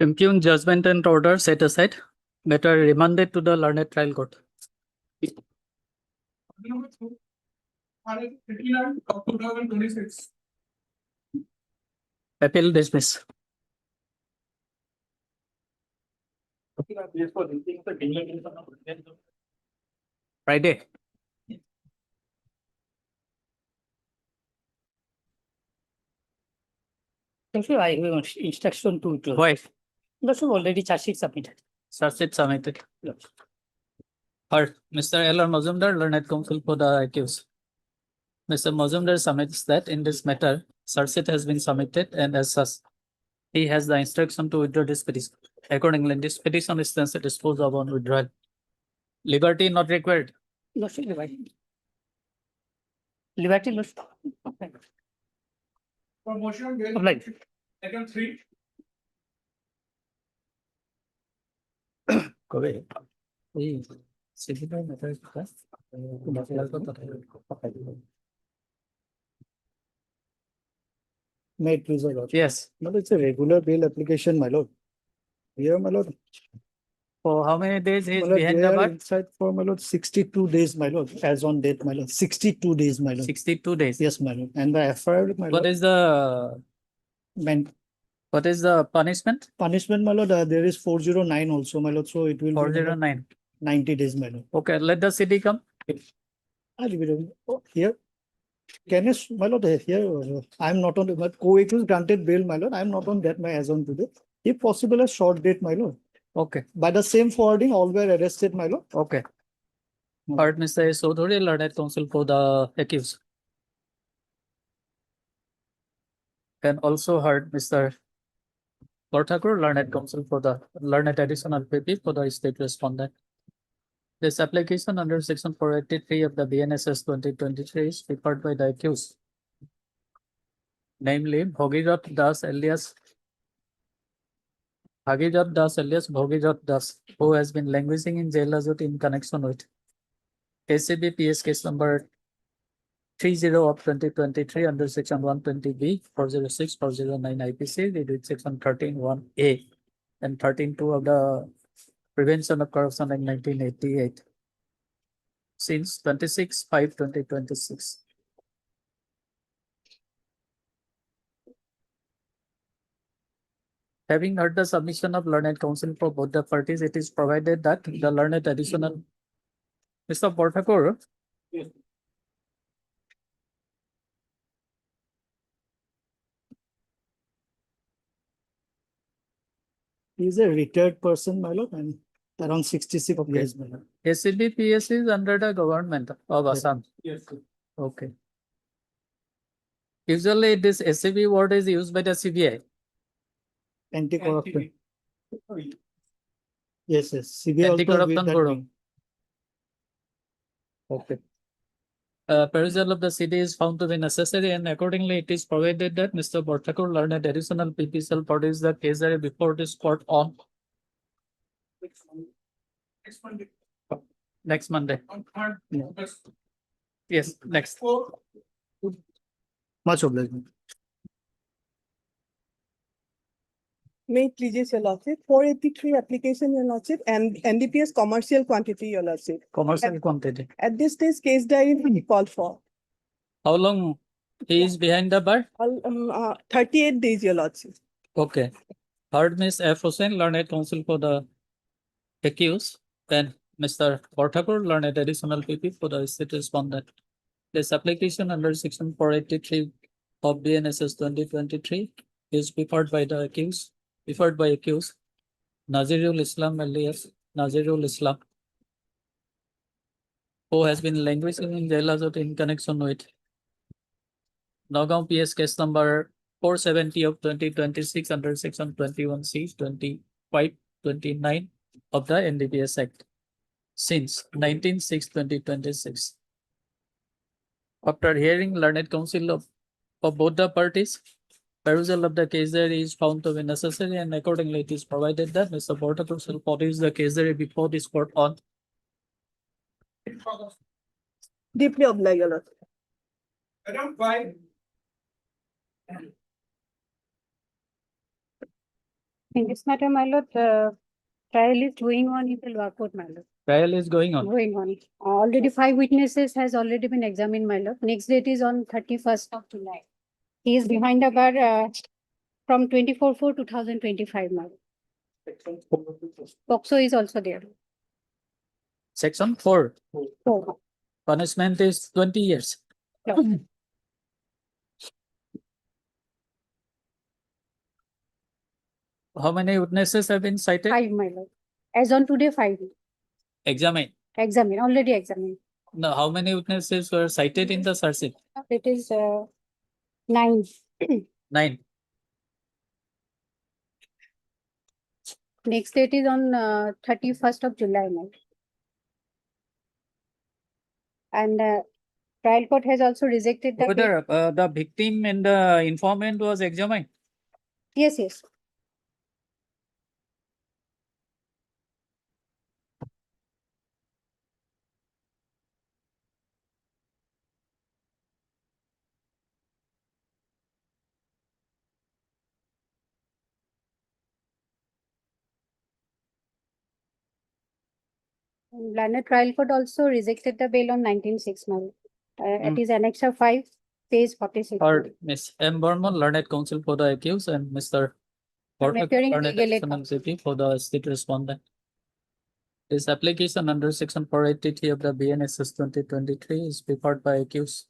Impugn judgment and order set aside. Matter remanded to the learned trial court. Number 39 of 2026. Appeal dismiss. Friday. I will instruction to close. Why? That's already charge sheet submitted. Charge sheet submitted. Heard. Mr. L. R. Mazumdar, learned counsel for the accused. Mr. Mazumdar submits that in this matter, charge sheet has been submitted and as such, he has the instruction to withdraw this petition. Accordingly, this petition is then disposed of on withdrawal. Liberty not required. Lost liberty. Liberty lost. Promotional bail. Right. Second 3. Correct. Civil matter. May it please, my lord. Yes. No, it's a regular bail application, my lord. Here, my lord. For how many days he is My lord, behind they the are bar? inside for, my lord, 62 days, my lord, as on date, my lord. 62 days, my lord. 62 days. Yes, my lord. And the FIR, my What lord, is the punishment? punishment, my lord, there is 409 also, my lord. So it will be, my lord, 409. 90 days, my lord. Okay, let the city come. I'll leave it on. Oh, here. Can you, my lord, here, I'm not on, but co-accused granted bail, my lord. I'm not on that, my as on today. If possible, a short date, my lord. Okay, By the same forwarding, all were arrested, my lord. okay. Heard Mr. Sodhuri, learned counsel for the accused. And also heard Mr. Borthakur, learned counsel for the learned additional PP for the state respondent. This application under section 483 of the BNSS 2023 is prepared by the accused. Namely, Bhogirat Das alias Bhogirat Das, who has been languishing in jail in connection with ACB PS case number 30 of 2023 under section 120B 406 409 IPC with section 13(1)A and 13(2) of the Prevention of Corruption Act 1988 since 26/5/2026. Having heard the submission of learned counsel for both the parties, it is provided that the learned additional Mr. Borthakur. Yes. He is a retired person, my lord, and around 66 Okay. years, my lord. ACB PS is under the government of Assam. Yes. Okay. Usually this ACB word is used by the CBI. Anti-corruption. Yes, yes. CBI also Anti-Corruption with that Bureau. wing. Okay. Perusal of the CD is found to be necessary and accordingly it is provided that Mr. Borthakur learned additional PP shall produce the case diary before this court on Next Monday. next Monday. On 3rd Yeah. August. Yes, next. 4. Much obliged. May it please your lordship, 483 application, your lordship, and NDPS commercial quantity, your lordship. Commercial quantity. At this stage, case diary will be called for. How long he is behind the bar? 38 days, your lordship. Okay. Heard Miss Aforesaid, learned counsel for the accused, and Mr. Borthakur, learned additional PP for the state respondent. This application under section 483 of BNSS 2023 is preferred by accused, Nazirul Islam alias Nazirul Islam, who has been languishing in jail Hazard in connection with Nagaon PS case number 470 of 2026 under section 21C, 25, 29 of the NDPS Act since 19/6/2026. After hearing learned counsel of both the parties, perusal of the case diary is found to be necessary, and accordingly it is provided that Mr. Borthakur shall produce the case diary before this court on Deeply obliged, Your Lordship. Item 5. In this matter, my lord, trial is going on in the lower court, my lord. trial is going on. Going on. Already 5 witnesses has already been examined, my lord. Next date is on 31st of July. He is behind the bar from 24/4/2025, my lord. POCSO is also there. Section 4, So, punishment is 20 years. Yeah. How many witnesses have been cited? 5, my lord. As on today, 5. Examined. Examined, already examined. Now, how many witnesses were cited in the search sheet? It is 9. 9. Next date is on 31st of July, my lord. And trial court has also rejected the. Whether the victim and the informant was examined. Yes, yes. Learned trial court also rejected the bail on 19/6, my lord. It is Annexure 5, page 46. Or Ms. M. Burman, learned counsel for the accused, and Mr. Borthakur, appearing learned legally. additional CP for the state respondent. This application under section 483 of the BNSS 2023 is prepared by accused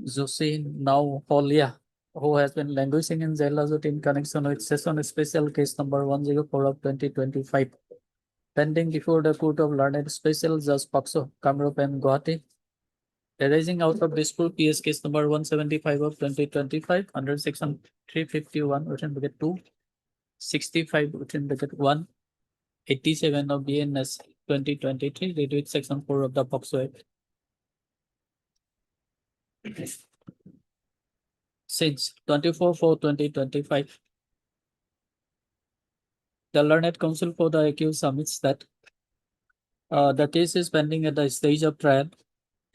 Josie now Alia, who has been languishing in jail Hazard in connection with session special case number 104 of 2025. Pending before the Court of Learned Special Judge Pakso, Kamrup and Gauhati, arising out of dispute PS case number 175 of 2025 under section 351 written bracket 2, 65 written bracket 1, 87 of BNS 2023, read with section 4 of the POCSO Act. Since 24/4/2025, the learned counsel for the accused submits that the case is pending at the stage of trial,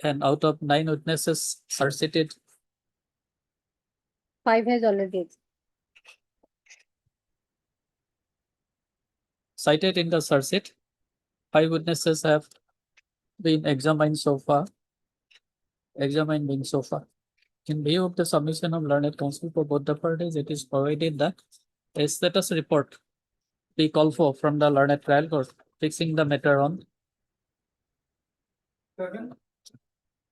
and out of 9 witnesses are seated, 5 has already. cited in the search sheet. 5 witnesses have been examined so far. In view of the submission of learned counsel for both the parties, it is provided that a status report be called for from the learned trial court, fixing the matter on 7.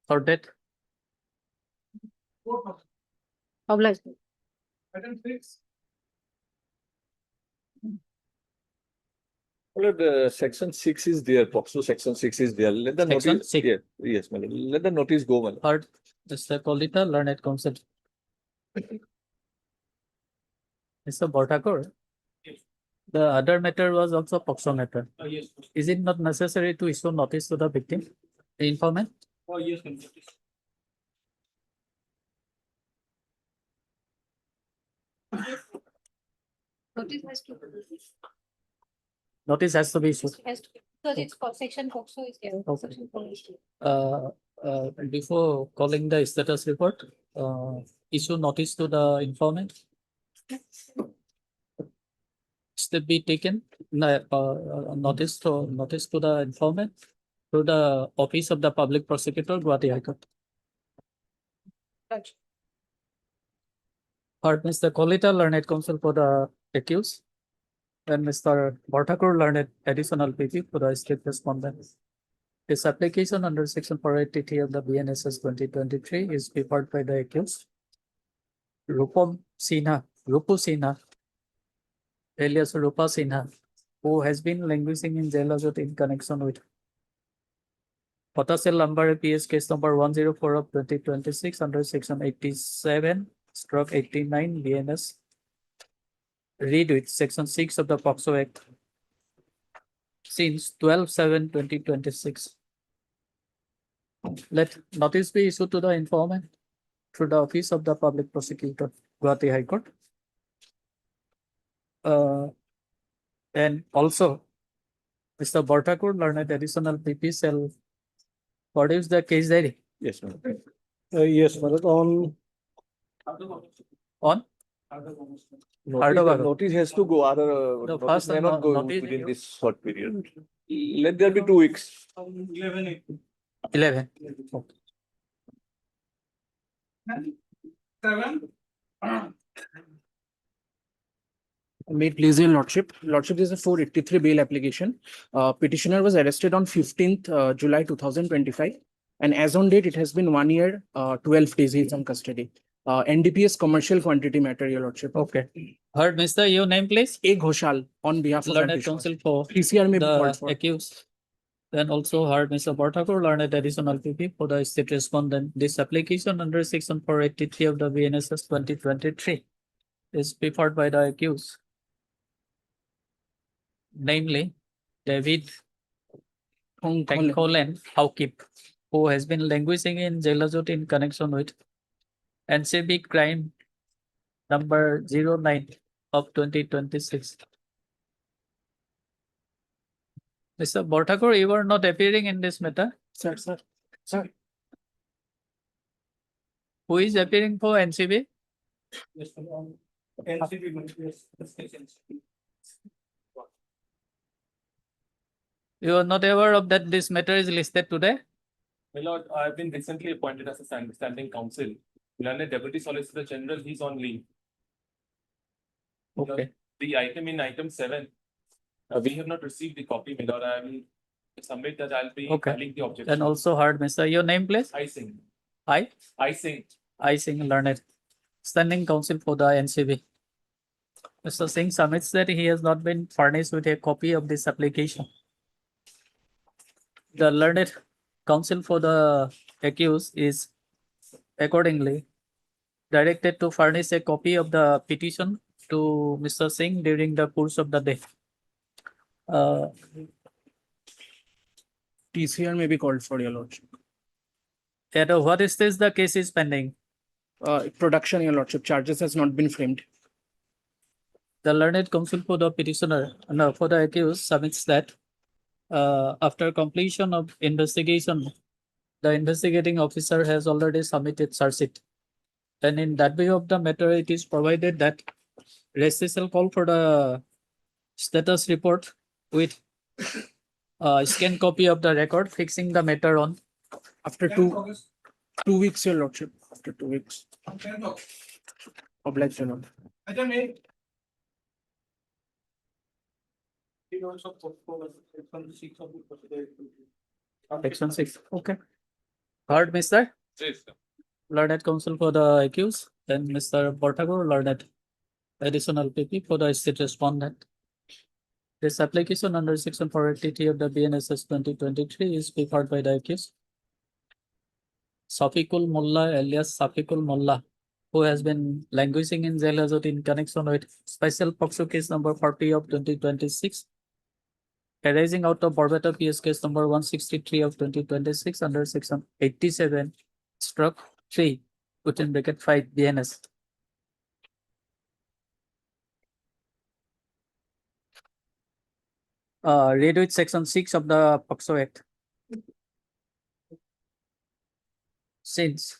for that. 4. Obliged. Item 6. Well, section 6 is there, POCSO section 6 is there. Let the Section notice. 6. Yeah, yes, madam. Let the notice go, madam. Third, Mr. Kolita, learned counsel. Mr. Borthakur, the other matter was also POCSO matter. Yes. Is it not necessary to issue notice to the victim, the informant? Oh, yes. Notice has to. Notice has to be issued. Has to, because it's called section POCSO is there. Okay. Section 483. Before calling the status report, issue notice to the informant. Step be taken, notice to the informant to the office of the public prosecutor, Gauhati High Court. Right. Or Mr. Kolita, learned counsel for the accused. and Mr. Bhattakur learned additional PP for the state respondent. This application under section 483 of the BNSS 2023 is prepared by the accused Rupu Sinha, alias Rupa Sinha, who has been languishing in jail in connection with Hotel number PS case number 104 of 2026 under section 87/89 BNS. Read with section 6 of the POCSO Act since 12/7/2026. Let notice be issued to the informant through the office of the public prosecutor, Gauhati High Court. And also, Mr. Bhattakur learned additional PP shall produce the case diary Yes, ma'am. Yes, Bharat, on on The notice has to go, other The notice first may not go notice- within this short period. Let there be 2 weeks. 11. 11. Okay. 7. May it please your lordship. Lordship, this is a 483 bail application. Petitioner was arrested on 15th July 2025. And as on date, it has been 1 year, 12 days he is in custody. NDPS commercial quantity matter, your lordship. Okay. Heard, Mr. Your name, please. A. Ghoshal on behalf of Learned petitioner. counsel for TCR may be called the for. accused. Then also heard Mr. Bhattakur learned additional PP for the state respondent. This application under section 483 of the BNSS 2023 is preferred by the accused, namely David Tengkolen Haukip, who has been languishing in jail in connection with NCB crime number 09 of 2026. Mr. Bhattakur, you are not appearing in this matter. Sir. Who is appearing for NCB? You are not aware of that this matter is listed today? My lord, I have been recently appointed as a standing counsel. Learned Deputy Solicitor General, he's on leave. Okay. The item in item 7, we have not received the copy, my lord. I will submit that I'll be Okay. filing the objection. Then also heard, Mr. Your name, please? I sing. I Singh learned, standing counsel for the NCB. Mr. Singh submits that he has not been furnished with a copy of this application. The learned counsel for the accused is accordingly directed to furnish a copy of the petition to Mr. Singh during the course of the day. TCR may be called for, your lordship. At what stage the case is pending? Production, your lordship. Charges has not been framed. The learned counsel for the petitioner, no, for the accused submits that after completion of investigation, the investigating officer has already submitted charge sheet. And in that view of the matter, it is provided that registry shall call for the status report with scanned copy of the record fixing the matter on After 2 weeks, your lordship. After 2 weeks. Obliged, your lord. Item 8. section 6. Okay. Heard, Mr. Yes, sir. Learned counsel for the accused, then Mr. Bhattakur learned additional PP for the state respondent. This application under section 483 of the BNSS 2023 is preferred by the accused Safiqul Mullah alias Safiqul Mullah, who has been languishing in jail in connection with special POCSO case number 40 of 2026, arising out of Barbata PS case number 163 of 2026 under section 87/3 within bracket 5 BNS. Read with section 6 of the POCSO Act. Since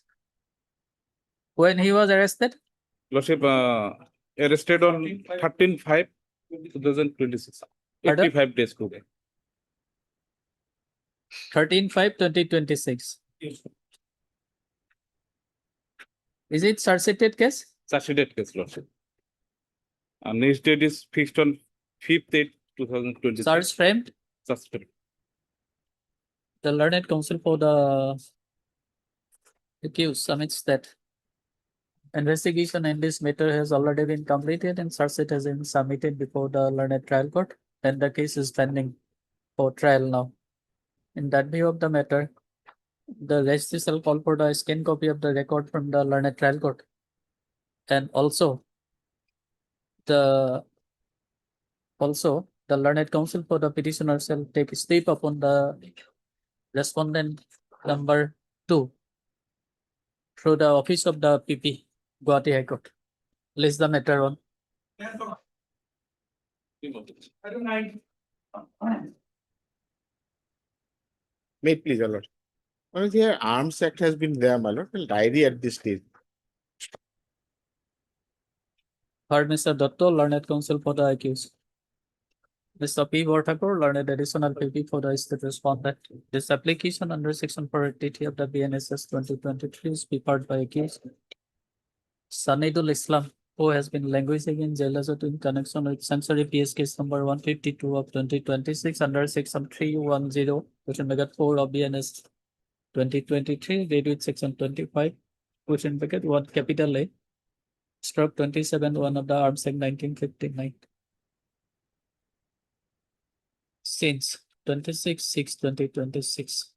when he was arrested? Lordship, arrested on 13/5/2026. Pardon? 85 days today. 13/5/2026. Is it charge sheeted case? Charge sheeted case, Lordship. Next date is fixed on 5/8/2023. Charge framed. Suspended. The learned counsel for the accused submits that investigation in this matter has already been completed and charge sheet has been submitted before the learned trial court, and the case is pending for trial now. In that view of the matter, the registry shall call for the scanned copy of the record from the learned trial court, and also the learned counsel for the petitioner shall take step upon the respondent number 2 through the office of the PP, Gauhati High Court. List the matter on. Item 9. May it please, your lord. Well, here Arms Act has been there, my lord, till diary at this stage. Heard Mr. Dotto, learned counsel for the accused. Mr. P. Vorthakur, learned additional PP for the state respondent. This application under section 483 of the BNSS 2023 is prepared by accused Sanidul Islam, who has been languishing in jail in connection with sensory PS case number 152 of 2026 under section 310, which in bracket 4 of BNS 2023, read with section 25, which in bracket 1 capital A, stroke 27(1) of the Arms Act 1959. Since 26/6/2026.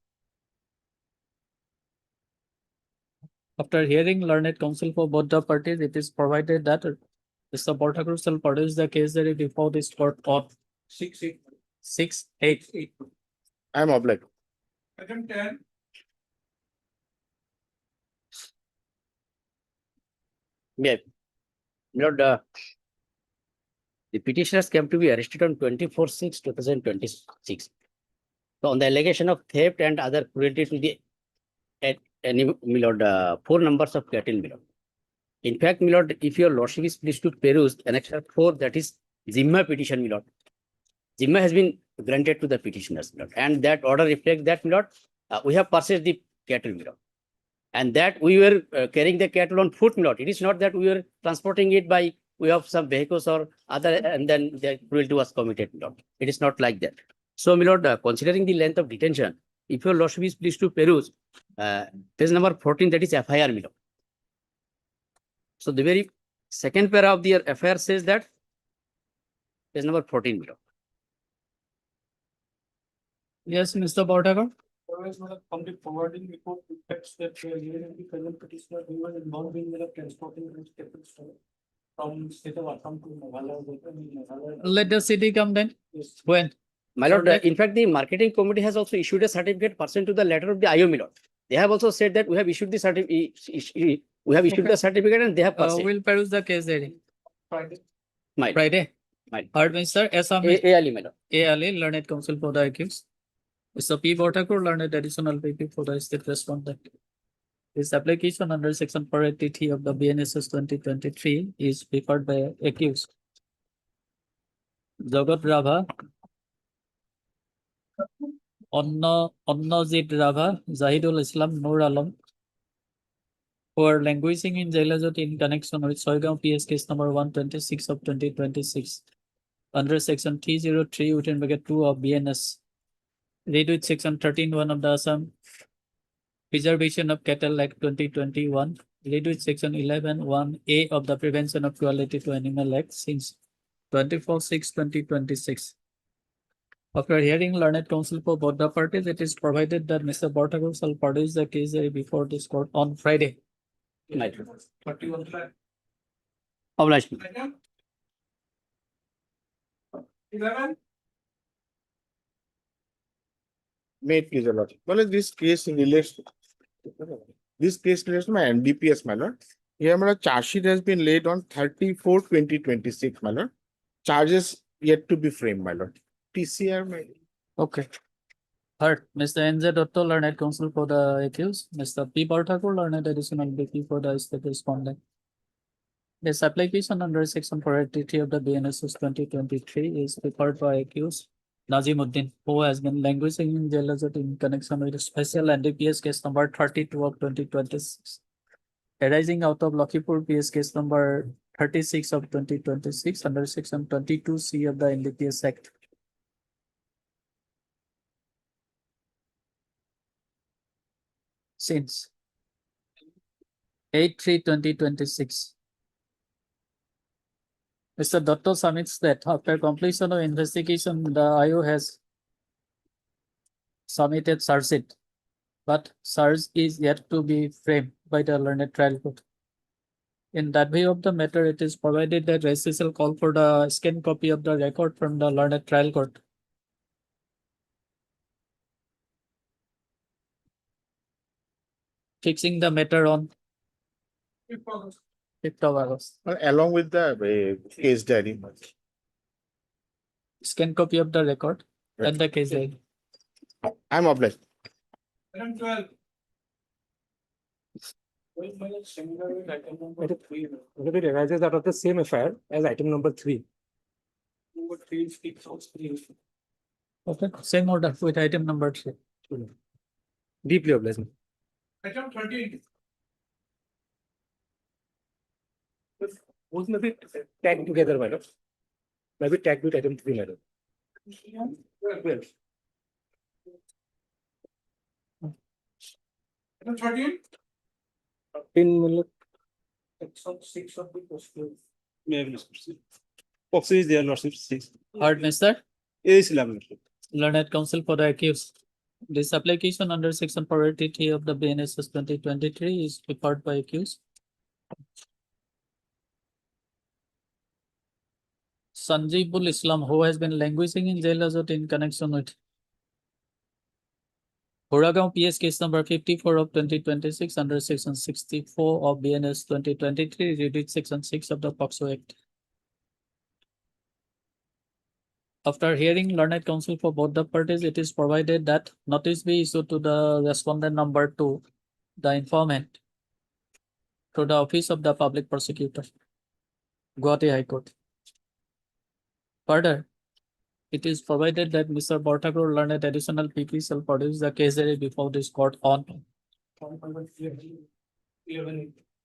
After hearing learned counsel for both the parties, it is provided that Mr. Vorthakur shall produce the case diary before this court on 6/8. I am obliged. Item 10. Yeah. Lord, the petitioners came to be arrested on 24/6/2026. So on the allegation of theft and other cruelty to the Lord, 4 numbers of cattle, Lord. In fact, Lord, if your lordship is pleased to peruse annexure 4, that is Zimma petition, Lord. Zimma has been granted to the petitioners, Lord, and that order reflects that, Lord, we have purchased the cattle, Lord, and that we were carrying the cattle on foot, Lord. It is not that we were transporting it by way of some vehicles or other, and then the cruelty was committed, Lord. It is not like that. So, my lord, considering the length of detention, if your lordship is pleased to peruse page number 14, that is FIR, my lord. So the very second para of the FIR says that page number 14, my lord. Yes, Mr. Vorthakur. Otherwise, from the forwarding report, reflects that the present petitioner who was involved in the transporting and from state of Assam to Meghalaya. Let the city come then. Yes. When? My lord, Correct. in fact, the marketing committee has also issued a certificate pursuant to the letter of the IO, my lord. They have also said that we have issued the certificate. We have issued the certificate and they have pursued. We'll peruse the case diary. Friday. My lord. Friday. Right. Heard Mr. Assam. Ali, my lord. A. Ali, learned counsel for the accused. Mr. P. Vorthakur, learned additional PP for the state respondent. This application under section 483 of the BNSS 2023 is prepared by accused Jagat Rabha, Onnojit Rabha, Zahidul Islam, Nur Alam, who are languishing in jail in connection with Soigaon PS case number 126 of 2026 under section 303 within bracket 2 of BNS. Read with section 13(1) of the Assam Preservation of Cattle Act 2021. Read with section 11(1)(a) of the Prevention of Cruelty to Animal Act since 24/6/2026. After hearing learned counsel for both the parties, it is provided that Mr. Vorthakur shall produce the case before this court on Friday. My lord. 31 lakh. Obliged. Item 11. May it please, your lord. Well, this case relates to my NDPS, my lord. Here, my lord, charge sheet has been laid on 34/2026, my lord. Charges yet to be framed, my lord. TCR, my. Okay. Heard. Mr. NZ Dotto, learned counsel for the accused. Mr. P. Vorthakur, learned additional BP for the state respondent. This application under section 483 of the BNSS 2023 is prepared by accused Nazimuddin, who has been languishing in jail in connection with special NDPS case number 32 of 2026, arising out of Lakipur PS case number 36 of 2026 under section 22C of the NDPS Act. Since 8/3/2026. Mr. Dotto submits that after completion of investigation, the IO has submitted charge sheet, but charge is yet to be framed by the learned trial court. In that view of the matter, it is provided that registry shall call for the scanned copy of the record from the learned trial court. Fixing the matter on 5th of August. Along with the case diary. Scanned copy of the record and the case diary. I'm obliged. Item 12. It arises out of the same affair as item number 3. Number 3 speaks of screen. Okay, same order with item number 3. Deeply obliged. Item 13. Both may be tagged together, madam. Maybe tagged with item 3, madam. Well. Item 13. Section 6 of the proceedings. Proxy is there, lordship, 6. Heard, Mr. Yes, lordship. Learned counsel for the accused. This application under section 483 of the BNSS 2023 is prepared by accused. Sanjibul Islam, who has been languishing in jail as in connection with Huragaon PS case number 54 of 2026 under section 64 of BNS 2023, read section 6 of the POCSO Act. After hearing learned counsel for both the parties, it is provided that notice be issued to the respondent number 2, the informant, to the office of the public prosecutor, Gauhati High Court. Further, it is provided that Mr. Borthakur learned additional PP shall produce the case diary before this court on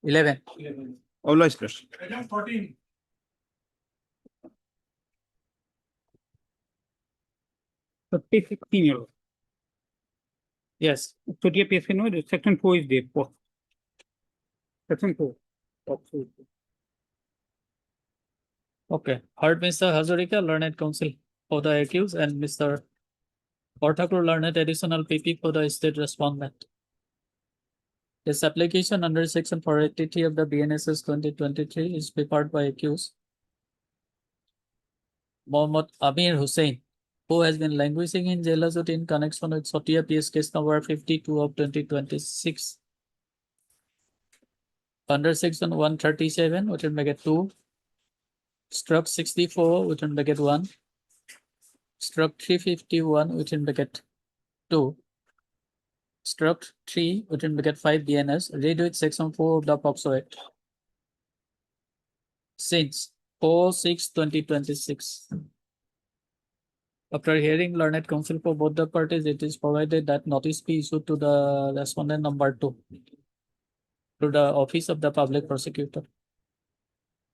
11. Obliged, lordship. Item 14. So page 16, your lord. Yes. So dear PSK, no, the section 4 is there. Section 4. Okay. Heard Mr. Hazarika, learned counsel for the accused, and Mr. Borthakur learned additional PP for the state respondent. This application under section 483 of the BNSS 2023 is prepared by accused Mohammad Amir Hussain, who has been languishing in jail in connection with Sotia PS case number 52 of 2026 under section 137 within bracket 2, struck 64 within bracket 1, struck 351 within bracket 2, struck 3 within bracket 5 BNS, read with section 4 of the POCSO Act. Since 4/6/2026. After hearing learned counsel for both the parties, it is provided that notice be issued to the respondent number 2, to the office of the public prosecutor.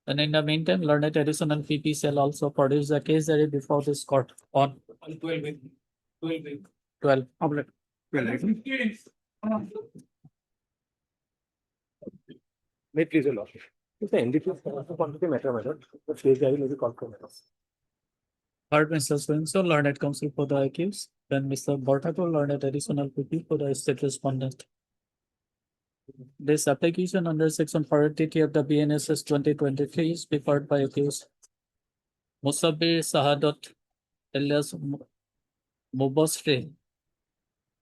And in the meantime, learned additional PP shall also produce the case diary before this court on 12. 12. Obliged. Item 15. May please, your lordship. If the NDPS also quantity matter, madam, the case diary may be called for, madam. Heard Mr. Swinson, learned counsel for the accused, then Mr. Borthakur learned additional PP for the state respondent. This application under section 483 of the BNSS 2023 is prepared by accused Musabir Sahadat alias Mubasri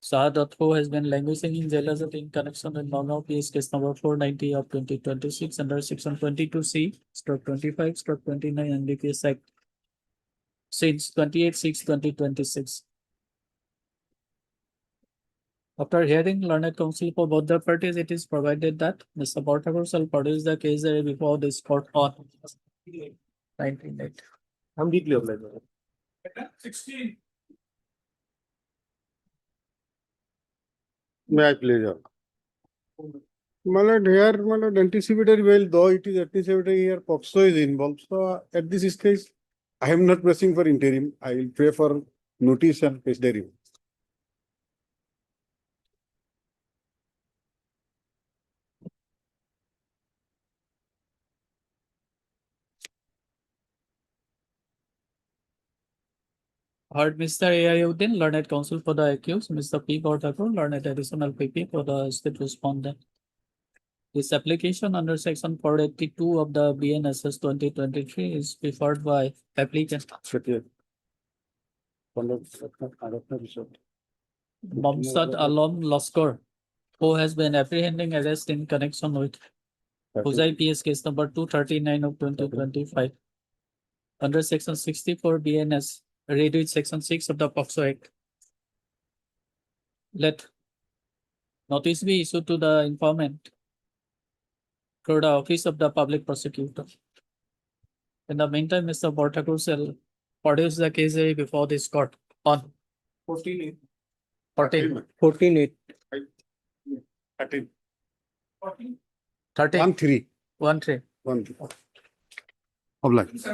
Sahadat, who has been languishing in jail in connection with non PS case number 490 of 2026 under section 22C, stroke 25, stroke 29 NDPS Act since 28/6/2026. After hearing learned counsel for both the parties, it is provided that Mr. Borthakur shall produce the case diary before this court on 19/8. I'm deeply obliged, madam. Item 16. May I please? My lord, here, my lord, anticipated bail, though it is anticipated here, POCSO is involved. So at this stage, I am not pressing for interim. I will pray for notice and case diary. Heard Mr. Ayuddin, learned counsel for the accused, Mr. P. Borthakur, learned additional PP for the state respondent. This application under section 482 of the BNSS 2023 is preferred by applicant Momsad Alam Laskar, who has been apprehending arrest in connection with Huzai PS case number 239 of 2025 under section 64 BNS, read with section 6 of the POCSO Act. Let notice be issued to the informant through the office of the public prosecutor. In the meantime, Mr. Borthakur shall produce the case before this court on 14. 14, 14-8. 13. 13, 1-3. 1-3. 1-3. Oblige.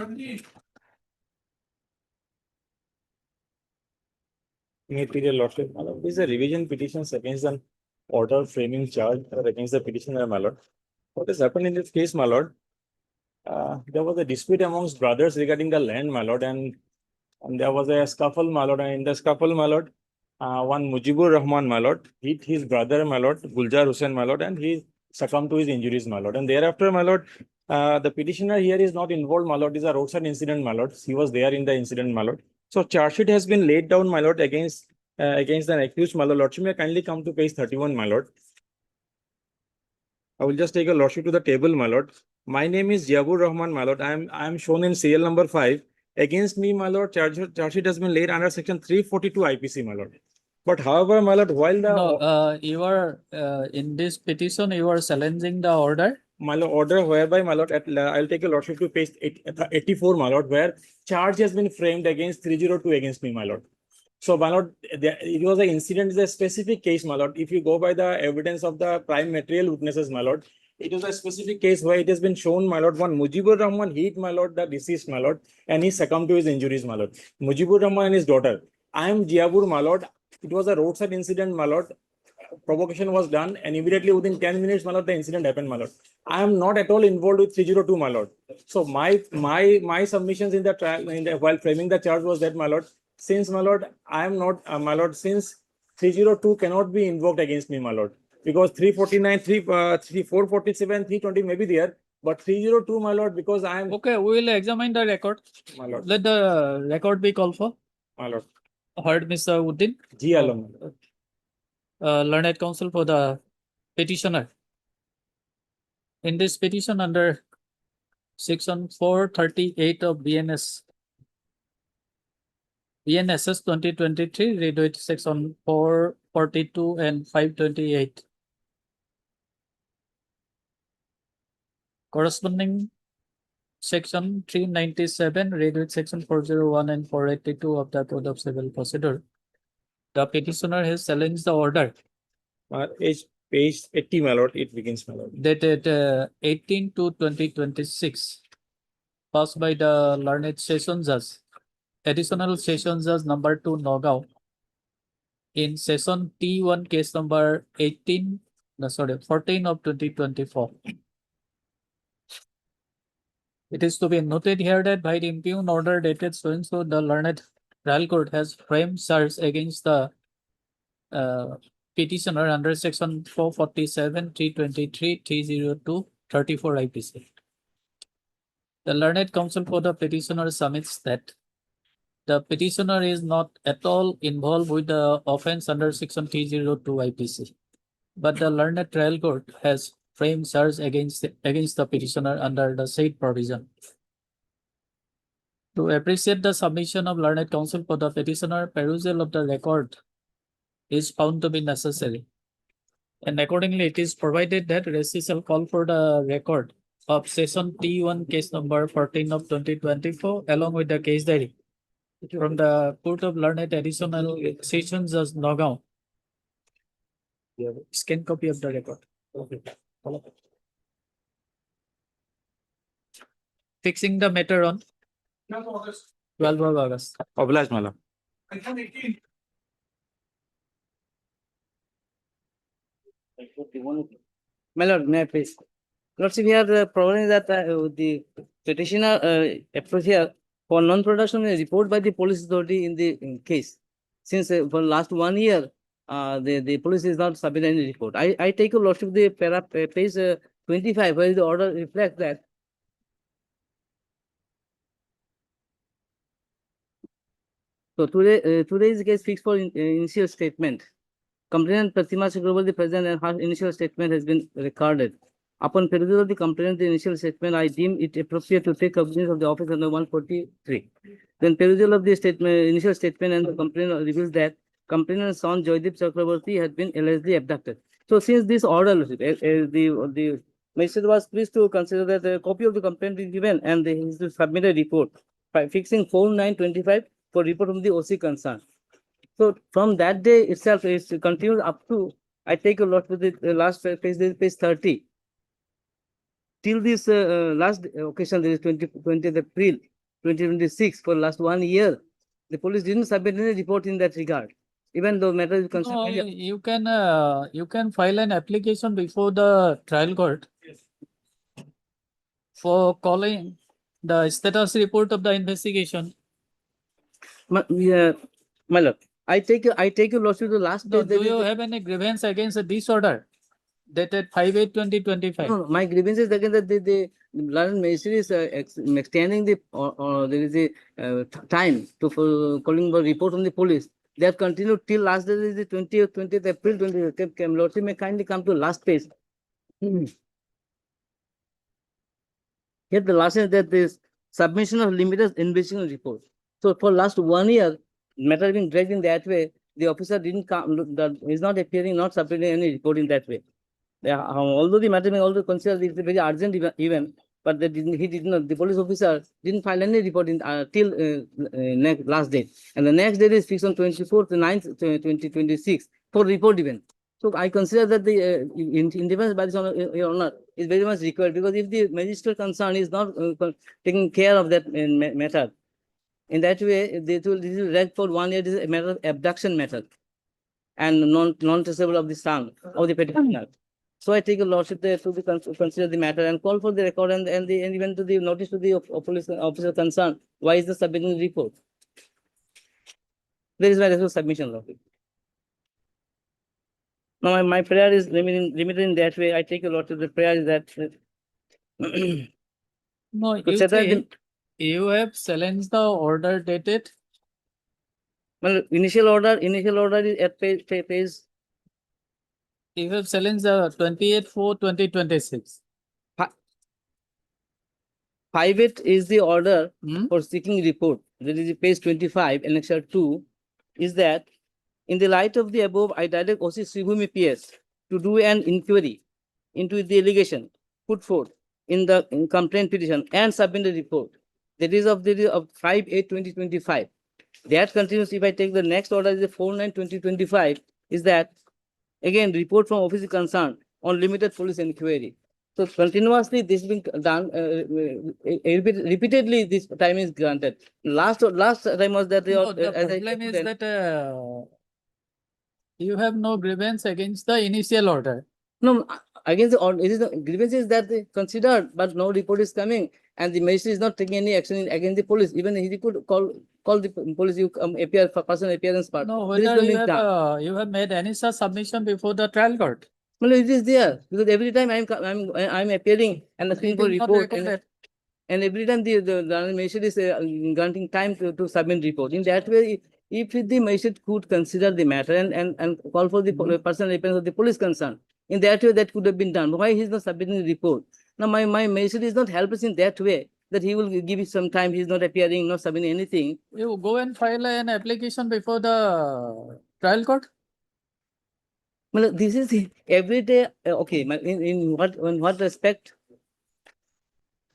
May please your lordship. My lord, this is a revision petitions against an order framing charge against the petitioner, my lord. What has happened in this case, my lord? There was a dispute amongst brothers regarding the land, my lord, and there was a scuffle, my lord. And in the scuffle, my lord, one Mujibur Rahman, my lord, hit his brother, my lord, Guljar Hussain, my lord, and he succumbed to his injuries, my lord. And thereafter, my lord, the petitioner here is not involved, my lord. It is a roadside incident, my lord. He was there in the incident, my lord. So charge sheet has been laid down, my lord, against an accused, my lord. Lordship may kindly come to page 31, my lord. I will just take a lordship to the table, my lord. My name is Jabur Rahman, my lord. I am shown in serial number 5. Against me, my lord, charge sheet has been laid under section 342 IPC, my lord. But however, my lord, while the No, you are in this petition, you are challenging the order. my lord, order whereby, my lord, I'll take a lordship to page 84, my lord, where charge has been framed against 302 against me, my lord. So, my lord, it was an incident, is a specific case, my lord. If you go by the evidence of the prime material witnesses, my lord, it was a specific case where it has been shown, my lord, one Mujibur Rahman hit, my lord, the deceased, my lord, and he succumbed to his injuries, my lord. Mujibur Rahman and his daughter. I am Jiabur, my lord. It was a roadside incident, my lord. Provocation was done, and immediately within 10 minutes, my lord, the incident happened, my lord. I am not at all involved with 302, my lord. So my submissions in the trial, while framing the charge was that, my lord, since, my lord, I am not, my lord, since 302 cannot be invoked against me, my lord, because 349, 447, 320 may be there, but 302, my lord, because I am, Okay, we will examine the record. my lord, Let the record be called for. my lord, Heard Mr. Uddin, G. Alam. learned counsel for the petitioner. In this petition under section 438 of BNSS 2023, read with section 442 and 528. Corresponding section 397, read with section 401 and 482 of the Code of Civil Procedure. The petitioner has challenged the order Page 80, my lord, it begins, my lord. dated 18/2/2026, passed by the learned session judge, additional session judge number 2, Nagaon, in session T1 case number 14 of 2024. It is to be noted here that by the impugned order dated so and so, the learned trial court has framed charge against the petitioner under section 447, 323, 302, 34 IPC. The learned counsel for the petitioner submits that the petitioner is not at all involved with the offense under section 302 IPC, but the learned trial court has framed charge against the petitioner under the said provision. To appreciate the submission of learned counsel for the petitioner, perusal of the record is found to be necessary. And accordingly, it is provided that Resi shall call for the record of session T1 case number 14 of 2024 along with the case diary from the Court of Learned Additional Sessions Judge Nagaon. Scan copy of the record. Okay. Fixing the matter on 12 of August. Obliged, my lord. My lord, may I please? Lordship, here the problem is that the petitioner approach here for non-production a report by the police authority in the case. Since for last 1 year, the police is not submitting any report. I take a lordship the page 25 where the order reflects that. So today's case fixed for initial statement. Complainant Pratima Chakraborty present and her initial statement has been recorded. Upon perusal of the complainant, the initial statement, I deem it appropriate to take cognizance of the office under 143. Then perusal of the statement, initial statement and the complaint reveals that complainant's son Joydeep Chakraborty had been allegedly abducted. So since this order, the magistrate was pleased to consider that a copy of the complaint is given and he is to submit a report by fixing 4925 for report from the OC concerned. So from that day itself, it continues up to, I take a lot with the last page 30. Till this last occasion, there is 20th April 2026, for last 1 year, the police didn't submit any report in that regard. Even though matter is No, concerned. you can file an application before the trial court for calling the status report of the investigation. My lord, I take a lawsuit to the last No, page. do you have any grievance against this order dated 5/8/2025? No, my grievance is again that the learned magistrate is extending the there is a time to for calling the report from the police. They have continued till last day is the 20th April 20. Lordship may kindly come to last page. Here the last is that this submission of limited investigation report. So for last 1 year, matter being dragged in that way, the officer didn't come, is not appearing, not submitting any report in that way. Although the matter may also consider it's a very urgent event, but he did not, the police officer didn't file any report in till next last date. And the next date is fixed on 24/9 2026 for report event. So I consider that the independence by this Your Honor is very much required, because if the magistrate concern is not taking care of that matter, in that way, this is read for 1 year. This is a matter of abduction matter and non-traceable of the son of the petitioner. So I take a lordship there to consider the matter and call for the record and even to the notice to the police officer concerned. Why is the submitting report? There is my submission, lordship. Now my prayer is limited in that way. I take a lordship. The prayer is that. No, you have challenged the order dated. Well, initial order is at page. You have challenged the 28/4/2026. 5/8 is the order for seeking report. That is page 25, annexure 2, is that in the light of the above, I direct OC Sribhumi PS to do an inquiry into the allegation put forth in the complaint petition and submit a report. That is of 5/8/2025. That continues. If I take the next order, is the 4/9/2025, is that again report from office concerned on limited police inquiry. So continuously this being done, repeatedly this time is granted. Last time was that No, the problem is that you have no grievance against the initial order. No, against the order, it is the grievance is that they considered, but no report is coming, and the magistrate is not taking any action against the police. Even he could call the police. You appear for personal appearance part. No, whether you have made any such submission before the trial court. Well, it is there because every time I'm appearing and asking for report, and every time the magistrate is granting time to submit report. In that way, if the magistrate could consider the matter and call for the personal appearance of the police concerned, in that way that could have been done. Why he is not submitting the report? Now my magistrate is not helpless in that way, that he will give you some time. He is not appearing, not submitting anything. You go and file an application before the trial court. Well, this is every day. Okay, in what respect?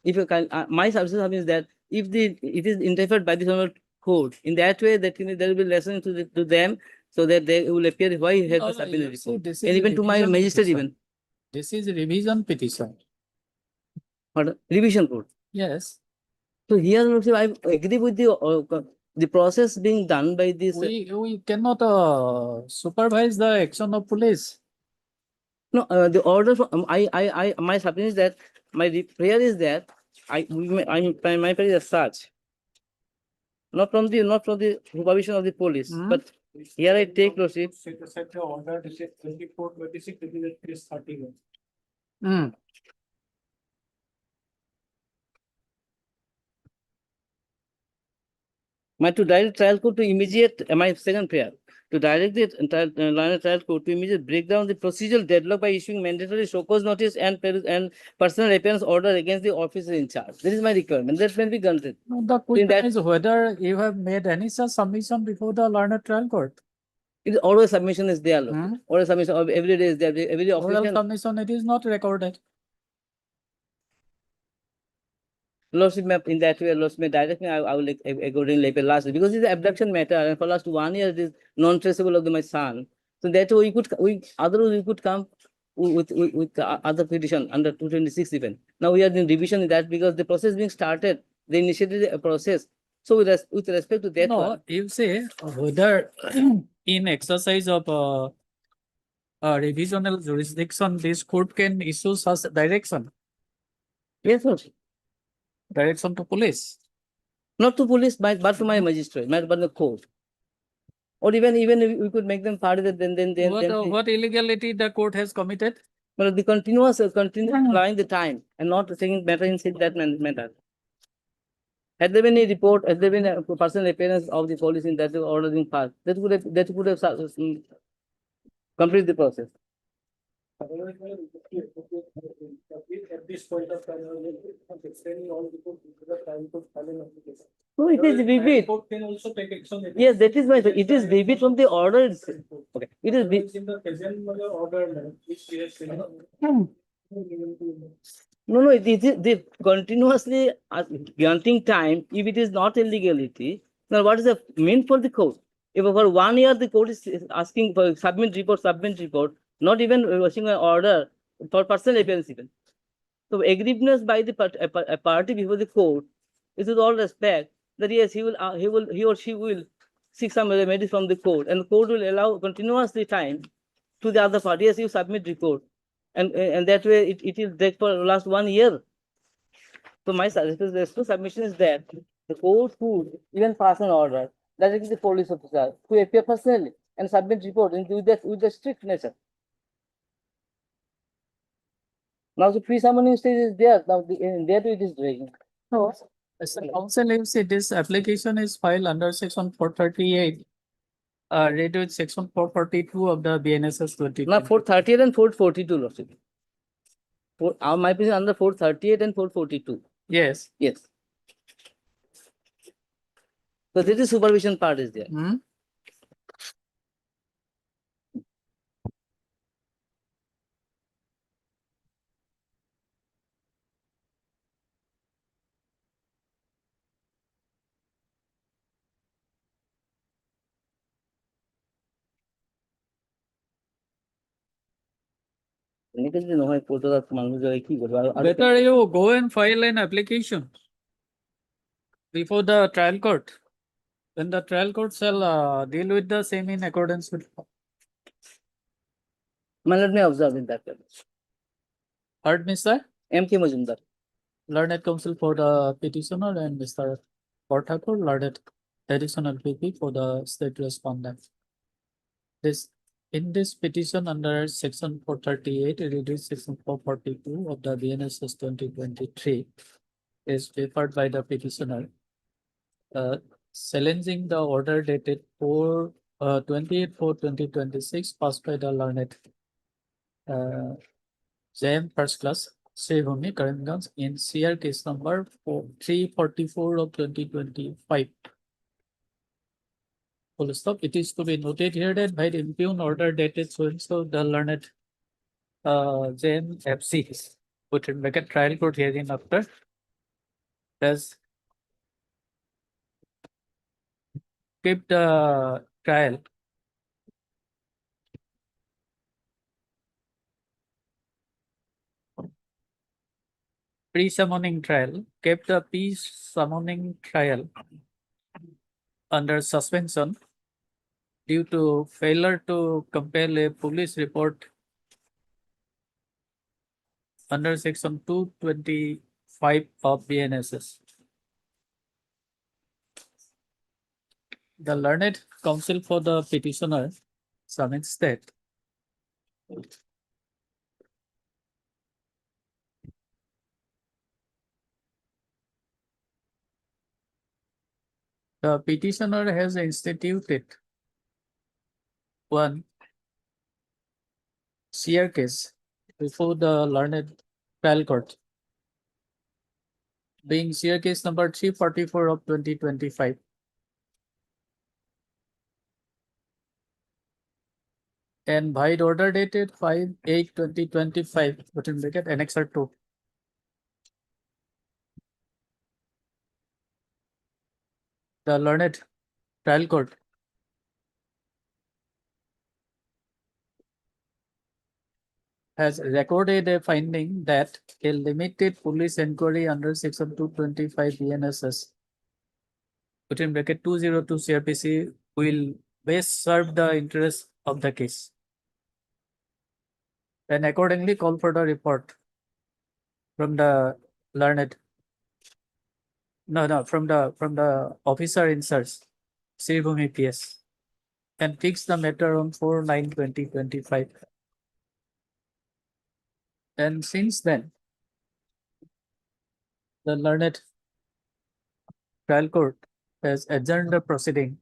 If you can, my submission is that if it is interfered by the court, in that way that there will be lesson to them, so that they will appear why he has to submit a report. And even to my magistrate even. This is a revision petition. But revision code. Yes, So here also I agree with the process being done by this. we cannot supervise the action of police. No, the order from my submission is that my prayer is that my prayer is as such. Not from the supervision of the police, Hmm. but here I take Lordship. Set the order, this is 24/26, this is at case 31. Hmm. My to direct trial court to immediate, my second prayer, to direct the trial court to immediately break down the procedural deadlock by issuing mandatory show cause notice and personal appearance order against the officer in charge. This is my requirement. That may be granted. No, the question is whether you have made any such submission before the learned trial court. It is always submission is there. Hmm. Always submission of every day is there. Every Oral official. submission, it is not recorded. Lordship map in that way, Lordship may direct me, I will accordingly pay last, because it's an abduction matter, and for last 1 year it is non-traceable of my son. So that way otherwise we could come with the other petition under 226 even. Now we are in revision in that because the process being started, they initiated a process. So with respect to that No, one, you say whether in exercise of revisional jurisdiction, this court can issue such direction, yes, Lordship. direction to police. Not to police, but to my magistrate, but the court. Or even we could make them part of it, then What illegality the court has committed? well, the continuous applying the time and not taking matter in that matter. Had there been a report, had there been a personal appearance of the police in that order being passed, that would have complete the process. At this point of time, extending all the court to the trial court file an application. No, it is vivid. Court can also take action. Yes, that is my, it is vivid from the order itself. Okay, it is In the present order, which we have seen. No, it is the continuously granting time. If it is not illegality, then what is the mean for the court? If for 1 year the court is asking for submit report, not even watching an order for personal appearance even. So agreeableness by the a party before the court is with all respect that yes, he or she will seek some remedy from the court, and the court will allow continuously time to the other party. Yes, you submit report, and that way it will take for last 1 year. So my submission is that the court could even pass an order directly the police officer to appear personally and submit report with the strict nature. Now the pre-summoning stage is there. Now there it is dragging. No. As the council, you see this application is filed under section 438. Read with section 442 of the BNSS 20. Now 438 and 442, Lordship. My opinion under 438 and 442. Yes. Yes. So this is supervision part is there. Hmm. Better you go and file an application before the trial court. Then the trial court shall deal with the same in accordance with. Let me observe in that. Heard, Mr. M.K. Majumdar. Learned counsel for the petitioner and Mr. Porthakur, learned additional PP for the state respondent. In this petition under section 438, it reduced section 442 of the BNSS 2023 is preferred by the petitioner, challenging the order dated 28/4/2026 passed by the learned JM First Class Sribhumi Karimganj in CR case number 344 of 2025. Full stop. It is to be noted here that by the impugn order dated so and so the learned JM FC put in bracket trial court hearing after has kept the trial pre-summoning trial kept the pre-summoning trial under suspension due to failure to compel a police report under section 225 of BNSS. The learned counsel for the petitioner submits that the petitioner has instituted one seer case before the learned trial court, being seer case number 344 of 2025. And void order dated 5/8/2025, within bracket annexer 2. The learned trial court has recorded a finding that a limited police inquiry under section 225 BNSS, within bracket 202 CRPC, will best serve the interest of the case, and accordingly call for the report from the learned, from the officer in search, Sribhumi PS, and fix the matter on 4/9/2025. And since then, the learned trial court has adjourned the proceeding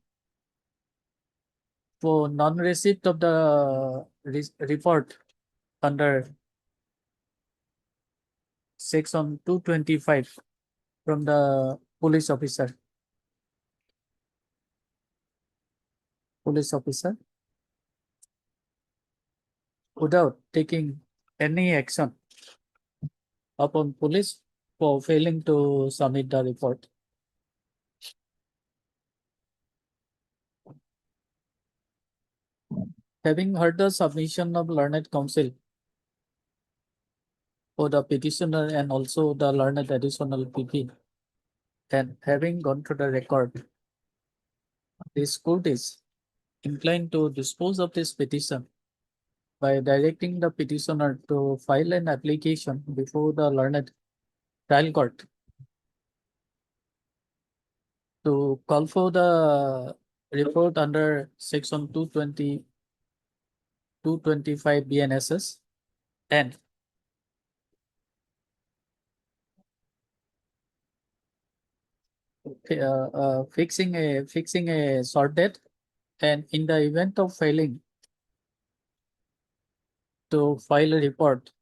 for non-receipt of the report under section 225 from the police officer. Without taking any action upon police for failing to submit the report. Having heard the submission of learned counsel for the petitioner and also the learned additional PP, and having gone through the record, this court is inclined to dispose of this petition by directing the petitioner to file an application before the learned trial court to call for the report under section 225 BNSS, and fixing a short date, and in the event of failing to file a report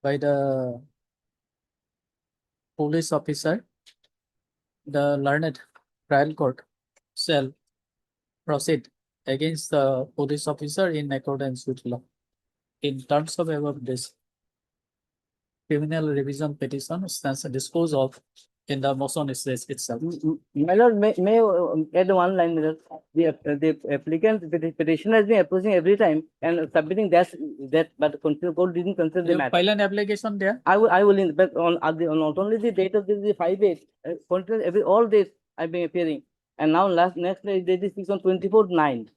by the police officer, the learned trial court shall proceed against the police officer in accordance with law. In terms of above, this criminal revision petition stands disposed of in the motion itself. My lord, may add one line, my lord. The applicant, the petitioner has been approaching every time and submitting that, but the constitutional court didn't consider the You matter. file an application there. I will, but not only the date of the 5/8, continuous all days I've been appearing, and now next date is 6 on 24/9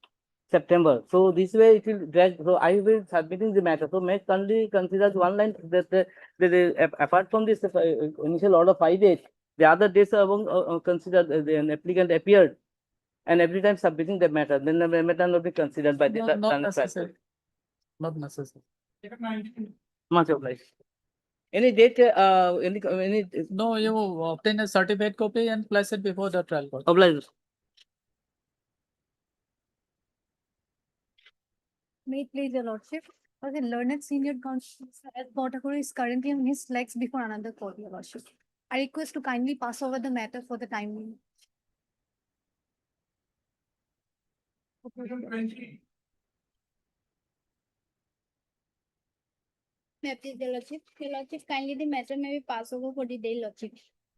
September. So this way it will drag. So I will submitting the matter. So may only consider one line that apart from this initial order 5/8, the other days are considered an applicant appeared, and every time submitting the matter, then the matter not be considered by the Not necessary. Not necessary. Much obliged. Any date, any No, you obtain a certificate copy and place it before the trial court. obliged. May it please your lordship, for the learned senior counsel as Botakuru is currently on his legs before another court, your lordship. I request to kindly pass over the matter for the time being. May I please your lordship? Your lordship, kindly the matter may be passed over for the day, lordship.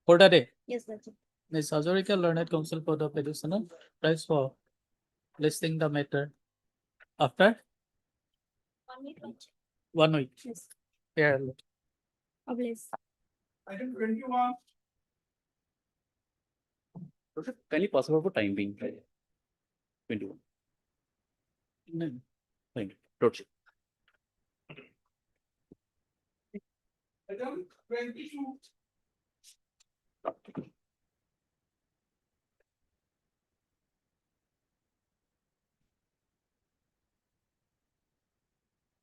For the day, Yes, lordship. Ms. Hazarika, learned counsel for the petitioner, thanks for listing the matter after 1 week, lordship. 1 week. Yes, Yeah. obliged. Item 21. Can you pass over for time being? 21. Thank you. Lordship. Item 22.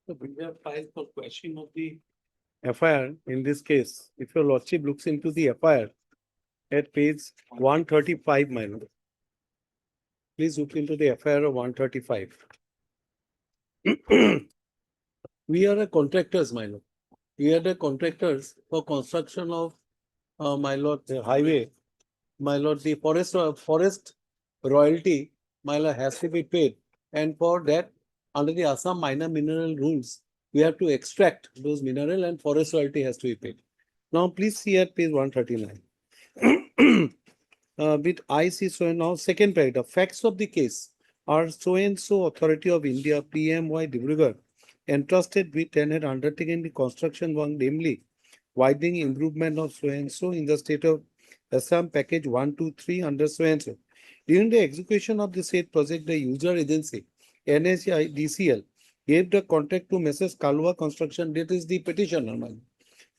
So we have filed for question of the FIR in this case. If your lordship looks into the FIR at page 135, my lord. Please look into the FIR of 135. We are a contractors, my lord. We are the contractors for construction of, my lord, the highway. My lord, the forest royalty, my lord, has to be paid. And for that, under the Assam minor mineral rules, we have to extract those mineral and forest royalty has to be paid. Now, please see at page 139. With IC, so now second paragraph, facts of the case are so and so Authority of India, PMY Dibrugarh, entrusted with and had undertaken the construction work, namely widening improvement of so and so in the state of Assam package 123 under so and so. During the execution of the said project, the user agency, NHI DCL, gave the contract to Messrs. Kalwa Construction, that is the petitioner,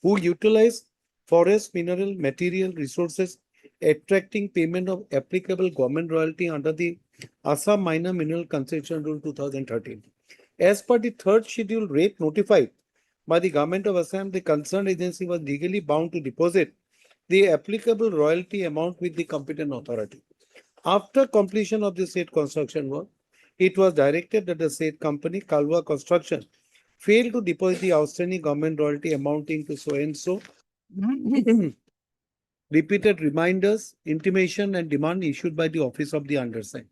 who utilized forest, mineral, material resources, attracting payment of applicable government royalty under the Assam Minor Mineral Concession Rule 2013. As per the third schedule rate notified by the government of Assam, the concerned agency was legally bound to deposit the applicable royalty amount with the competent authority. After completion of the said construction work, it was directed that the said company, Kalwa Construction, failed to deposit the outstanding government royalty amounting to so and so. Repeated reminders, intimation, and demand issued by the office of the undersigned.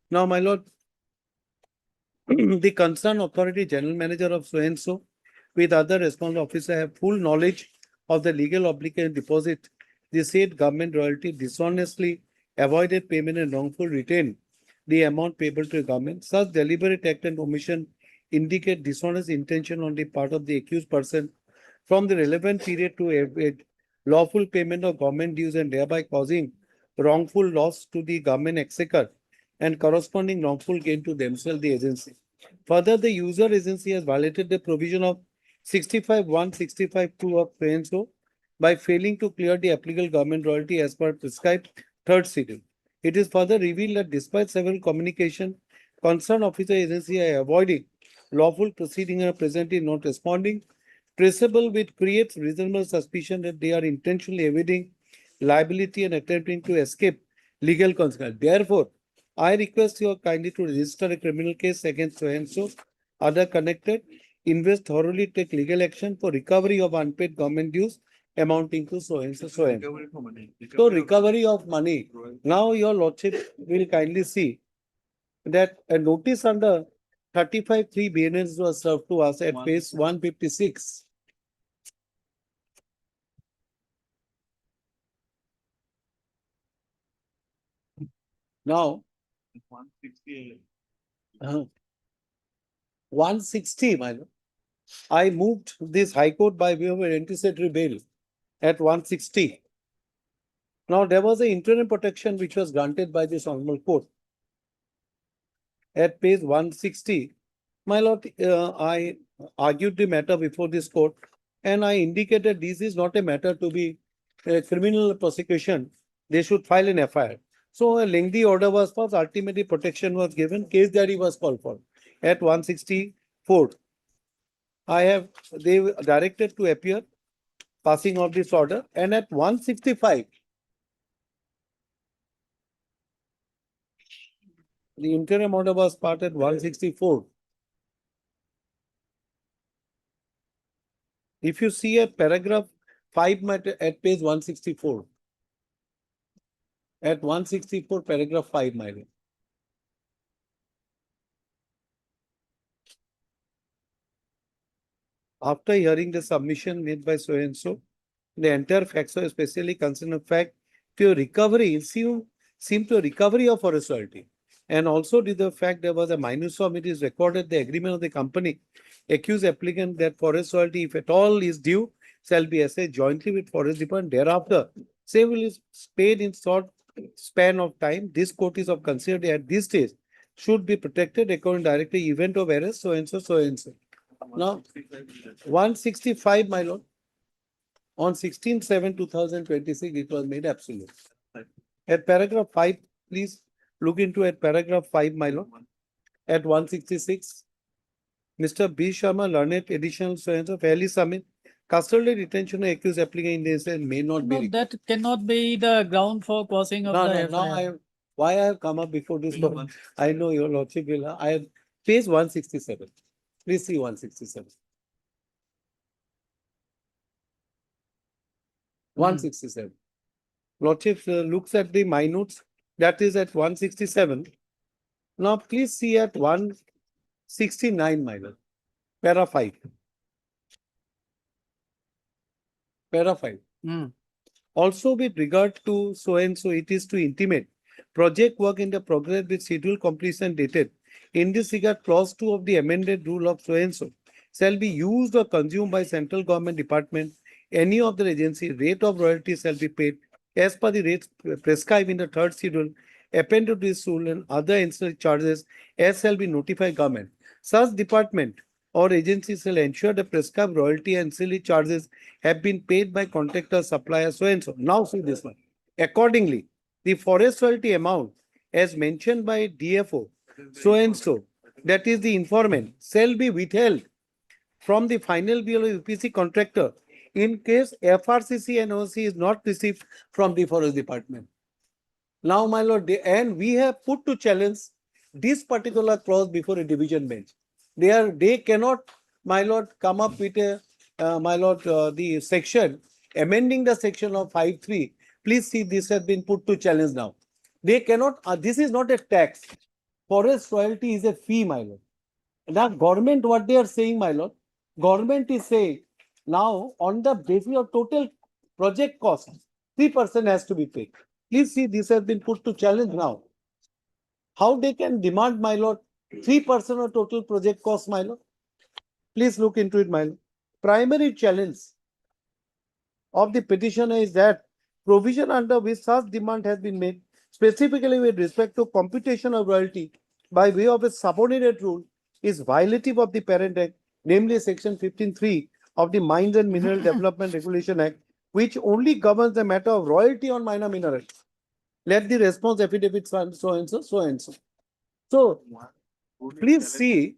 Now, my lord, the concerned authority, general manager of so and so, with other responsible officer have full knowledge of the legal obligation deposit. The said government royalty dishonestly avoided payment and wrongful retained the amount payable to the government. Such deliberate act and omission indicate dishonest intention on the part of the accused person from the relevant period to avoid lawful payment of government dues and thereby causing wrongful loss to the government exchequer and corresponding wrongful gain to themselves, the agency. Further, the user agency has violated the provision of 65(1), 65(2) of so and so by failing to clear the applicable government royalty as per prescribed third schedule. It is further revealed that despite several communication, concerned officer agency are avoiding lawful proceeding and presently not responding, traceable, which creates reasonable suspicion that they are intentionally evading liability and attempting to escape legal consequence. Therefore, I request you kindly to register a criminal case against so and so, other connected, invest thoroughly, take legal action for recovery of unpaid government dues amounting to so and so, so and so. So, recovery of money. Now, your lordship will kindly see that a notice under 35(3) BNS was served to us at page 156. Now, 160, my lord. I moved this High Court by way of an anticipatory bail at 160. Now, there was an interim protection which was granted by this Honorable Court. At page 160, my lord, I argued the matter before this court and I indicated this is not a matter to be a criminal prosecution. They should file an FIR. So a lengthy order was passed, ultimately protection was given, case diary was called for at 164. They directed to appear, passing of this order, and at 165, the interim order was passed at 164. If you see at paragraph 5 at page 164, at 164 paragraph 5, my lord. After hearing the submission made by so and so, the entire facts are especially concerned of fact to recovery, seem to recovery of forest royalty. And also due to the fact there was a minus sum, it is recorded the agreement of the company accused applicant that forest royalty, if at all, is due, shall be assessed jointly with Forest Department. Thereafter, same will is paid in short span of time. This court is of considered at this stage should be protected according directly event of arrest, so and so, so and so. Now, 165, my lord. On 16/7/2026, it was made absolute. At paragraph 5, please look into at paragraph 5, my lord. At 166, Mr. B. Sharma, learned additional so and so fairly submit. Custodial detention of accused applicant in this may not be. No, that cannot be the ground for causing of No, the no, now FIR. why I have come up before this one? I know your lordship will, I have page 167. Please see 167. 167. Lordship looks at the minutes, that is at 167. Now please see at 169, my lord. Para 5. Para 5. Also with regard to so and so, it is to intimate project work in the progress with schedule completion dated. In this regard, clause 2 of the amended rule of so and so shall be used or consumed by central government department. Any of the agency rate of royalty shall be paid as per the rates prescribed in the third schedule, appended to this rule and other ancillary charges as shall be notified government. Such department or agency shall ensure the prescribed royalty and ancillary charges have been paid by contractor, supplier, so and so. Now see this one. Accordingly, the forest royalty amount as mentioned by DFO, so and so, that is the informant, shall be withheld from the final bill of UPC contractor in case FRCC and OC is not received from the forest department. Now, my lord, and we have put to challenge this particular clause before a division bench. They cannot, my lord, come up with a, my lord, the section, amending the section of 5.3. Please see, this has been put to challenge now. They cannot, this is not a tax. Forest royalty is a fee, my lord. Now, government, what they are saying, my lord, government is saying, now on the basis of total project cost, 3% has to be paid. Please see, this has been put to challenge now. How they can demand, my lord, 3% of total project cost, my lord? Please look into it, my lord. Primary challenge of the petitioner is that provision under which such demand has been made, specifically with respect to computation of royalty by way of a subordinate rule, is violative of the parent act, namely section 15(3) of the Mines and Mineral Development Regulation Act, which only governs the matter of royalty on minor minerals. Let the response affidavit so and so, so and so. So, please see,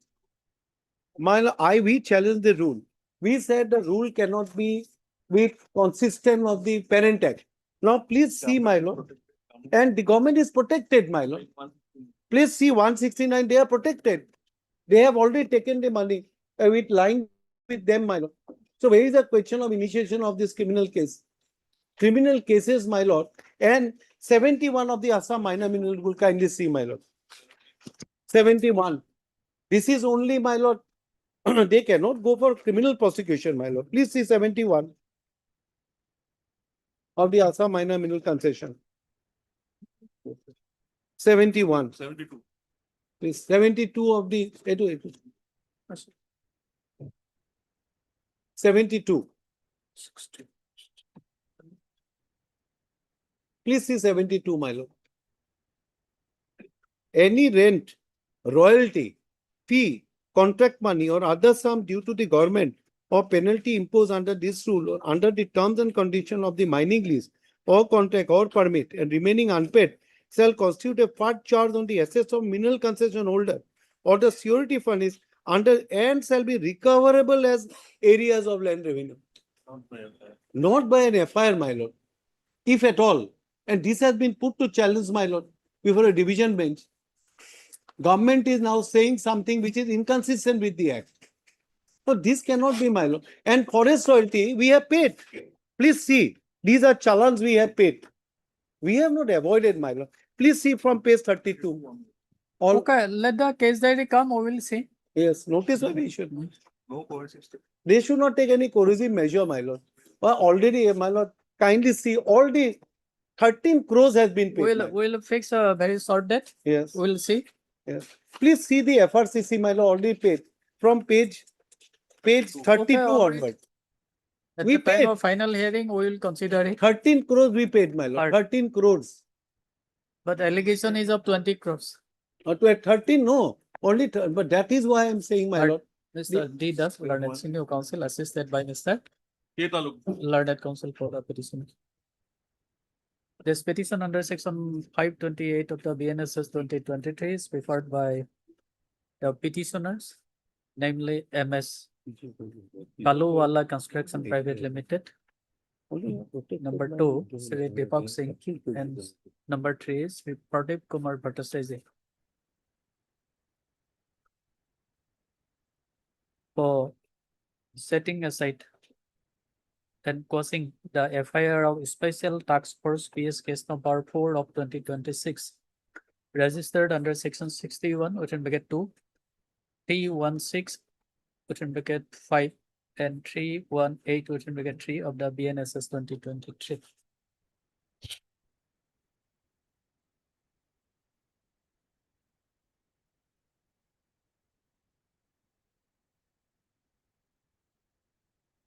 we challenge the rule. We said the rule cannot be with consistent of the parent act. Now, please see, my lord, and the government is protected, my lord. Please see 169, they are protected. They have already taken the money with lying with them, my lord. So, where is the question of initiation of this criminal case? Criminal cases, my lord, and 71 of the Assam minor mineral will kindly see, my lord. 71. This is only, my lord, they cannot go for criminal prosecution, my lord. Please see 71 of the Assam minor mineral concession. 71. 72. Please, 72 of the 72. Please see 72, my lord. Any rent, royalty, fee, contract money or other sum due to the government or penalty imposed under this rule or under the terms and conditions of the mining lease or contract or permit and remaining unpaid shall constitute a part charge on the assets of mineral concession holder or the surety fund is under and shall be recoverable as areas of land revenue. Not by an FIR, my lord, if at all. And this has been put to challenge, my lord, before a division bench. Government is now saying something which is inconsistent with the act. So this cannot be, my lord. And forest royalty, we have paid. Please see, these are challans we have paid. We have not avoided, my lord. Please see from page 32. Okay, let the case diary come, we will see. Yes, notice why we should. No coercive step. They should not take any coercive measure, my lord. Well, already, my lord, kindly see all the 13 crores has been paid. We'll fix a very short date. Yes. We'll see. Yes. Please see the FRCC, my lord, already paid from page 32 onward. At We the time paid. of final hearing, we will consider it, 13 crores we paid, my lord, Part- 13 crores. but allegation is of 20 crores. Or to at 13, no, only, but that is why I'm saying, my Part- lord. Mr. D. Duff, learned senior counsel, assisted by Mr. Learned counsel for the petition. This petition under section 528 of the BNSS 2023 is preferred by the petitioners, namely MS Kaluwala Construction Private Limited. Number 2, Sri Deepak Singh, and number 3 is Sri Pradeep Kumar Bhattacharya. For setting aside and causing the FIR of Special Task Force PS case number 4 of 2026, registered under section 61, within bracket 2, T16, within bracket 5, and 318, within bracket 3 of the BNSS 2023.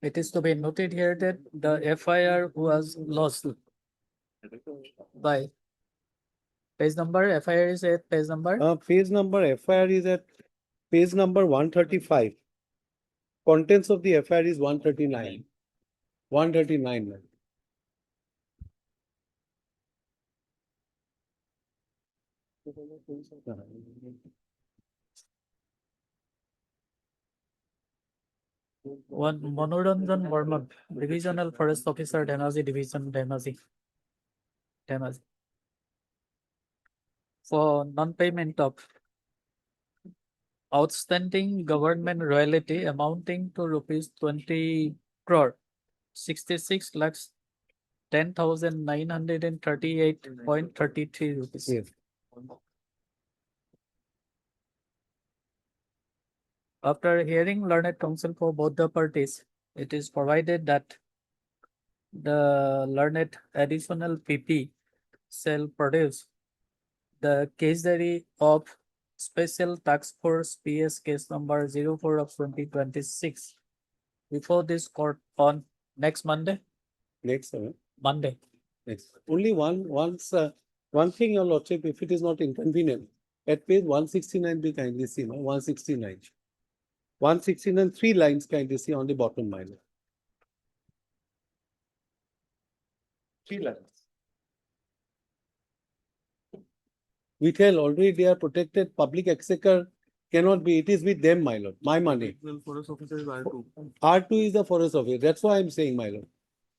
It is to be noted here that the FIR was lost by page number. FIR is at page number. Page number FIR is at page number 135. Contents of the FIR is 139. 139. ma'am. One Manoranjan Verma, Divisional Forest Officer, Dhanaji Division, Dhanaji. For non-payment of outstanding government royalty amounting to rupees 20 crore, 66 lakhs, 10,938.33 rupees. Yes. After hearing learned counsel for both the parties, it is provided that the learned additional PP shall produce the case diary of Special Task Force PS case number 04 of 2026 before this court on next Monday. Next, Monday. next. Only one thing, your lordship, if it is not inconvenient, at page 169, be kindly see, no? 169. 169, 3 lines kindly see on the bottom, my lord. 3 lines. Withheld, already they are protected, public exchequer cannot be, it is with them, my lord, my money. Forest officer is R2. R2 is the forest officer, that's why I'm saying, my lord.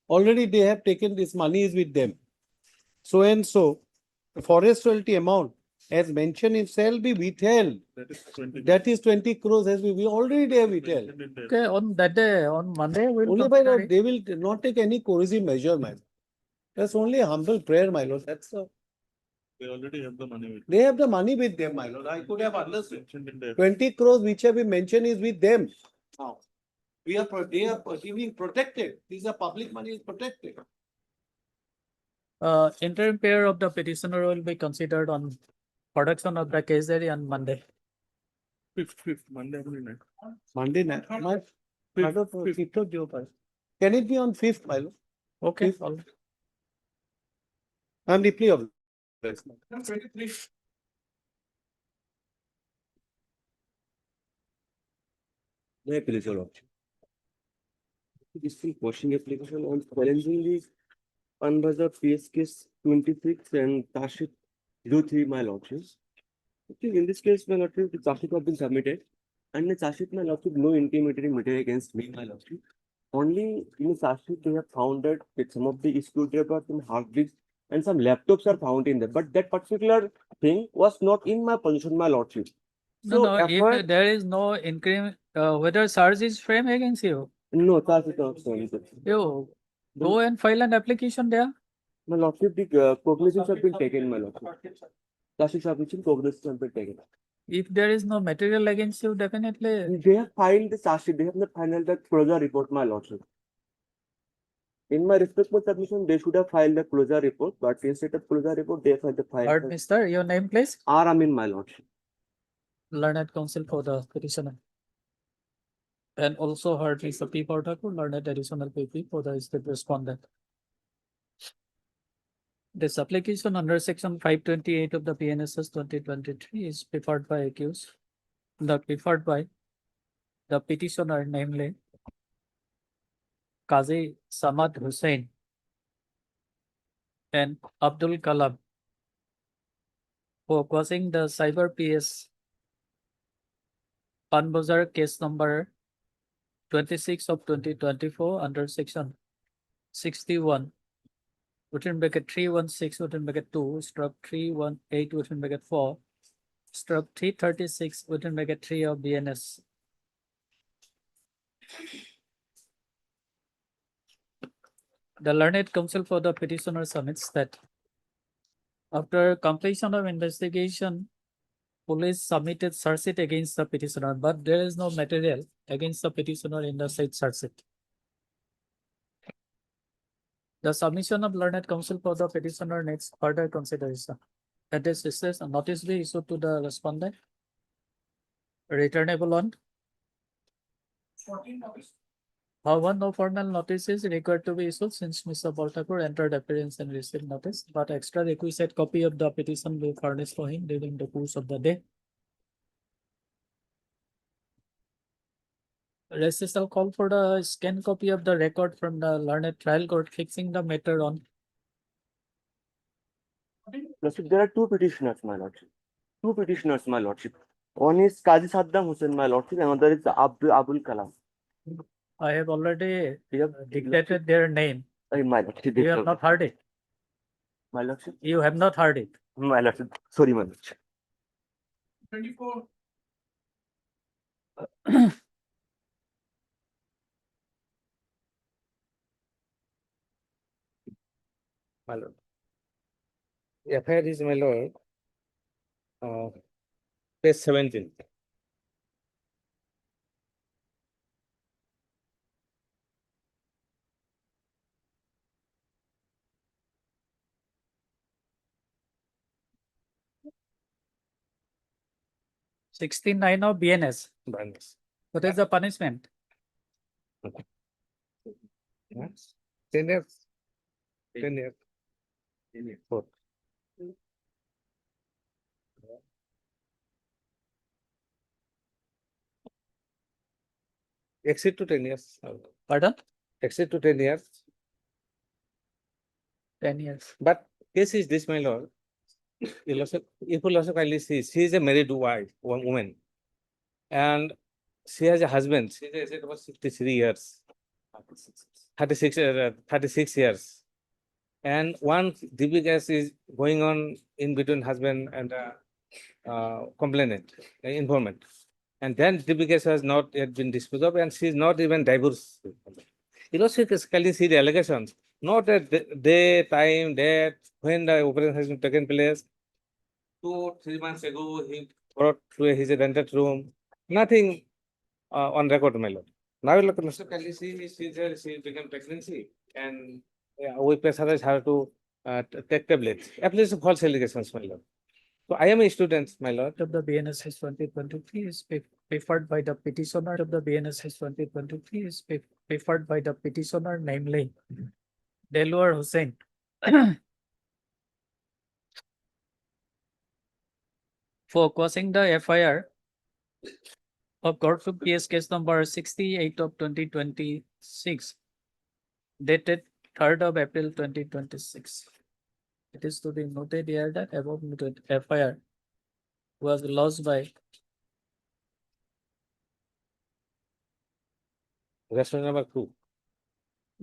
Already they have taken this money is with them. So and so, the forest royalty amount as mentioned it shall be withheld. That is 20. That is 20 crores as we already have withheld. Okay, on that day, on Monday, we'll Only by consider lord, it. they will not take any coercive measure, my lord. That's only a humble prayer, my lord. That's They already have the money with. they have the money with them, my lord. I could have understood. Mentioned in there. 20 crores which have been mentioned is with them. Now, they are being protected. These are public money is protected. Interim pair of the petitioner will be considered on production of the case diary on Monday. Fifth, Monday night. Monday night. Fifth. Can it be on 5th, my lord? Okay. Fifth. I'm deeply of. May I please your lordship? This is question application on challenging the unreserved PS case 26 and Tashit 03, my lordship. Okay, in this case, my lordship, the charge sheet has been submitted, and the charge sheet, my lordship, no intimidating material against me, my lordship. Only in the charge sheet, they have found that some of the screwdrivers and hard disks and some laptops are found in there, but that particular thing was not in my possession, my lordship. No, if there is no increment, whether charge is framed against you, No, charge sheet not shown. you go and file an application there. My lordship, the cognizance have been taken, my lordship. Charge sheet submission cognizance have been taken. If there is no material against you, definitely. They have filed the charge sheet. They have not filed the closure report, my lordship. In my respectful submission, they should have filed the closure report, but instead of closure report, they filed the file. Heard, Mr. Your name, please. R. Amin, my lordship. Learned counsel for the petitioner. And also heard Mr. P. Thakur, learned additional PP for the state respondent. This application under section 528 of the PNSS 2023 is preferred by accused. Preferred by the petitioner, namely Qazi Samad Hussain and Abdul Kalam, for causing the Cyber PS Panbazar case number 26 of 2024 under section 61 within bracket 316 within bracket 2 stroke 318 within bracket 4 stroke 336 within bracket 3 of BNS. The learned counsel for the petitioner submits that after completion of investigation, police submitted search sheet against the petitioner, but there is no material against the petitioner in the said search sheet. The submission of learned counsel for the petitioner needs further consideration. That is, a notice be issued to the respondent, returnable on. 14 August. However, no formal notice is required to be issued since Mr. Thakur entered appearance and received notice, but extra requisite copy of the petition will be furnished for him during the course of the day. Rest shall call for the scanned copy of the record from the learned trial court fixing the matter on. Lordship, there are two petitioners, my lordship. Two petitioners, my lordship. One is Qazi Saddam Hussain, my lordship, and another is Abdul Kalam. I have already dictated their name. My lordship. You have not heard it. My lordship. You have not heard it. My lordship. Sorry, my lordship. 24. My lord. FIR is, my lord, page 17. (16.9) of BNS. Brandis. What is the punishment? Yes. 10 years. 10 years. 10 years. 4. Exit to 10 years. Pardon? Exit to 10 years. 10 years. But case is this, my lord. You will also kindly see, she is a married wife, woman, and she has a husband. She is about 63 years, 36 years, and one DB case is going on in between husband and complainant, informant, and then DB case has not yet been disposed of, and she is not even divorced. Illogically see the allegations, not at day, time, date, when the operation has been taken place. 2 or 3 months ago, he brought to his rented room. Nothing on record, my lord. Now, look, Mr. Kali, she became pregnancy, and we pressurized her to take tablets. At least false allegations, my lord. So I am a student, my lord. Of the BNSS 2023 is preferred by the petitioner. Of the BNSS 2023 is preferred by the petitioner, namely Delwar Hussain. For causing the FIR of Gauhati PS case number 68 of 2026, dated 3rd of April 2026. It is to be noted here that above noted FIR was lodged by Respondent number 2.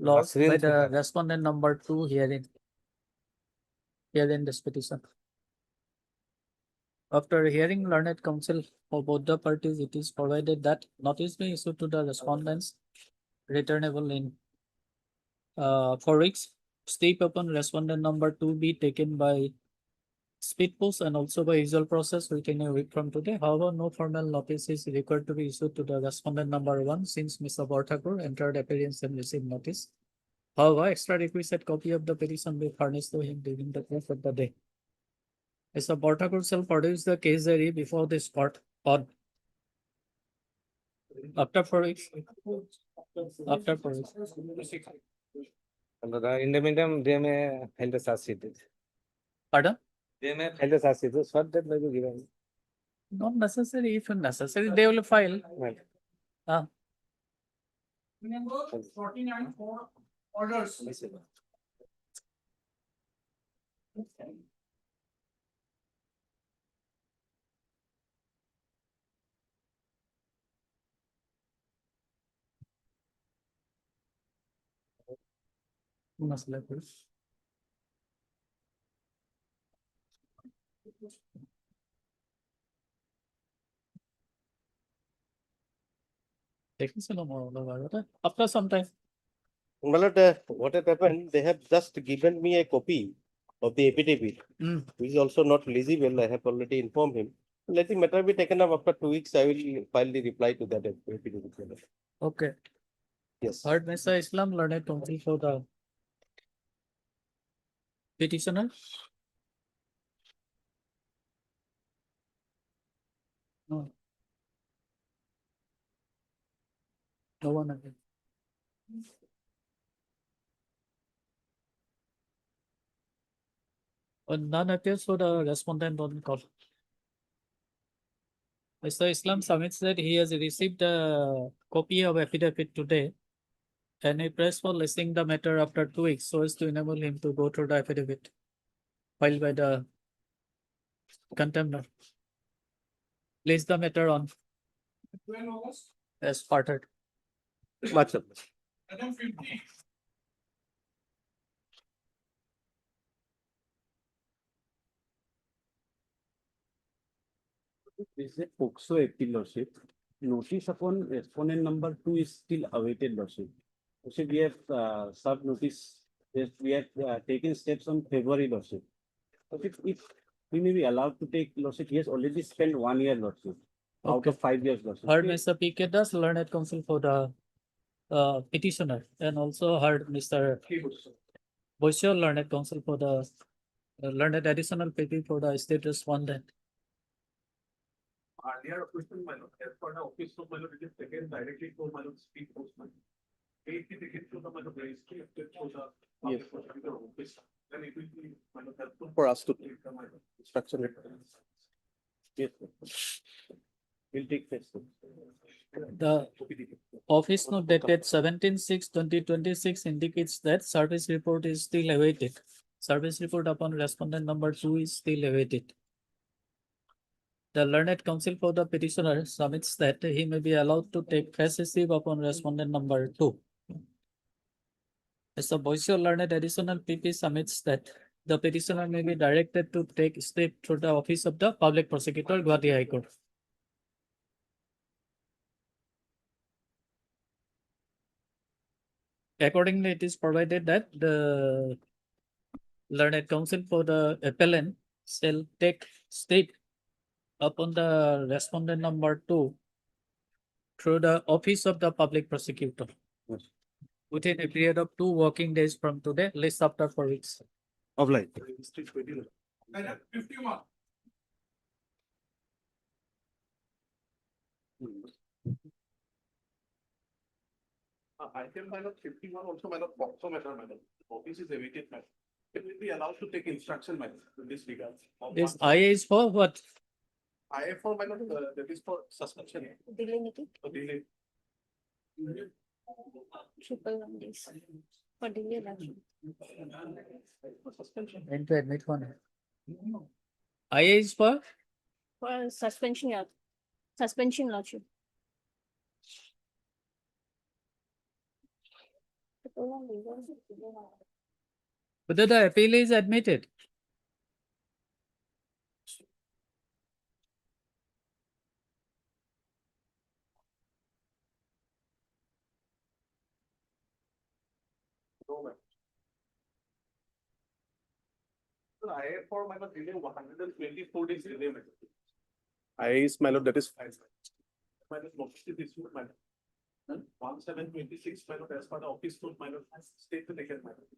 lodged by the respondent number 2 herein this petition. After hearing learned counsel for both the parties, it is provided that notice be issued to the respondents returnable in 4 weeks. Step upon respondent number 2 be taken by speed post and also by usual process within a week from today. However, no formal notice is required to be issued to the respondent number 1 since Mr. Thakur entered appearance and received notice. However, extra requisite copy of the petition will be furnished to him during the course of the day. Mr. Thakur shall produce the case diary before this court on After 4 weeks. After 4 weeks. In the meantime, they may file the charge sheet. Pardon? They may file the charge sheet. So what that may be given. Not necessary. If necessary, they will file. Right. Ah. Remember 49 for orders. मसला कुछ देखने से लोग after some time. Well, what had happened, they have just given me a copy of the affidavit, which is also not legible. I have already informed him. Let the matter be taken up after 2 weeks. I will file the reply to that affidavit. Okay. Yes. Heard Mr. Islam learned counsel for the petitioner. No. No one again. None appears for the respondent on call. Mr. Islam submits that he has received a copy of affidavit today and he pressed for listing the matter after 2 weeks so as to enable him to go through the affidavit filed by the contender. Place the matter on When August? as parted. Much of Adam 50. This is a POCSO appeal, Lordship. Notice upon respondent number 2 is still awaited, Lordship. Lordship, we have served notice, that we have taken steps on February, Lordship. If we may be allowed to take, Lordship, he has already spent 1 year, Lordship, out of 5 years, Lordship. Heard Mr. P.K. Das, learned counsel for the petitioner, and also heard Mr. Boisio, learned counsel for the learned additional PP for the state respondent. Earlier question, my lord, as per the office of my lord, it is taken directly to my lord, speed postman. If it is to the my lord, registry, to the Yes. office, then it will be my lord helpful For us to take the my lord. structure it. Yes. We'll take this. The office note dated 17/6/2026 indicates that service report is still awaited. Service report upon respondent number 2 is still awaited. The learned counsel for the petitioner submits that he may be allowed to take fresh receive upon respondent number 2. Mr. Boisio, learned additional PP, submits that the petitioner may be directed to take step through the office of the public prosecutor, Gauhati High Court. Accordingly, it is provided that the learned counsel for the appellant shall take step upon the respondent number 2 through the office of the public prosecutor within a period of 2 working days from today, list after 4 weeks. Of light. Adam 51. Item my lord 51 also my lord POCSO matter, my lord. Office is awaited, my lord. It will be allowed to take instruction, my lord, in this regard. This IA is for what? I for my lord, that is for suspension. Delay Delay. triple 1 days for delay election. Suspension. And to admit one. IA is for For suspension, yeah. Suspension lordship. whether the appeal is admitted. No, my. So I for my lord delay 124 days delay, my lord. I is my lord, that is fine. My lord, notice is issued, my lord. 1726, my lord, as per the office code, my lord, has stated again, my lord.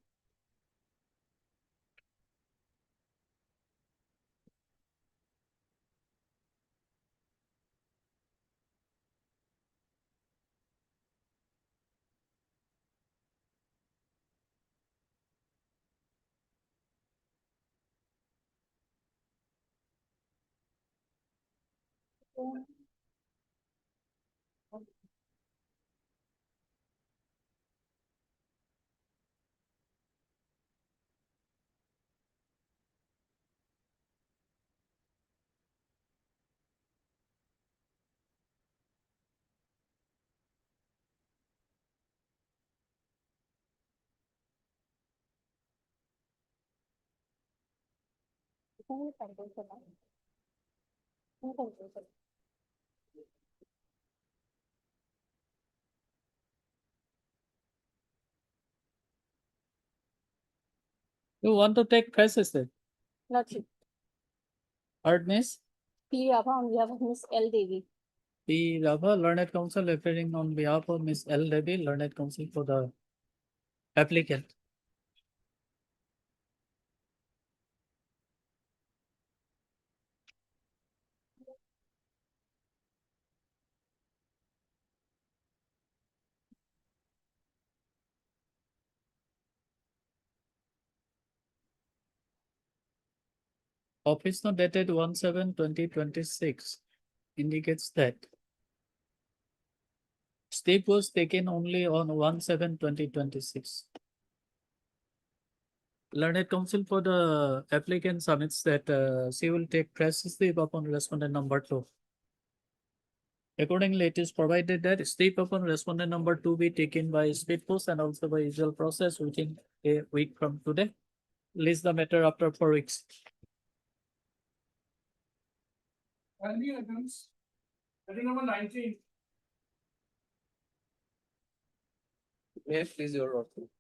You want to take crisis then? Lordship, Heard Miss P. Rabha on behalf of Miss L. Devi. P. Rabha, Learned Counsel, appearing on behalf of Miss L. Devi, Learned Counsel for the applicant. Office note dated 1/7/2026 indicates that step was taken only on 1/7/2026. Learned Counsel for the applicant submits that she will take crisis leave upon respondent number 2. Accordingly, it is provided that step upon respondent number 2 be taken by speed post and also by usual process within a week from today. List the matter after 4 weeks. Kindly attends, heading number 19. Yes, please, your Lordship.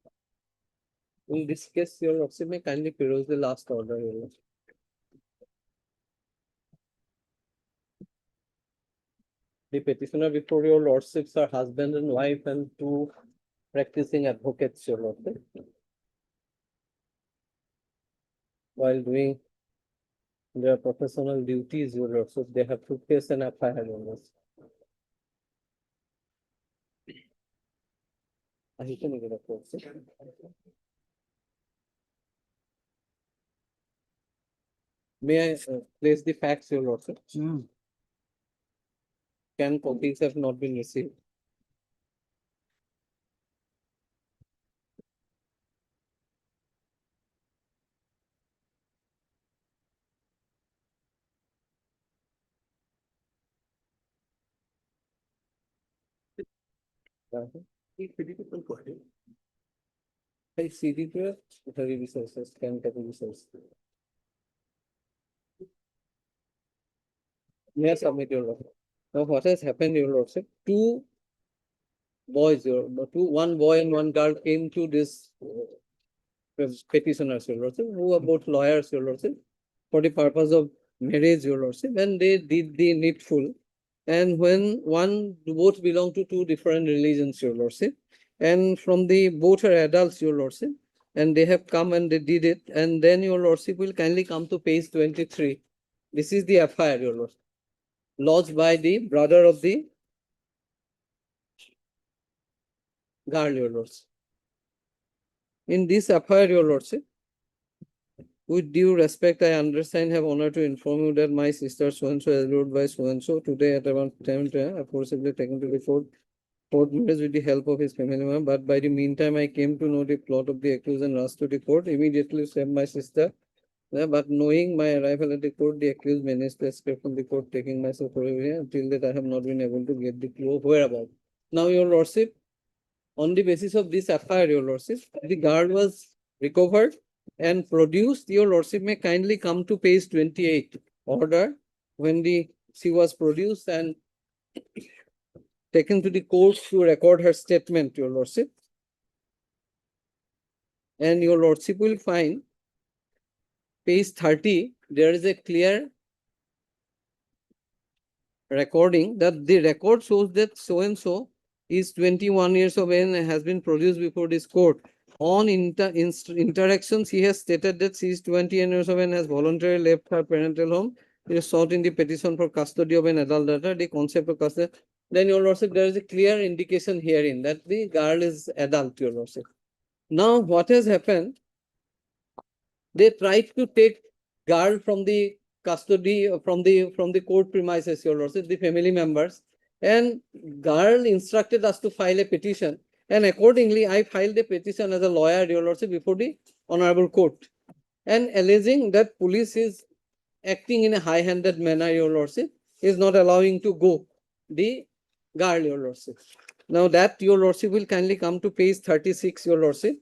In this case, your Lordship may kindly peruse the last order, your Lordship. The petitioner before your Lordships are husband and wife and two practicing advocates, your Lordship. While doing their professional duties, your Lordship, they have to face an FIR on this. May I place the facts, your Lordship? Can copies have not been received? I see the resources, can get resources. May I submit, your Lordship? Now, what has happened, your Lordship? Two boys, one boy and one girl came to this petitioners, your Lordship, who are both lawyers, your Lordship, for the purpose of marriage, your Lordship, and they did the needful. And when both belong to two different religions, your Lordship, and from the both are adults, your Lordship, and they have come and they did it, and then your Lordship will kindly come to page 23. This is the FIR, your Lordship, lodged by the brother of the girl, your Lordship. In this FIR, your Lordship, with due respect, I understand, have honor to inform you that my sister so-and-so is ruled by so-and-so today at around 10 forcibly taken to the court marriage with the help of his family member. But by the meantime, I came to know the plot of the accused and rushed to the court, immediately saved my sister. But knowing my arrival at the court, the accused managed to escape from the court, taking myself away. Until that, I have not been able to get the clue of whereabouts. Now, your Lordship, on the basis of this FIR, your Lordship, the guard was recovered and produced. Your Lordship may kindly come to page 28 order when she was produced and taken to the court to record her statement, your Lordship. And your Lordship will find page 30, there is a clear recording that the record shows that so-and-so is 21 years of age and has been produced before this court. On interactions, he has stated that she is 20 years of age and has voluntarily left her parental home. It is sought in the petition for custody of an adult daughter, the concept of custody. Then, your Lordship, there is a clear indication herein that the girl is adult, your Lordship. Now, what has happened? They tried to take girl from the custody from the court premises, your lordship, the family members. And girl instructed us to file a petition. And accordingly, I filed a petition as a lawyer, your lordship, before the honorable court. And alleging that police is acting in a high-handed manner, your lordship, is not allowing to go the girl, your lordship. Now that your lordship will kindly come to page 36, your lordship.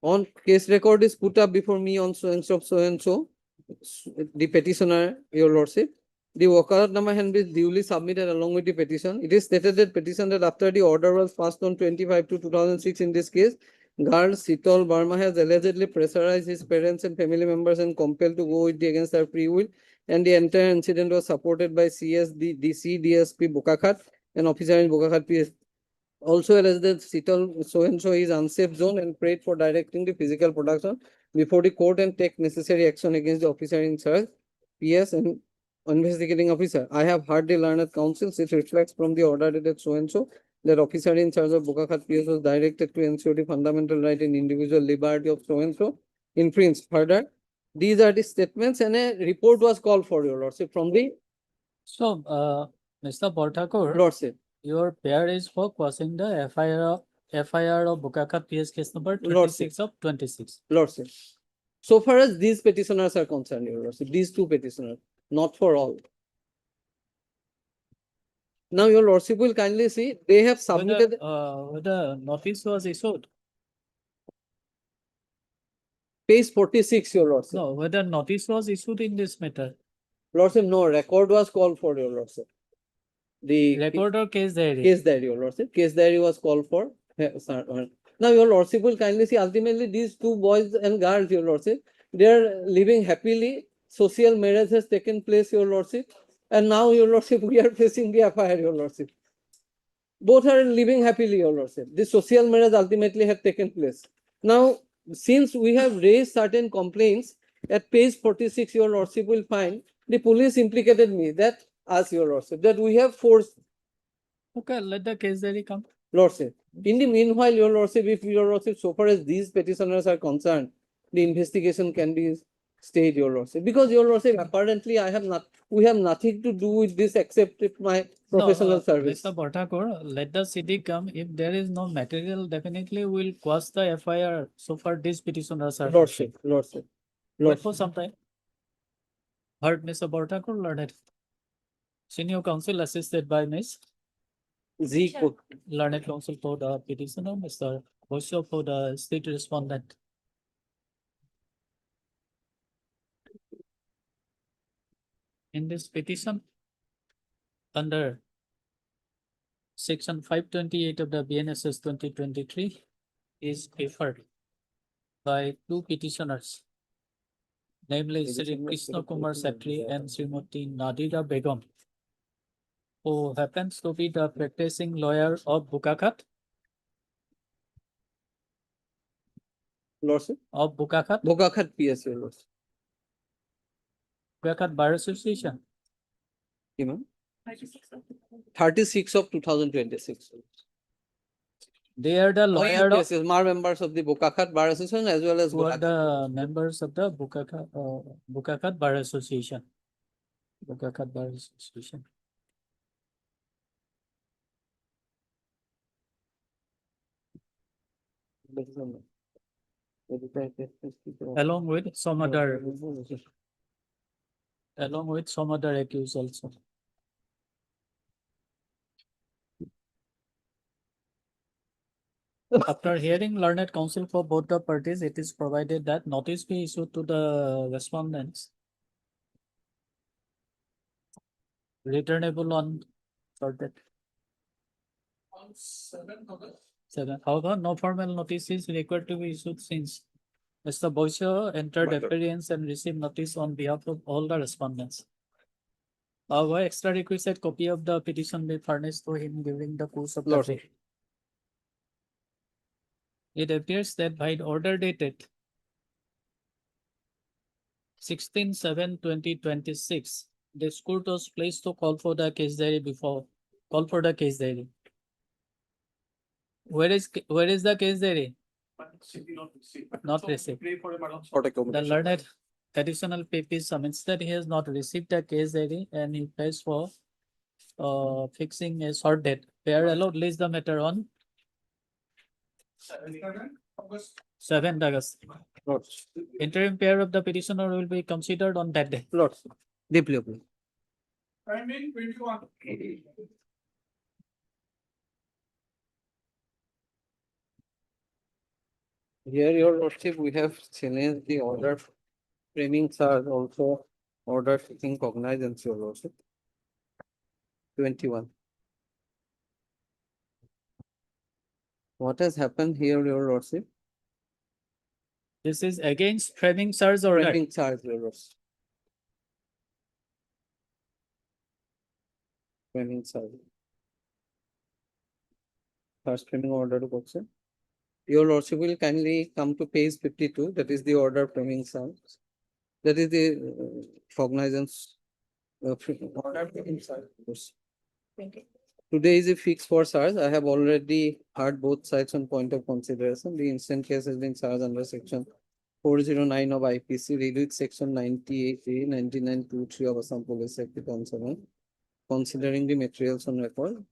On case record is put up before me on so and so, the petitioner, your lordship. The wakalat number has been duly submitted along with the petition. It is stated that petition that after the order was passed on 25/2/2006 in this case, girl Sitol Barma has allegedly pressurized his parents and family members and compelled to go with the against their free will. And the entire incident was supported by CS, the DC, DSP Bokakhat, an officer in Bokakhat PS. Also alleged that Sitol so and so is unsafe zone and prayed for directing the physical production before the court and take necessary action against the officer in charge, PS and investigating officer. I have heard the learned counsel. It reflects from the order dated so and so that officer in charge of Bokakhat PS was directed to ensure the fundamental right and individual liberty of so and so infringed. Further, these are the statements and a report was called for, your lordship, from the So, Mr. Borthakur, lordship. your pair is for causing the FIR of Bukaka PS case number Lordship. 26 of 26. Lordship. So far as these petitioners are concerned, your lordship, these two petitioners, not for all. Now, your lordship will kindly see, they have submitted. Whether notice was issued. Page 46, your lordship. No, whether notice was issued in this matter. Lordship, no, record was called for, your lordship. The Record or case diary? Case diary, your lordship. Case diary was called for. Now, your lordship will kindly see, ultimately, these two boys and girls, your lordship, they are living happily. Social marriage has taken place, your lordship. And now, your lordship, we are facing the FIR, your lordship. Both are living happily, your lordship. The social marriage ultimately had taken place. Now, since we have raised certain complaints, at page 46, your lordship will find the police implicated me, that as your lordship, that we have forced. Okay, let the case diary come. Lordship. In the meanwhile, your lordship, if your lordship, so far as these petitioners are concerned, the investigation can be stayed, your lordship. Because your lordship, apparently, we have nothing to do with this except my professional service. Mr. Borthakur, let the CD come. If there is no material, definitely we'll quash the FIR. So far, these petitioners are. Lordship. Wait for some time. Heard Mr. Borthakur, learned. Senior counsel assisted by Ms. Z. Cook. Learned counsel for the petitioner, Mr. Bosho for the state respondent. In this petition, under section 528 of the BNSS 2023 is preferred by two petitioners, namely Sri Krishna Kumar Satri and Srimati Nadira Begum, who happens to be the practicing lawyer of Bukakhat. Lordship. Of Bukakhat. Bokakhat PS, your lordship. Bukakhat Bar Association. 36 of 2026. They are the lawyer yes, are members of the Bokakhat Bar Association as well as who are the members of the Bukakhat Bar Association. Bukakhat Bar Association. Along with some other accused also. After hearing learned counsel for both the parties, it is provided that notice be issued to the respondents, returnable on short 7. However, no formal notice is required to be issued since Mr. Boisho entered appearance and received notice on behalf of all the respondents. However, extra requisite copy of the petition be furnished to him during the course of the day. It appears that by order dated 16/7/2026, this court was placed to call for the case diary Where is the case diary? but simply not received. Not So received. pray for a madam. The learned additional PP submits that he has not received a case ID and he pays for fixing a short date. Pair allowed list the matter on 7th August. Lords, Interim pair of the petitioner will be considered on that day. Lords, deeply approved. I mean, 21. Here, your lordship, we have challenged the order framing charge also order taking cognizance, your lordship. 21. What has happened here, your lordship? This is against framing charge order. Framing charge, your lordship. Framing charge. First framing order to court, sir. Your lordship will kindly come to page 52, that is the order framing charge. That is the cognizance order framing charge. Today is a fix for charge. I have already heard both sides on point of consideration. The instant case has been charged under section 409 of IPC, read with section 98A, 9923 of Assam Police Act 2007. Considering the materials on record,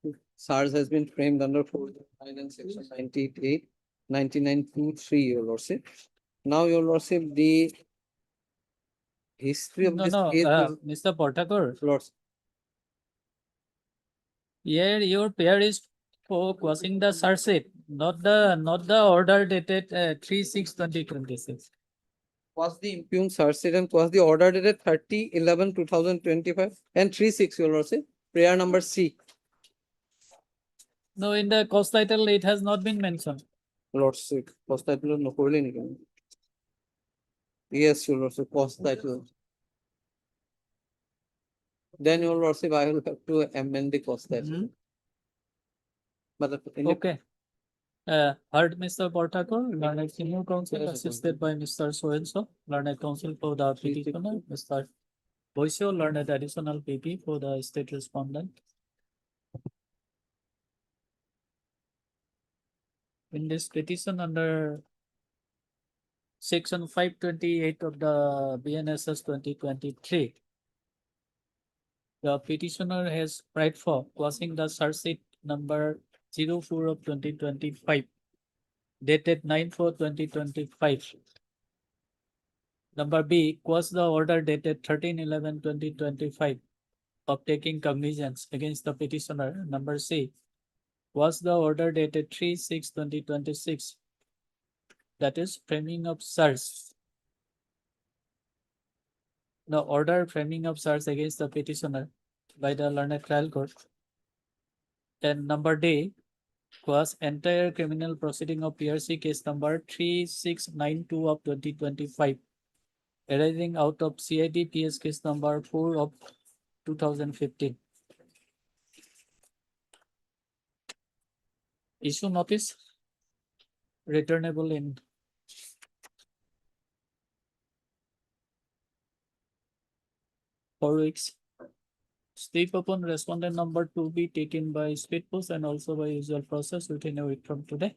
charge has been framed under 409 and section 98A, 9923, your lordship. Now, your lordship, the history of No, this no, case is, Mr. Portakur, lords, here your pair is for causing the search sheet, not the order dated 3/6/2026. was the impugned charge sheet and was the order dated 30/11/2025 and 3/6, your lordship, prayer number C. No, in the cause title, it has not been mentioned. Lordship, post title no করলে নি কেন? Yes, your lordship, post title. Then your lordship, I will have to amend the post title. But in the Okay. Heard Mr. Portakur, learned senior counsel Yes, assisted by Mr. So-and-so, learned counsel for the petitioner, Mr. Boisio, learned additional PP for the state respondent. In this petition under section 528 of the BNSS 2023, the petitioner has applied for causing the search sheet number 04 of 2025, dated 9/4/2025. Number B, was the order dated 13/11/2025 of taking cognizance against the petitioner. Number C, was the order dated 3/6/2026, that is framing of search. The order framing of search against the petitioner by the learned trial court. And number D, was entire criminal proceeding of PRC case number 3692 of 2025, arising out of CID PS case number 4 of 2015. Issue notice returnable in 4 weeks. Step upon respondent number to be taken by speed post and also by usual process within a week from today.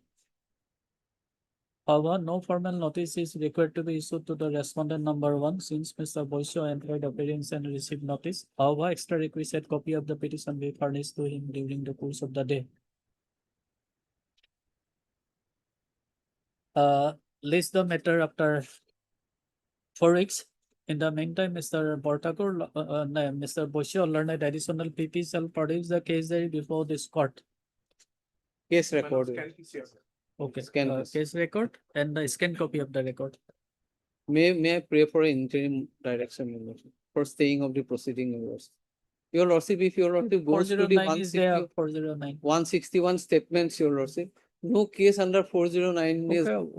However, no formal notice is required to be issued to the respondent number 1 since Mr. Boisio entered appearance and received notice. However, extra requisite copy of the petition be furnished to him during the course of the day. List the matter after 4 weeks. In the meantime, Mr. Portakur, Mr. Boisio learned additional PP shall produce the case diary before this court. case record. Okay, Scan case record and the scan copy of the record. May I pray for an interim direction, your lordship, for staying of the proceeding, your lordship. Your lordship, if your lordship goes to the 409 is there, 409. 161 statements, your lordship, no case under 409 is Okay,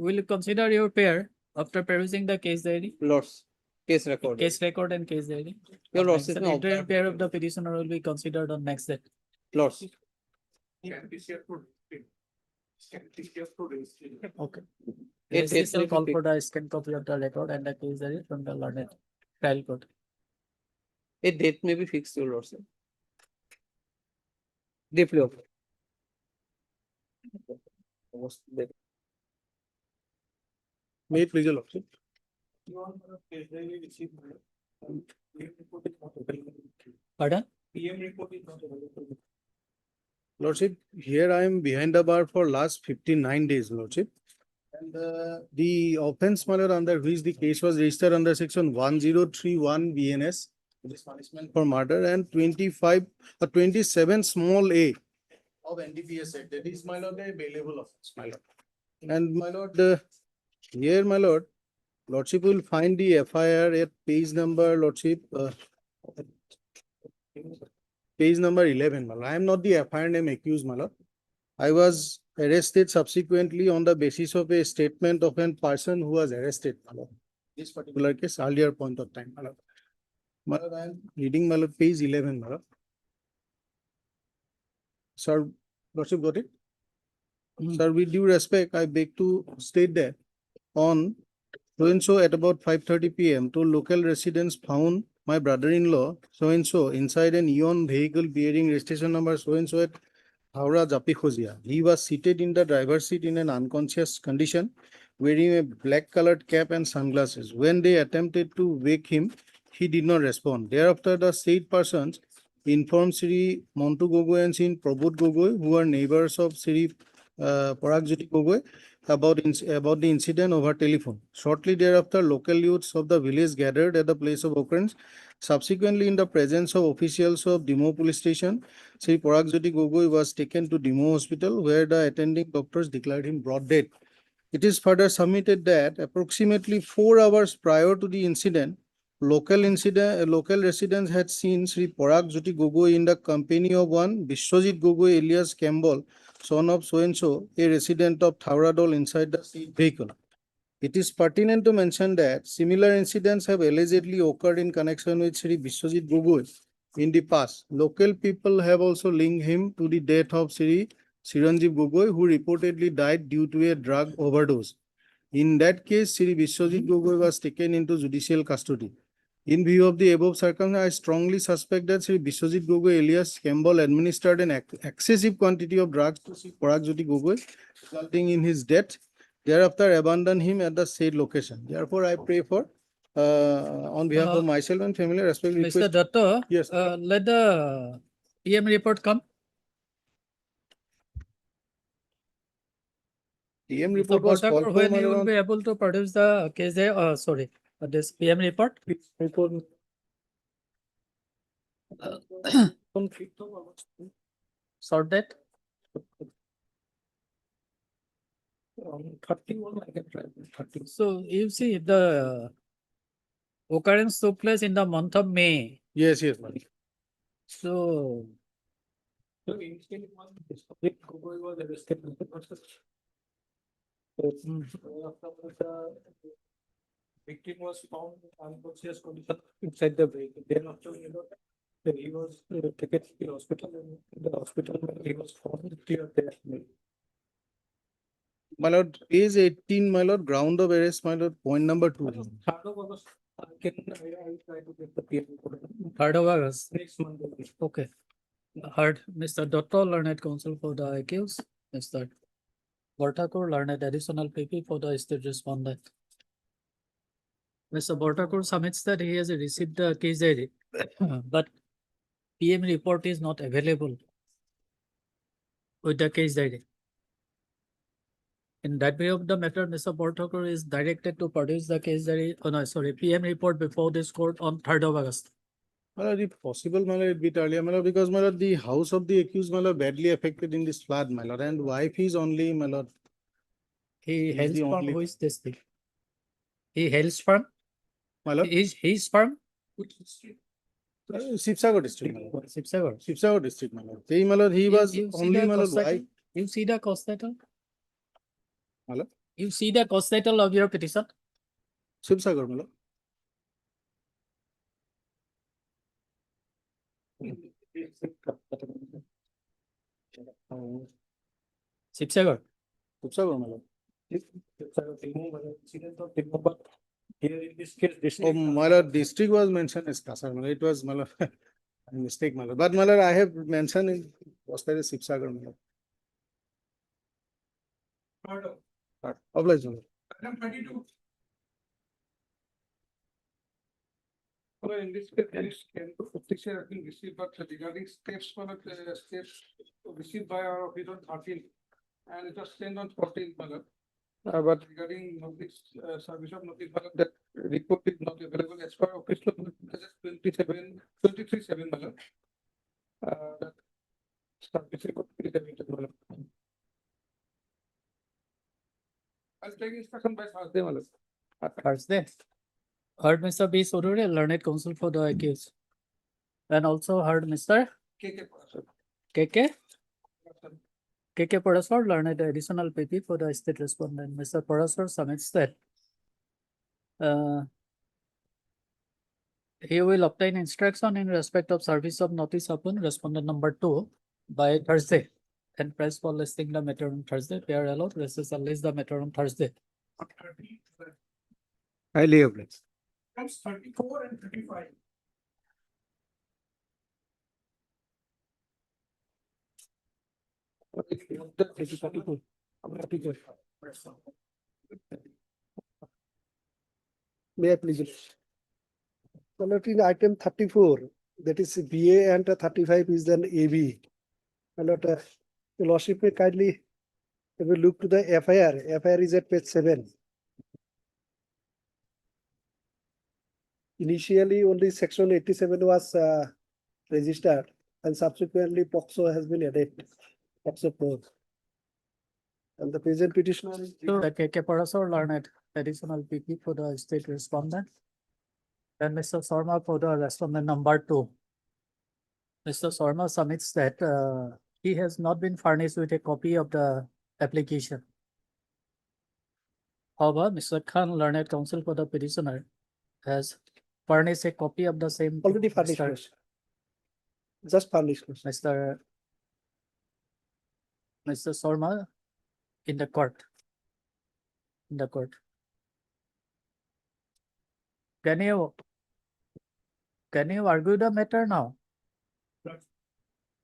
will you consider your pair after perusing the case diary? lords, case record. Case record and case diary. Your lordship, The no, interim pair of the petitioner will be considered on next day. lords, Can be shared to can be shared to registry. Okay. It This will will call be- for the scan copy of the record and the case diary from the learned trial court. a date may be fixed, your lordship. Deeply approved. May it please your lordship. Pardon? PM report is not available. Lordship, here I am behind the bar for last 59 days, Lordship. And the offense matter under which the case was registered under section 1031 BNS, this punishment for murder, and 25 or 27 small a of NDPS Act. That is, my lord, a bailable offense, my lord. And my lord, here, my lord, lordship will find the FIR at page number, lordship, page number 11, my lord. I am not the FIR name accused, my lord. I was arrested subsequently on the basis of a statement of a person who was arrested, my lord. This particular case, earlier point of time, my lord. My lord, I am reading, my lord, page 11, my lord. Sir, lordship got it? Sir, with due respect, I beg to state that on so-and-so at about 5:30 PM, two local residents found my brother-in-law, so-and-so, inside an Eon vehicle bearing registration number so-and-so at Howrah Japikhozia. He was seated in the driver's seat in an unconscious condition, wearing a black colored cap and sunglasses. When they attempted to wake him, he did not respond. Thereafter, the said persons informed Sri Montu Gogoi and Sri Prabodh Gogoi, who are neighbors of Sri Paragjyoti Gogoi, about the incident over telephone. Shortly thereafter, local youths of the village gathered at the place of occurrence. Subsequently, in the presence of officials of Dimo police station, Sri Paragjyoti Gogoi was taken to Dimo hospital, where the attending doctors declared him brought dead. It is further submitted that approximately 4 hours prior to the incident, local residents had seen Sri Paragjyoti Gogoi in the company of one Biswajit Gogoi alias Campbell, son of so-and-so, a resident of Thauradol, inside the vehicle. It is pertinent to mention that similar incidents have allegedly occurred in connection with Sri Biswajit Gogoi in the past. Local people have also linked him to the death of Sri Chiranjeev Gogoi, who reportedly died due to a drug overdose. In that case, Sri Biswajit Gogoi was taken into judicial custody. In view of the above circumstances, I strongly suspect that Sri Biswajit Gogoi alias Campbell administered an excessive quantity of drugs to Sri Paragjyoti Gogoi, resulting in his death. Thereafter, abandoned him at the said location. Therefore, I pray for, on behalf of myself and family, respect. Mr. Datta, Yes. let the PM report come. PM Mr. report was called Bhattakur, for, when my you will lord, be able to produce the case, this PM report? Sort that. 31, I can try. 30. So you see, the occurrence took place in the month of May. Yes, yes, my lord. So So initially, one Biswajit Gogoi was arrested. After the victim was found unconscious condition inside the vehicle. Then after, he was taken to the hospital, and in the hospital he was found clear death. My lord, page 18, my lord, ground of arrest, my lord, point number 2. 3rd of August, I will try to get the PM report. 3rd of August. Next month. Okay. Heard Mr. Datta, learned counsel for the accused. Mr. Bhattakur, learned additional PP for the state respondent. Mr. Bhattakur submits that he has received the case diary, but PM report is not available with the case diary. In that way of the matter, Mr. Bhattakur is directed to produce the case diary, PM report before this court on 3rd of August. My lord, if possible, my lord, a bit earlier, my lord, because, my lord, the house of the accused, my lord, badly affected in this flood, my lord, and wife is only, my lord. He He's hails the from, only- who is this thing? He hails from? My lord, He's from? Sibsagar district, my lord. Sibsagar. Sibsagar district, my lord. He, my lord, he was You see only, the my lord, cost title? wife. You see the cost title? My lord, You see the cost title of your petition? Sibsagar, my lord. Sibsagar. Sibsagar, my lord. Here in this case, Oh, my lord, district was mentioned as Kasar, my lord. It was, my lord, a mistake, my lord. But, my lord, I have mentioned in Postal as Sibsagar, my lord. Obliged, my lord. Item 32. Well, in this case, this petition has been received, but regarding steps for the steps received by our office on 13th, and it was sent on 14th, madam. But regarding notice, service of notice, madam, that report is not available as per office law 23/7, madam. That service report is available, madam. I'll take instruction by Thursday, madam. Thursday. Heard Mr. B. Surure, learned counsel for the accused. And also heard Mr. KK Parasar. KK. KK Parasar, learned additional PP for the state respondent. Mr. Parasar submits that he will obtain instruction in respect of service of notice upon respondent number 2 by Thursday, and press for listing the matter on Thursday. Pair allowed, recess and list the matter on Thursday. Highly obliged. Comes 34 and 35. May I please? My lord, in item 34, that is BA, and 35 is then AB. My lord, your lordship may kindly have a look to the FIR. FIR is at page 7. Initially, only section 87 was registered, and subsequently POCSO has been added. POCSO 4. And the present petitioner is. The KK Parasar learned additional PP for the state respondent. And Mr. Sarma for the respondent number 2. Mr. Sarma submits that he has not been furnished with a copy of the application. However, Mr. Khan, learned counsel for the petitioner, has furnished a copy of the same. Already furnished. Just furnished. Mr. Sarma in the court. In the court. Can you argue the matter now?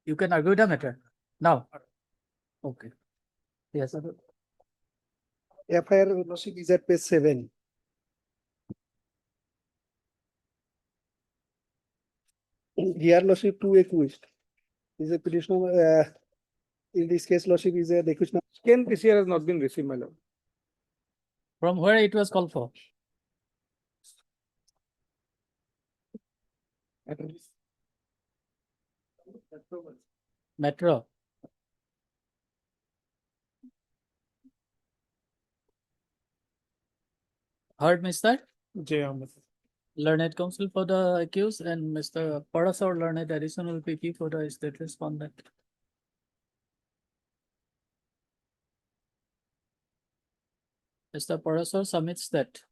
You can argue the matter now. Okay. Yes. FIR lordship is at page 7. Here lordship 2 accused. Is a petitioner, in this case lordship is a accused. Scan PCR has not been received, my lord. From where it was called for? Metro. Heard Mr. J. Ahmed. Learned counsel for the accused, and Mr. Parasar learned additional PP for the state respondent. Mr. Parasar submits that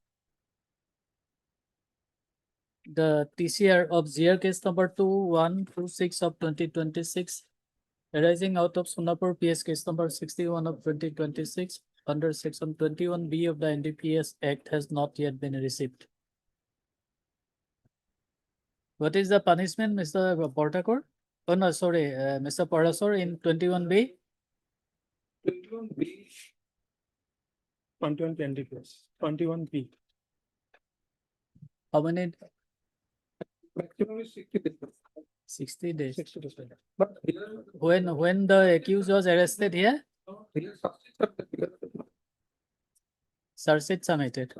the TCR of ZR case number 2126 of 2026 arising out of Sonapur PS case number 61 of 2026 under section 21B of the NDPS Act has not yet been received. What is the punishment, Mr. Portakor? Oh no, sorry, Mr. Parasar in 21B? 21B. 21 NDPS. 21B. How many? Maximum is 60 days. 60 days. 60 days. But When the accused was arrested here, search sheet submitted.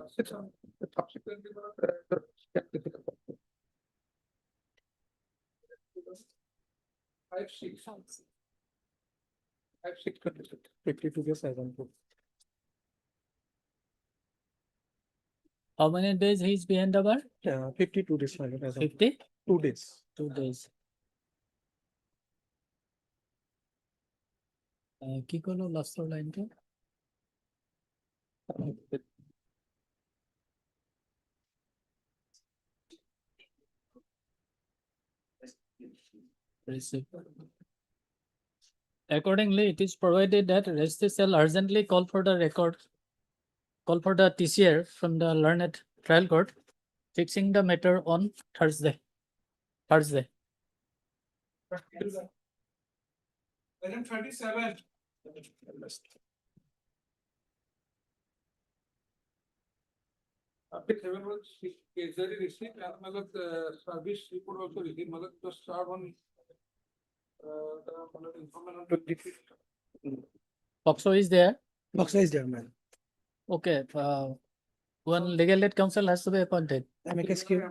Subsequently, 52 days I want to. How many days he's behind the bar? 52 days, my lord. 50? 2 days. 2 days. কি করলো last লাইনটা? Accordingly, it is provided that registry shall urgently call for the TCR from the learned trial court, fixing the matter on Thursday. Item 37. 37 was exactly received and service report also received. Just start on the information on 25th. POCSO is there. Boxa is there, man. Okay, one legal aid counsel has to be appointed. Amicus curiae.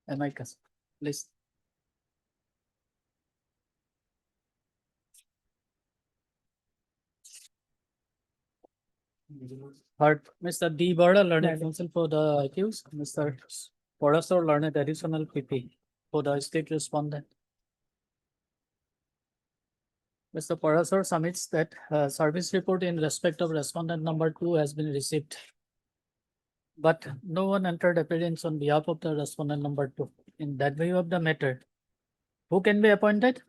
Amicus, please. Heard Mr. D. Berda, learned counsel for the accused, Mr. Porasor, learned additional PP for the state respondent. Mr. Porasor submits that service report in respect of respondent number 2 has been received. But no one entered appearance on behalf of the respondent number 2. In that view of the matter, who can be appointed?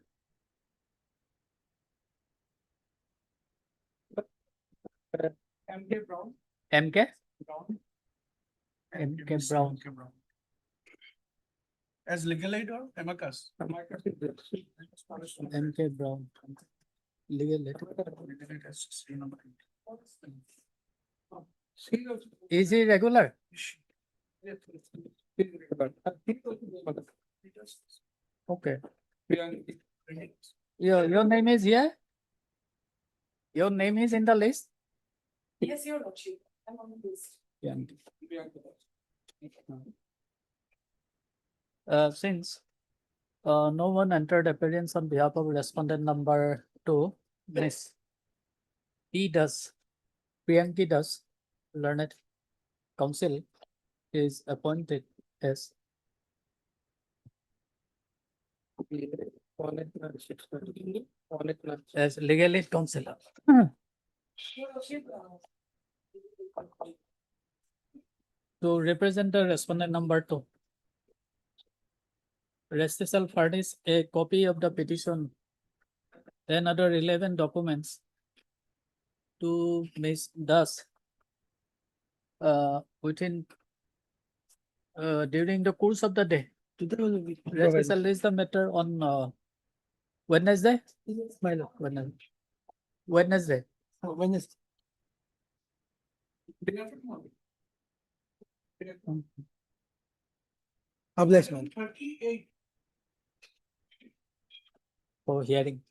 MK Brown. MK? Brown. MK Brown. As legal aid or amicus? Amicus is there. MK Brown. Legal aid. Is he regular? Okay. Your name is here? Your name is in the list? Yes, your lordship. I'm on the list. Since no one entered appearance on behalf of respondent number 2, Miss P does, Priyanki does, learned counsel is appointed as legal aid counsel. To represent the respondent number 2. Rest shall furnish a copy of the petition and other relevant documents to Ms. Das within during the course of the day. Rest shall raise the matter on Wednesday? Wednesday. Wednesday. Wednesday. Obliged, man. 38. For hearing.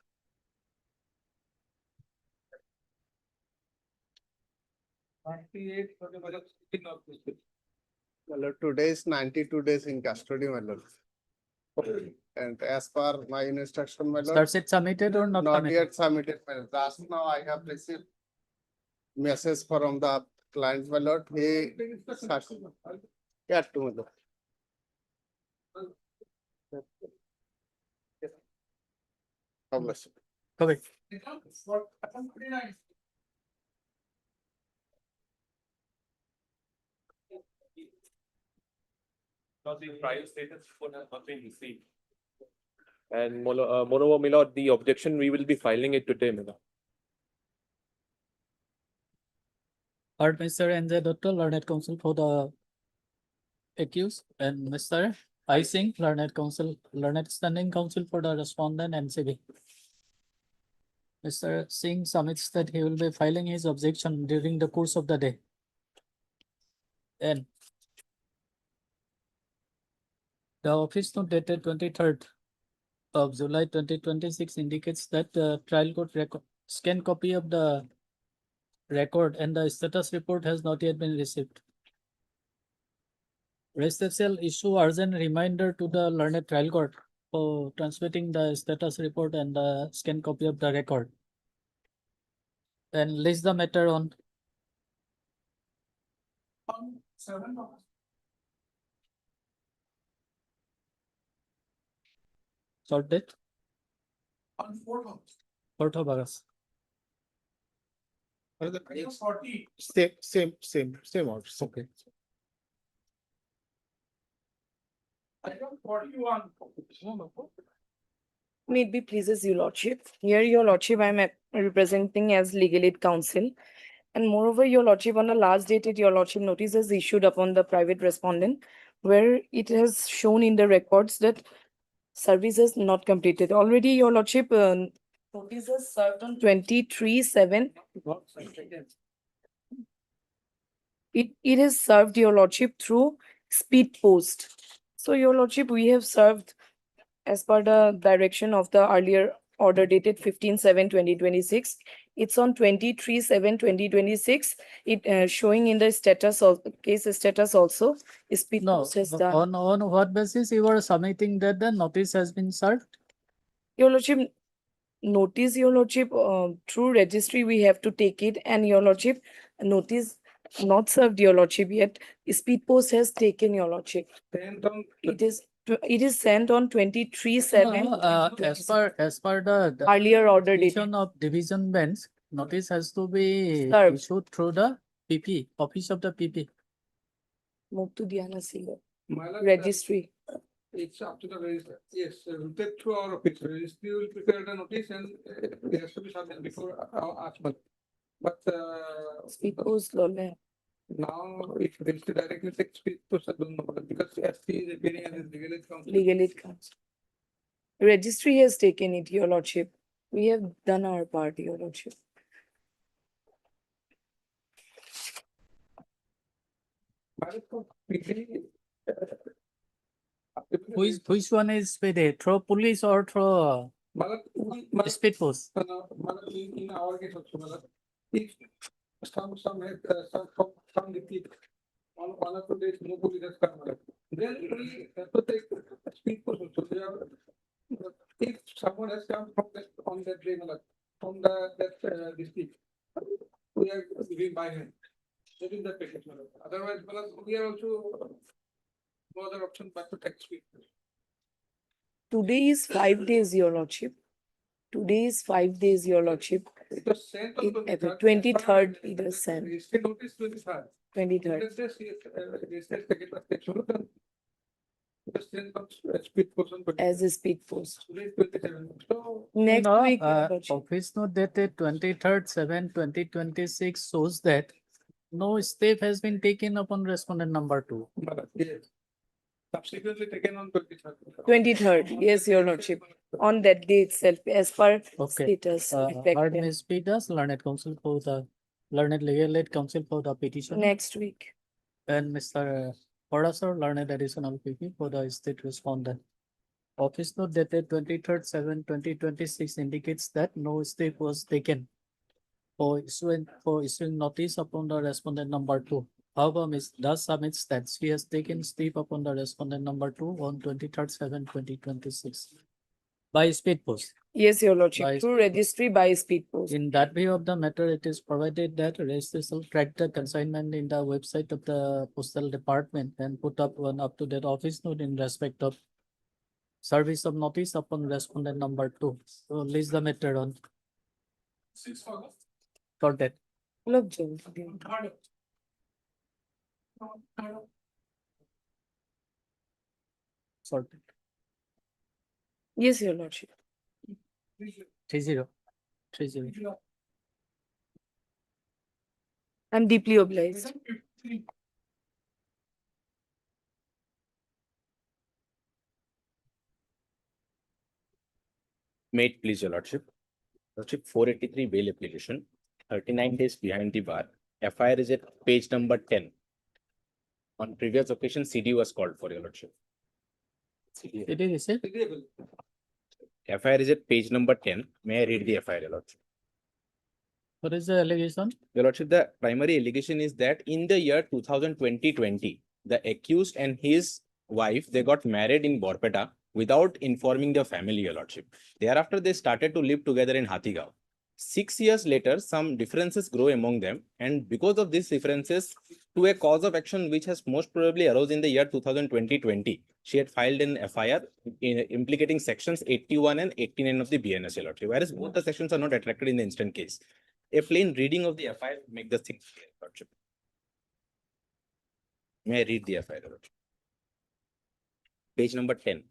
For the budget of this. My lord, today is 92 days in custody, my lord. And as per my instruction, my lord, Starts it submitted or not not submitted? yet submitted, my lord. Just now I have received message from the client, my lord. He get to my lord. God bless you. Correct. Now the prior status report has not been received. And moreover, my lord, the objection, we will be filing it today, my lord. Heard Mr. N.J. Dutta, learned counsel for the accused, and Mr. I. Singh, learned counsel, learned standing counsel for the respondent NCB. Mr. Singh submits that he will be filing his objection during the course of the day. And the office note dated 23rd of July 2026 indicates that the trial court scan copy of the record and the status report has not yet been received. Rest shall issue urgent reminder to the learned trial court for transmitting the status report and the scan copy of the record. And list the matter on 7 short date, on 4th. 4th of August. 40. Same orders. Okay. I got 41. May it be pleases you lordship. Here, your lordship, I am representing as legal aid counsel. And moreover, your lordship, on the last dated, your lordship notice is issued upon the private respondent, where it has shown in the records that service is not completed. Already, your lordship, notices served on 23/7. It is served, your lordship, through speed post. So, your lordship, we have served as per the direction of the earlier order dated 15/7/2026. It's on 23/7/2026. It showing in the status of case status also. Speed No, post has done. on what basis you are submitting that the notice has been served? Your lordship, notice, your lordship, through registry we have to take it, and your lordship, notice not served, your lordship, yet speed post has taken, your lordship. It is sent on 23/7. No, as per the Earlier order dated. decision of division bench, notice has to be Served. issued through the PP, office of the PP. Move to Diana Singer. My lord, Registry. it's up to the register. Yes, we'll take through our office. Registry will prepare the notice and it has to be submitted before our month. But Speed post, lole. now if registry directly takes speed post, I don't know, because SC is appearing as a legal aid counsel. Legal aid counsel. Registry has taken it, your lordship. We have done our part, your lordship. My lord, for PD, Which one is paid, through police or through my lord, speed post? my lord, in our case also, my lord, if some defeat on one or 2 days, no police has come, my lord, then we have to take speed post also. If someone has come from that, on that day, my lord, from that district, we are giving by hand. That is the package, my lord. Otherwise, my lord, we are also no other option but to take speed post. Today is 5 days, your lordship. Today is 5 days, your lordship. It was sent on It- 23rd. 23rd it was sent. Registry notice 23rd. 23rd. Let's just see if registry second was taken. Just send on speed post on 23rd. As a speed post. Today is 27. So Next No, week, your lordship. office note dated 23rd/7/2026 shows that no step has been taken upon respondent number 2. yes. Subsequently taken on 23rd. 23rd, yes, your lordship. On that day itself, as per Okay. status. Heard reflected. Ms. Peters, learned counsel for the learned legal aid counsel for the petition, Next week. and Mr. Parasar, learned additional PP for the state respondent. Office note dated 23rd/7/2026 indicates that no step was taken for issuing notice upon the respondent number 2. However, Ms. does submits that she has taken step upon the respondent number 2 on 23rd/7/2026 by speed post. Yes, your lordship. By Through speed post. registry by speed post. In that view of the matter, it is provided that registration will track the consignment in the website of the postal department and put up one up-to-date office note in respect of service of notice upon respondent number 2. So list the matter on 6 August. for that. Look, Jane. Sorted. Yes, your lordship. 30. 30. I'm deeply obliged. May it please your lordship. Lordship 483 bail application, 39 days behind the bar. FIR is at page number 10. On previous occasion, CD was called for your lordship. It is it? FIR is at page number 10. May I read the FIR, your lordship? What is the allegation? Your lordship, the primary allegation is that in the year 2020, the accused and his wife, they got married in Borpeta without informing their family, your lordship. Thereafter, they started to live together in Hathigao. 6 years later, some differences grow among them, and because of these differences, to a cause of action which has most probably arose in the year 2020, she had filed an FIR implicating sections 81 and 89 of the BNS, your lordship, whereas both the sections are not attracted in the instant case. A plain reading of the FIR make the thing clear, lordship. May I read the FIR, lordship? Page number 10.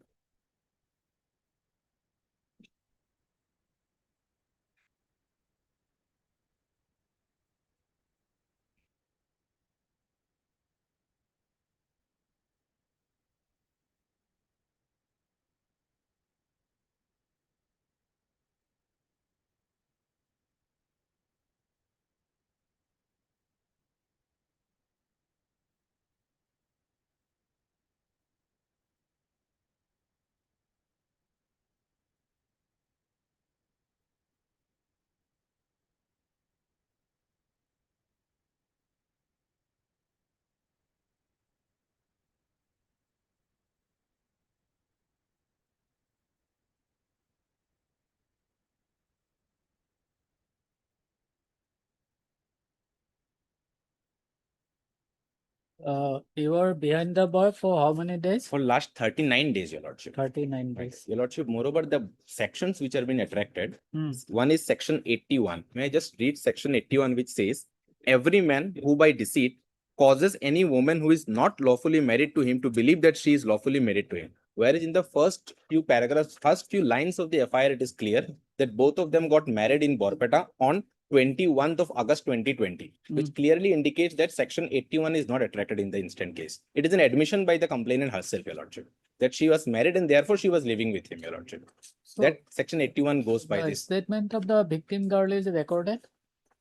You were behind the bar for how many days? For last 39 days, your lordship. 39 Right. days. Your lordship, moreover, the sections which are being attracted, Hmm. one is section 81. May I just read section 81, which says, every man who by deceit causes any woman who is not lawfully married to him to believe that she is lawfully married to him. Whereas in the first few paragraphs, first few lines of the FIR, it is clear that both of them got married in Borpeta on 21st of August 2020, which clearly indicates that section 81 is not attracted in the instant case. It is an admission by the complainant herself, your lordship, that she was married and therefore she was living with him, your lordship. So That section 81 goes by the this. statement of the victim girl is recorded.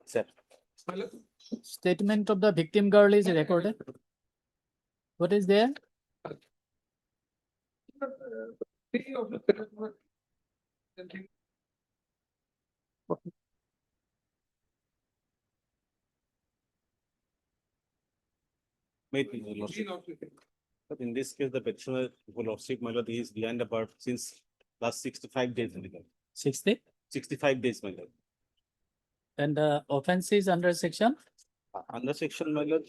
Sir. Statement of the victim girl is recorded. What is there? But in this case, the petitioner, for lordship, my lord, he is behind the bar since last 65 days. 60. 65 days, my lord. And the offense is under section Under section, my lord,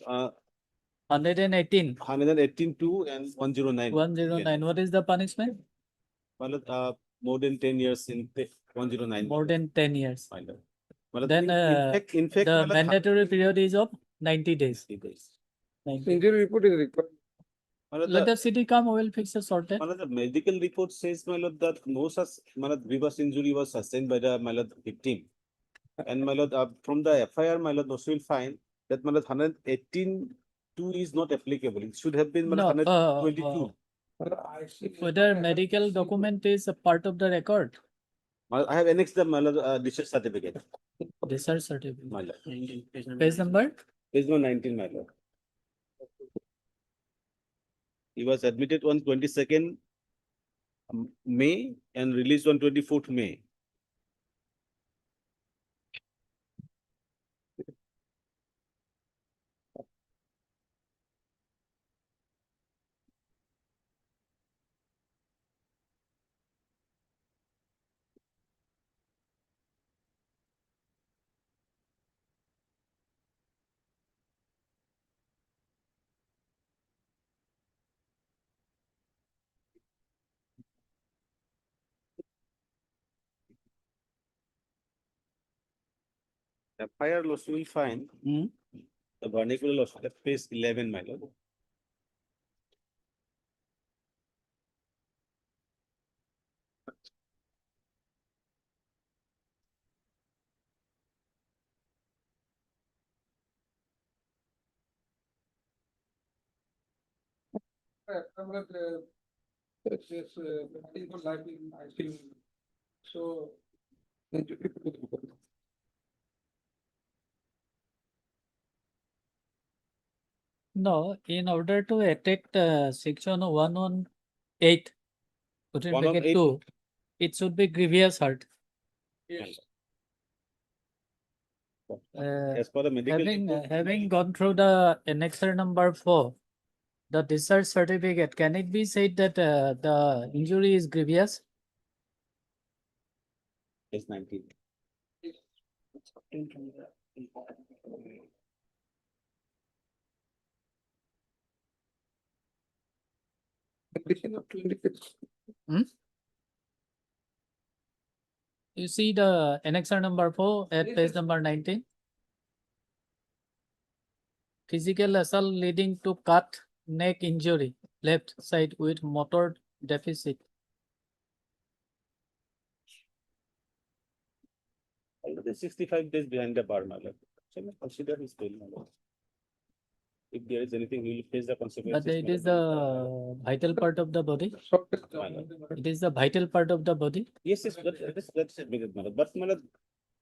118. 118(2) and 109. 109. What is the punishment? My lord, more than 10 years in 109. More than 10 years. My lord. My lord, Then in fact, the my lord, mandatory period is of 90 days. 60 days. 90. Injury report is required. My lord, Let the city come, we will fix the sorted. my lord, the medical report says, my lord, that no such, my lord, grievous injury was sustained by the, my lord, victim. And my lord, from the FIR, my lord, also will find that, my lord, 118(2) is not applicable. It should have been, my lord, No, 122. whether medical document is a part of the record. I have annexed the, my lord, discharge certificate. Discharge certificate. My lord. Page number? Page number 19, my lord. He was admitted on 22nd May and released on 24th May. FIR loss will find the vernacular loss at page 11, my lord. So. No, in order to attack section 118, within bracket 118. 2, it should be grievous hurt. Yes. As per the medical report, Having gone through the annexure number 4, the discharge certificate, can it be said that the injury is grievous? page 19. You see the annexure number 4 at page number 19. Physical assault leading to cut neck injury, left side with motor deficit. The 65 days behind the bar, my lord. So consider his bail, my lord. If there is anything, we will face the consequences. But it my is lord. the vital part of the body. My lord. It is the vital part of the body. Yes, that's admitted, my lord. But my lord,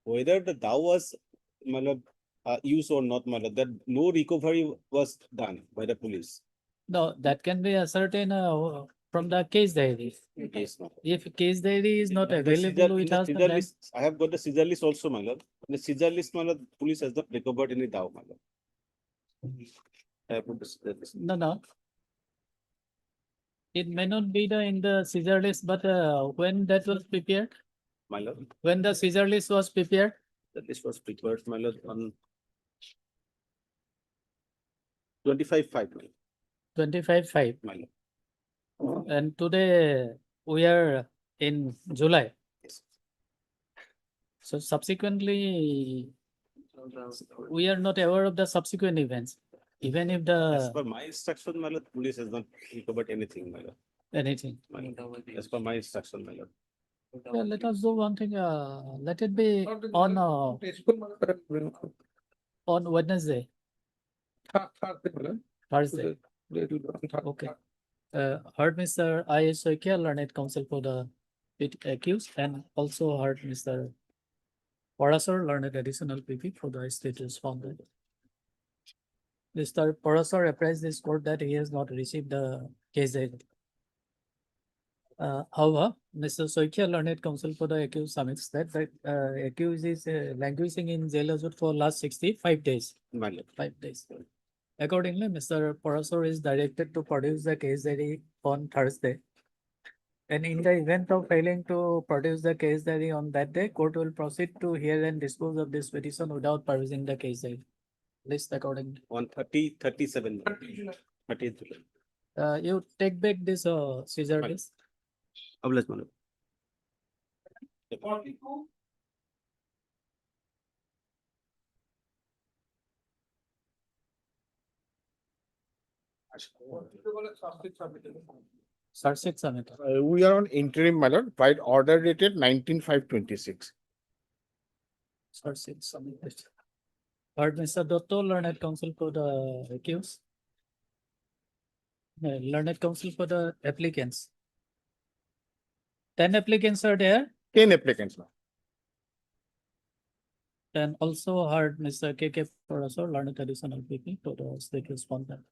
whether the dao was, my lord, used or not, my lord, that no recovery was done by the police. No, that can be ascertained from the case diary. Yes, my lord. If case diary is not The available with the us, Caesar then list, I have got the Caesar list also, my lord. In the Caesar list, my lord, police has not recovered any dao, my lord. I have put the Caesar list. no. It may not be in the Caesar list, but when that was prepared, My lord, when the Caesar list was prepared, the list was prepared, my lord, on 25/5. 25/5. My lord. And today we are in July. So subsequently, we are not aware of the subsequent events, even if As the per my instruction, my lord, police has not recovered anything, my lord. anything. My lord. As per my instruction, my lord. Yeah, let us do one thing, let it be on Wednesday, Thursday. Okay. Heard Mr. I.S. Soikia, learned counsel for the accused, and also heard Mr. Parasar, learned additional PP for the state respondent. Mr. Parasar apprised this court that he has not received the case aid. However, Mr. Soikia, learned counsel for the accused, submits that the accused is languishing in jail for last 65 days. My lord. 5 days. Accordingly, Mr. Parasar is directed to produce the case diary on Thursday. And in the event of failing to produce the case diary on that day, court will proceed to hear and dispose of this petition without producing the case diary. List accordingly. On 37. 30th July. You take back this Caesar Fine. list. Obliged, my lord. Sarsit submitted. We are on interim, my lord, by order dated 19/5/26. Sarsit submitted. Heard Mr. Dotto, learned counsel for the accused. Learned counsel for the applicants. 10 applicants are there. 10 applicants now. And also heard Mr. K.K. Parasar, learned additional PP for the state respondent.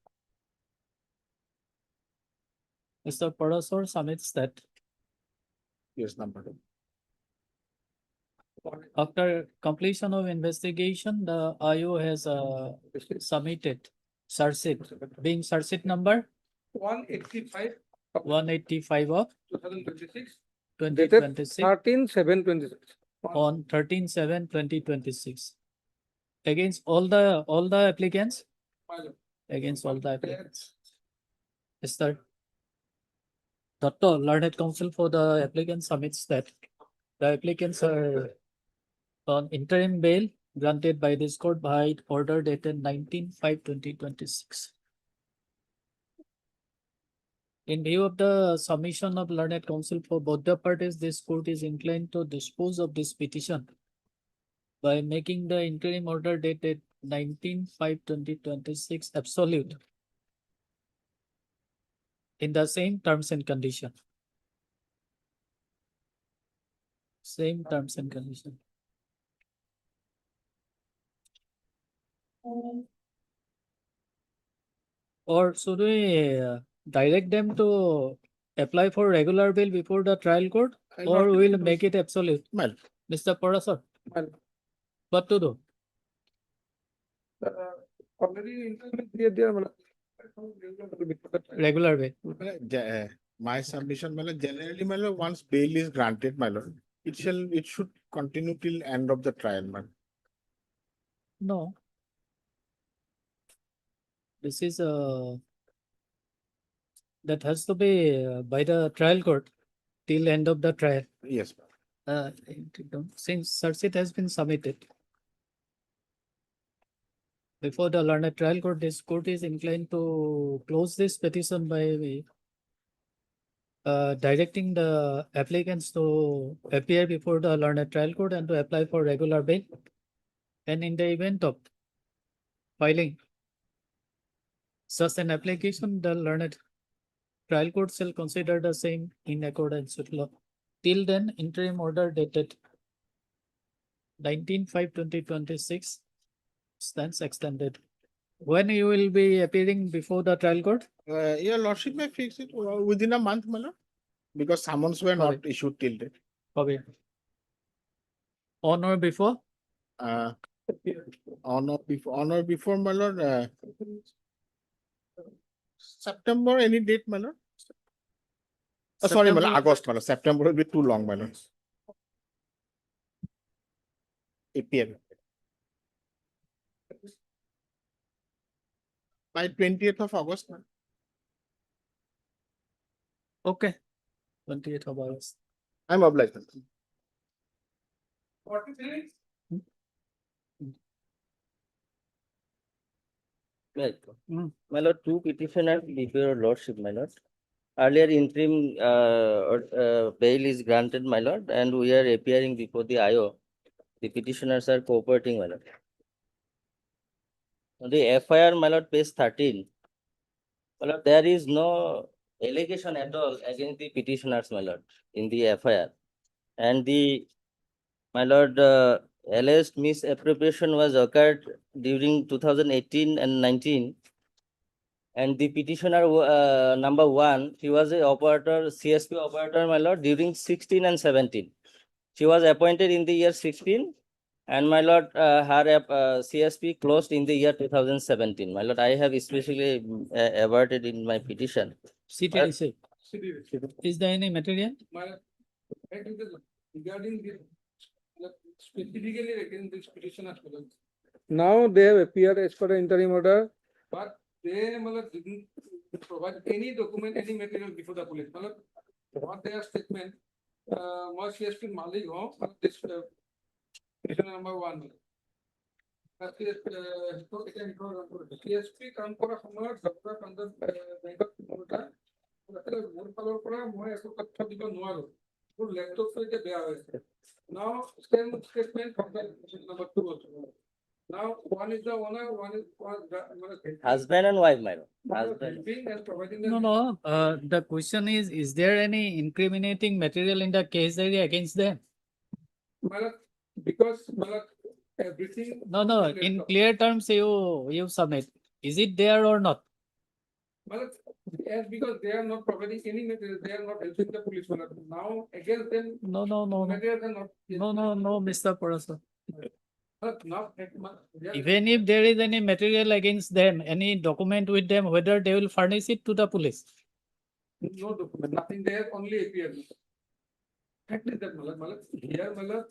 Mr. Parasar submits that Yes, number 2. after completion of investigation, the IO has submitted Sarsit, being Sarsit number 185 185 of 2026. 2026 13/7/26. on 13/7/2026. Against all the applicants, against all the applicants. Mr. Dotto, learned counsel for the applicant, submits that the applicants are on interim bail granted by this court by order dated 19/5/2026. In view of the submission of learned counsel for both the parties, this court is inclined to dispose of this petition by making the interim order dated 19/5/2026 absolute in the same terms and condition. Same terms and condition. Or should we direct them to apply for regular bail before the trial court, or we'll make it absolute? Well, Mr. Parasar, Well, what to do? already internet there, my lord. Regular bail. my submission, my lord, generally, my lord, once bail is granted, my lord, it should continue till end of the trial, my lord. No. This is that has to be by the trial court till end of the trial. Yes, ma'am. Since Sarsit has been submitted before the learned trial court, this court is inclined to close this petition by directing the applicants to appear before the learned trial court and to apply for regular bail. And in the event of filing such an application, the learned trial court shall consider the same in accordance with law. Till then, interim order dated 19/5/2026 stands extended. When you will be appearing before the trial court? Your lordship may fix it within a month, my lord, because summons were not issued till date. Okay. On or before? On or before, my lord, September, any date, my lord? Sorry, my lord, August, my lord. September will be too long, my lord. APL. by 20th of August. Okay. 28th of August. I'm obliged. 43. Right. Mm. My lord, two petitioners before your lordship, my lord. Earlier interim bail is granted, my lord, and we are appearing before the IO. The petitioners are cooperating, my lord. On the FIR, my lord, page 13. My lord, there is no allegation at all against the petitioners, my lord, in the FIR. And the, my lord, alleged misappropriation was occurred during 2018 and 19. And the petitioner number one, she was a operator, CSP operator, my lord, during 16 and 17. She was appointed in the year 16, and my lord, her CSP closed in the year 2017. My lord, I have especially averted in my petition. CTDC. Is there any material? Regarding the specifically against this petitioner. Now they have appeared as per the interim order. But they didn't provide any document, any material before the police. What their statement, was CSP Malik home, this petitioner number one. CSP কাম কৰা সময়ত doctor কান্দন বেংকত ওটা মোৰ ফালৰ পৰা মই একো তথ্য দিব নোৱাৰো মোৰ লেপটপটো এতিয়া বেয়া হৈছে now statement from the number 2 also. Now one is the owner, one is Husband and wife, my lord. Husband. helping and providing No, no. The question is there any incriminating material in the case diary against them? Because everything. No, no. In clear terms, you submit. Is it there or not? Yes, because they are not providing any material, they are not helping the police. Now against them. No, no, no, no. Materials are not. No, Mr. Parasa. Not. Even if there is any material against them, any document with them, whether they will furnish it to the police. No document, nothing there, only APR. Fact is that here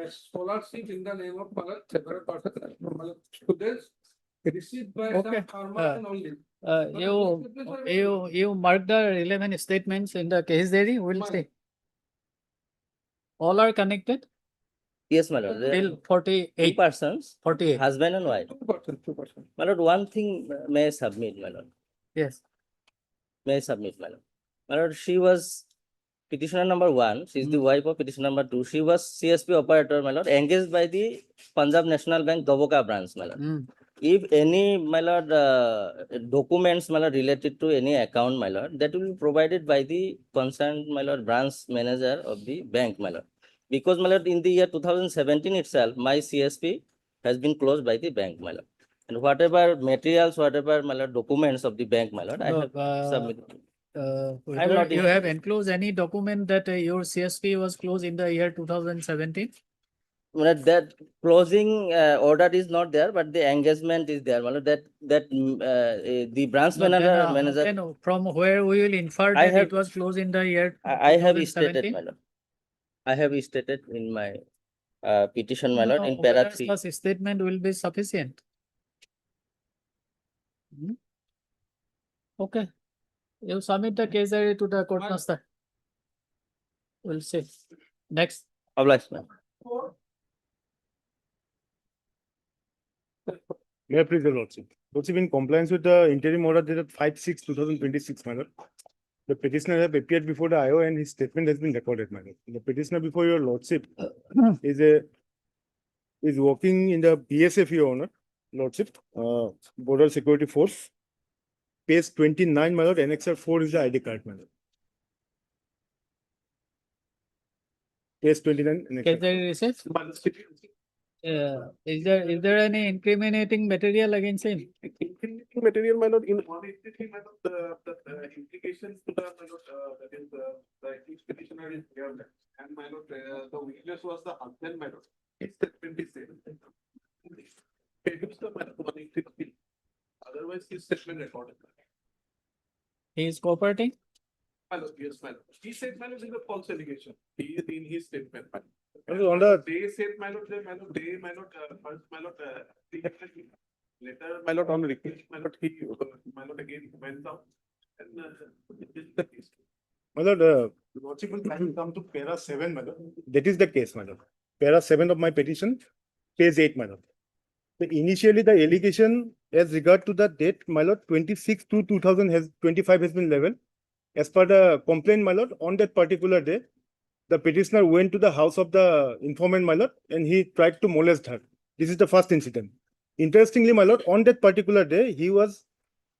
scholarship in the name of several persons, students received by Okay. some farmers and only. You mark the relevant statements in the case diary. We'll Mine. see. All are connected Yes, my lord. till Two 48. persons, 48. husband and wife. 2%. My lord, one thing may I submit, my lord. Yes. May I submit, my lord. My lord, she was petitioner number one. She's the wife of petitioner number two. She was CSP operator, my lord, engaged by the Punjab National Bank Doboka branch, my lord. Mm. If any, my lord, documents, my lord, related to any account, my lord, that will be provided by the concerned, my lord, branch manager of the bank, my lord. Because, my lord, in the year 2017 itself, my CSP has been closed by the bank, my lord. And whatever materials, whatever, my lord, documents of the bank, my lord, I No, have submitted. whether not you in- have enclosed any document that your CSP was closed in the year 2017? That closing order is not there, but the engagement is there. The branch No, then, manager. then from where we will infer I that have- it was closed in the year I have stated, 2017? my lord. I have stated in my petition, my No, lord, no, in para whether 3. such statement will be sufficient. Hmm? Okay. You submit the case diary to the court master. We'll see. Next. Obliged, ma'am. May I please the lordship? Lordship, in compliance with the interim order dated 5/6/2026, my lord. The petitioner have appeared before the IO and his statement has been recorded, my lord. The petitioner before your lordship is working in the BSF, your honor, lordship, Border Security Force. Page 29, my lord, Annexure 4 is the ID card, my lord. Page 29. Case Annexure 4. diary receipt. Is there any incriminating material against him? Incriminating material, my lord, in 183, my lord, the implications to the, my lord, that is, the accused petitioner is here. And my lord, the witness was the husband, my lord. His statement is there. Reduce the, my lord, 183. Otherwise, his statement recorded. He is cooperating? My lord, yes, my lord. He said, my lord, this is a false allegation. He is in his statement, my lord. On the They said, my lord, first, my lord, Later, my lord, on request, my lord, my lord again went down. And this is the case. My lord, lordship will kindly come to para 7, my lord. That is the case, my lord. Para 7 of my petition, page 8, my lord. So initially, the allegation as regard to the date, my lord, 26/2/2025 has been leveled. As per the complaint, my lord, on that particular day, the petitioner went to the house of the informant, my lord, and he tried to molest her. This is the first incident. Interestingly, my lord, on that particular day, he was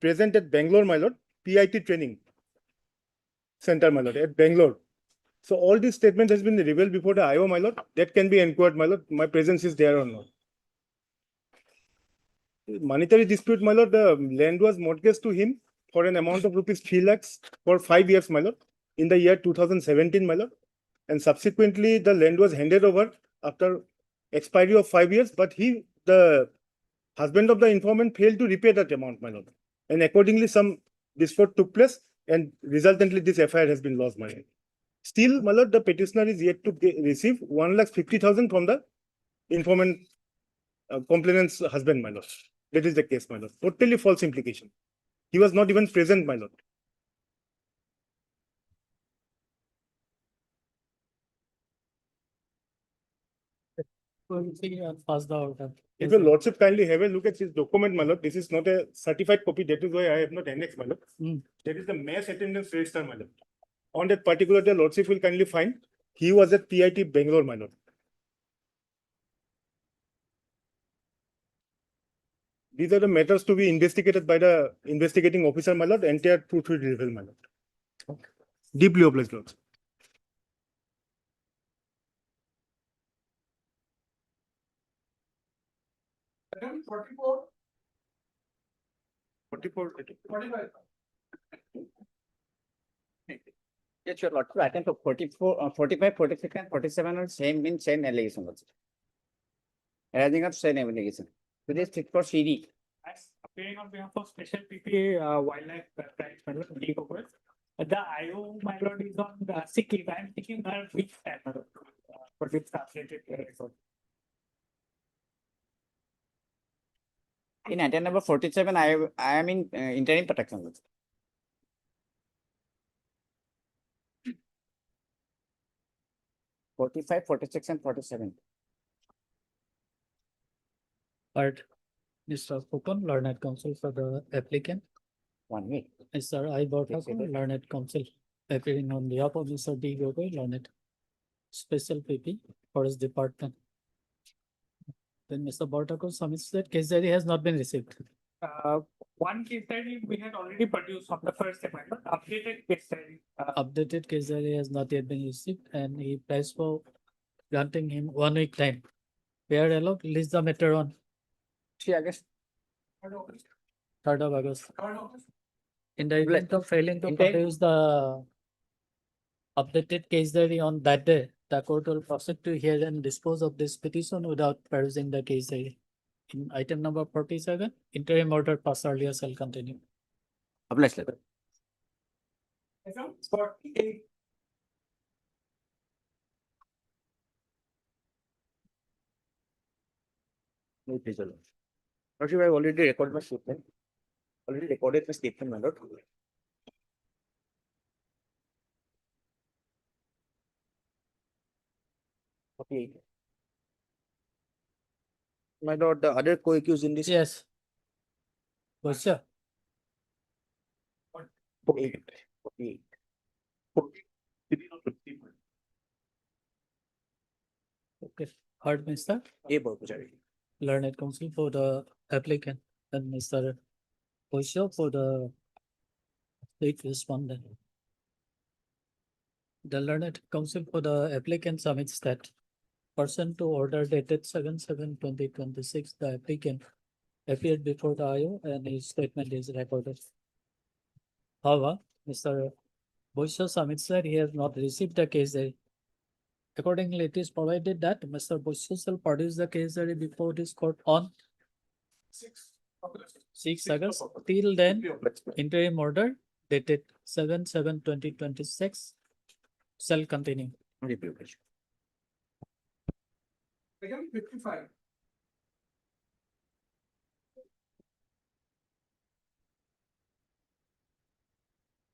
present at Bangalore, my lord, PIT training center, my lord, at Bangalore. So all this statement has been revealed before the IO, my lord. That can be inquired, my lord. My presence is there or not. Monetary dispute, my lord, the land was mortgaged to him for an amount of rupees 3 lakhs for 5 years, my lord, in the year 2017, my lord. And subsequently, the land was handed over after expiry of 5 years, but the husband of the informant, failed to repay that amount, my lord. And accordingly, some dispute took place, and resultantly, this FIR has been lost, my lord. Still, my lord, the petitioner is yet to receive 1,50,000 from the informant complainant's husband, my lord. That is the case, my lord. Totally false implication. He was not even present, my lord. Pass the order. If your lordship kindly have a look at this document, my lord, this is not a certified copy. That is why I have not annexed, my lord. That is the mass attendance register, my lord. On that particular day, lordship will kindly find he was at PIT Bangalore, my lord. These are the matters to be investigated by the investigating officer, my lord. Entire truth will reveal, my lord. Okay. Deeply obliged, lord. Item 44. 44. 45. Yes, your lordship, item 44, 45, 46 and 47 are same allegation also. Arising out same allegation. So this is for CD. As appearing on behalf of Special PP Wildlife Rights, my lord, legal request. The IO, my lord, is on sick leave. I am taking her which time, my lord, for this translated result. In item number 47, I am in interim protection also. (45, 46 and 47). But Mr. Fukan, learned counsel for the applicant. 1 week. Mr. I. Borthakur, Yes, learned counsel appearing on behalf of Mr. D. Gogoi, learned special PP Forest Department. Then Mr. Borthakur submits that case diary has not been received. One case diary we had already produced from the first amendment, updated case diary. Updated case diary has not yet been received, and he applies for granting him 1 week time. Where allowed, list the matter on 3 August. 3rd of August. 3rd August. In the event of failing to In time. produce the updated case diary on that day, the court will proceed to hear and dispose of this petition without producing the case diary. In item number 47, interim order passed earlier shall continue. Obliged, lord. Item 48. No, please, lord. Lordship, I have already recorded my statement. My lord. Okay. My lord, the other co-accused in this. Yes. Question. 48. 48. Okay. Heard, Mr. A. Borpujari. Learned counsel for the applicant and Mr. Bosio for the state respondent. The learned counsel for the applicant submits that pursuant to order dated 7/7/2026, the applicant appeared before the IO and his statement is recorded. However, Mr. Bosio submits that he has not received the case diary. Accordingly, it is provided that Mr. Bosio shall produce the case diary before this court on 6 August. Till then, interim order dated 7/7/2026 shall continue. Item 55.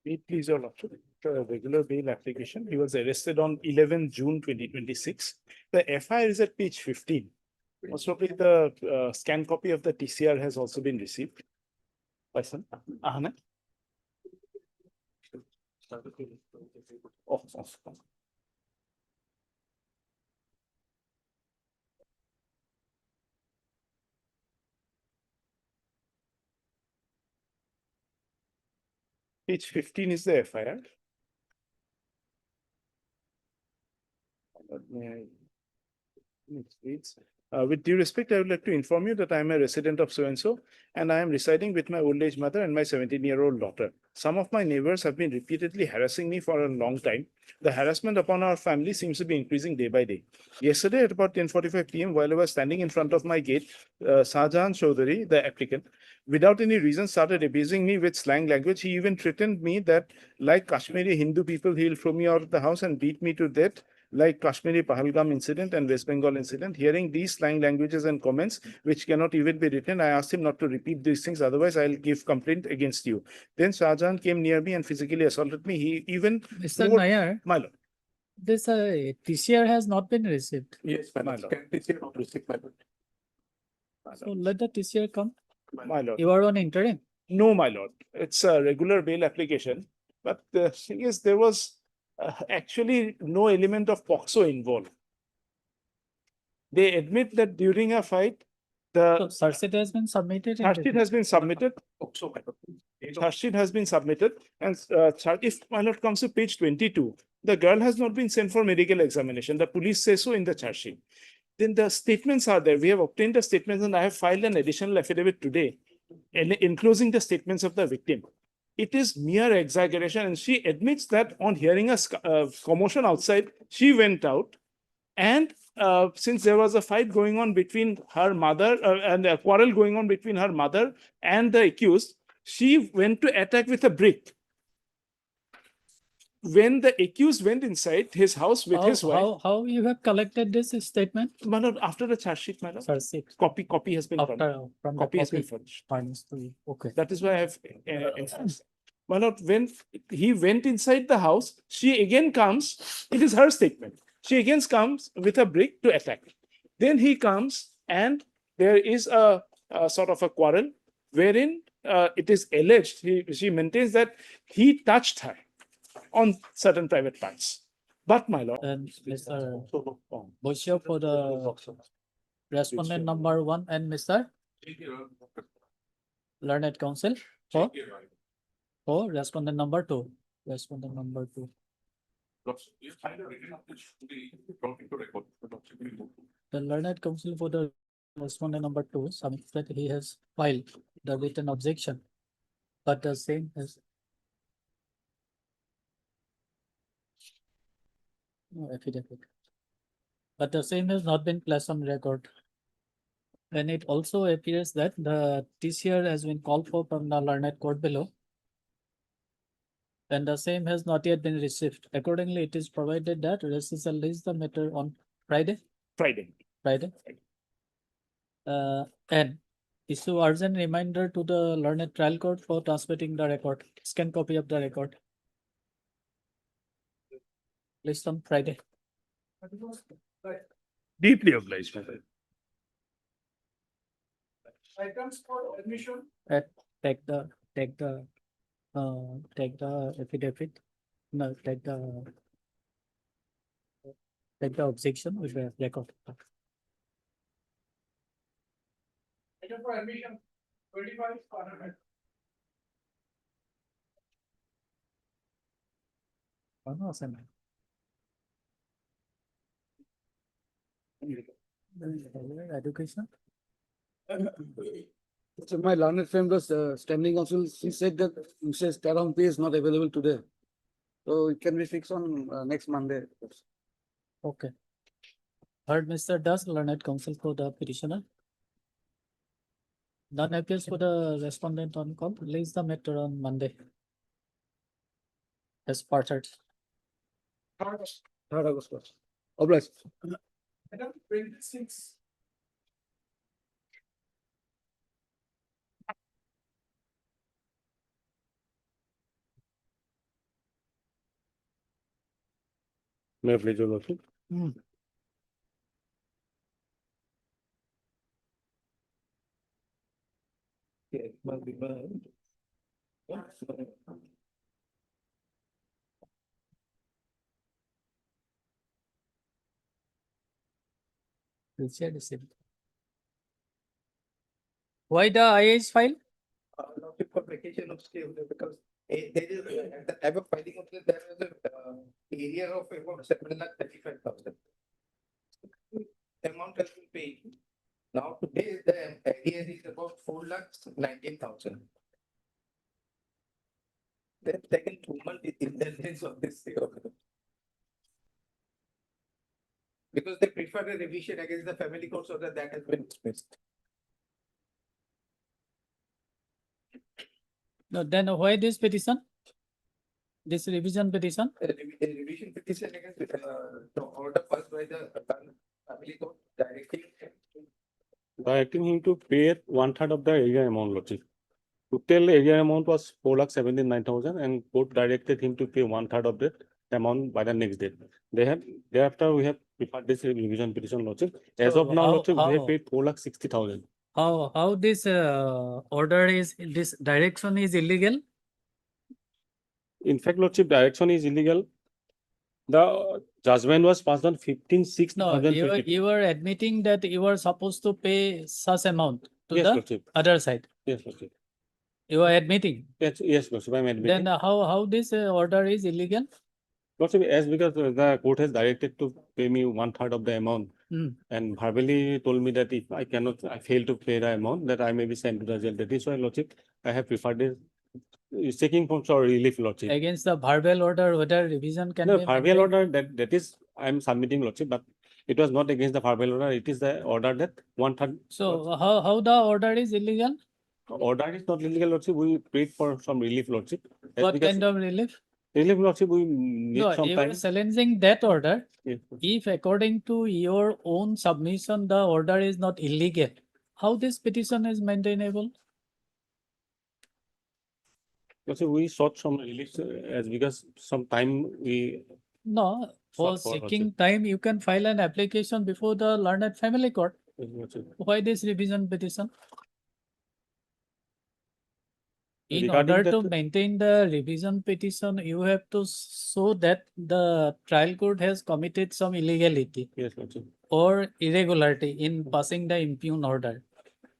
May it please your lordship, the regular bail application. He was arrested on 11 June 2026. The FIR is at page 15. Most probably the scanned copy of the TCR has also been received. Person, Ahmed. Oh. Page 15 is the FIR. Next page. With due respect, I would like to inform you that I am a resident of so-and-so, and I am residing with my old age mother and my 17-year-old daughter. Some of my neighbors have been repeatedly harassing me for a long time. The harassment upon our family seems to be increasing day by day. Yesterday at about 10:45 p.m., while I was standing in front of my gate, Shahjahan Chaudhary, the applicant, without any reason started abusing me with slang language. He even threatened me that, like Kashmiri Hindu people, he will throw me out of the house and beat me to death, like Kashmiri Pahalgam incident and West Bengal incident. Hearing these slang languages and comments, which cannot even be written, I asked him not to repeat these things, otherwise I'll give complaint against you. Then Shahjahan came near me and physically assaulted me. He even... Mr. Nair, My lord. this TCR has not been received. Yes, my lord. Can TCR not receive, my lord? So let the TCR come. My lord. You are on interim. No, my lord. It's a regular bail application. But the thing is, there was actually no element of POXO involved. They admit that during a fight, So the search sheet has been submitted. charge sheet has been submitted. Charge sheet has been submitted, and if my lord comes to page 22, the girl has not been sent for medical examination. The police say so in the charge sheet. Then the statements are there. We have obtained the statements, and I have filed an additional affidavit today, enclosing the statements of the victim. It is mere exaggeration, and she admits that on hearing a commotion outside, she went out, and since there was a fight going on between her mother and a quarrel going on between her mother and the accused, she went to attack with a brick. When the accused went inside his house with his wife, How you have collected this statement? my lord, after the charge sheet, my lord, Charge sheet. copy has been After from the copy has been furnished. Okay. That is why I have my lord, when he went inside the house, she again comes, it is her statement. She again comes with a brick to attack. Then he comes and there is a sort of a quarrel wherein it is alleged, she maintains that he touched her on certain private parts. But my lord. And Mr. Bosia for the respondent number 1 and Mr. Learned Counsel for respondent number 2. Respondent number 2. The Learned Counsel for the respondent number 2 submits that he has filed the written objection, but the same has no affidavit. But the same has not been placed on record. And it also appears that the TCR has been called for from the learned court below, and the same has not yet been received. Accordingly, it is provided that recusal leaves the matter on Friday. And issue urgent reminder to the learned trial court for transmitting the record, scan copy of the record. List on Friday. Deeply obliged, my friend. Items for admission. Take the affidavit. No, take the objection with the record. Item for admission, 25 Parliament. Education. So my learned friend was standing counsel. She said that Mrs. Taram P is not available today. So it can be fixed on next Monday. Okay. Heard Mr. Das, learned counsel for the petitioner. None appears for the respondent on call. Release the matter on Monday. As parted. 3rd August. Obliged. Item 26. May I please your lordship? Why the IA is filed? For vacation of stay because there is at the time of filing of this, there was a area of about 7,35,000. Amount has been paid. Now today the area is about 4,19,000. They've taken 2 months in the of this thing. Because they prefer a revision against the family court so that has been dismissed. No, then why this petition? This revision petition? A revision petition against the order passed by the family court directing. Directing him to pay 1/3 of the area amount, lordship. Total area amount was 4,79,000 and court directed him to pay 1/3 of that amount by the next day. Thereafter we have prepared this revision petition, lordship. As So of now, how- lordship, we how- have paid 4,60,000. How this order is, this direction is illegal? In fact, lordship, direction is illegal. The judgment was passed on 15/6. No, you were admitting that you were supposed to pay such amount to Yes, the lordship. other side. Yes, lordship. You are admitting. Yes, lordship, I am admitting. Then how this order is illegal? Lordship, as because the court has directed to pay me 1/3 of the amount and verbally told me that if I fail to pay the amount, that I may be sent to the jail. That is why, lordship, I have preferred this. Seeking for relief, lordship. Against the verbal order, whether revision can No, be verbal maintained? order that is I am submitting, lordship, but it was not against the verbal order. It is the order that 1/3. So how the order is illegal? Order is not illegal, lordship. We paid for some relief, lordship. As What because kind of relief? relief, lordship, we need No, some you time. are challenging that order. Yes. If according to your own submission, the order is not illegal, how this petition is maintainable? Lordship, we sought some relief as because some time we No, for sought for, seeking time, you can file an application before the learned family court. lordship. Why this revision petition? In Regarding order to that- maintain the revision petition, you have to show that the trial court has committed some illegality Yes, lordship. or irregularity in passing the impugn order.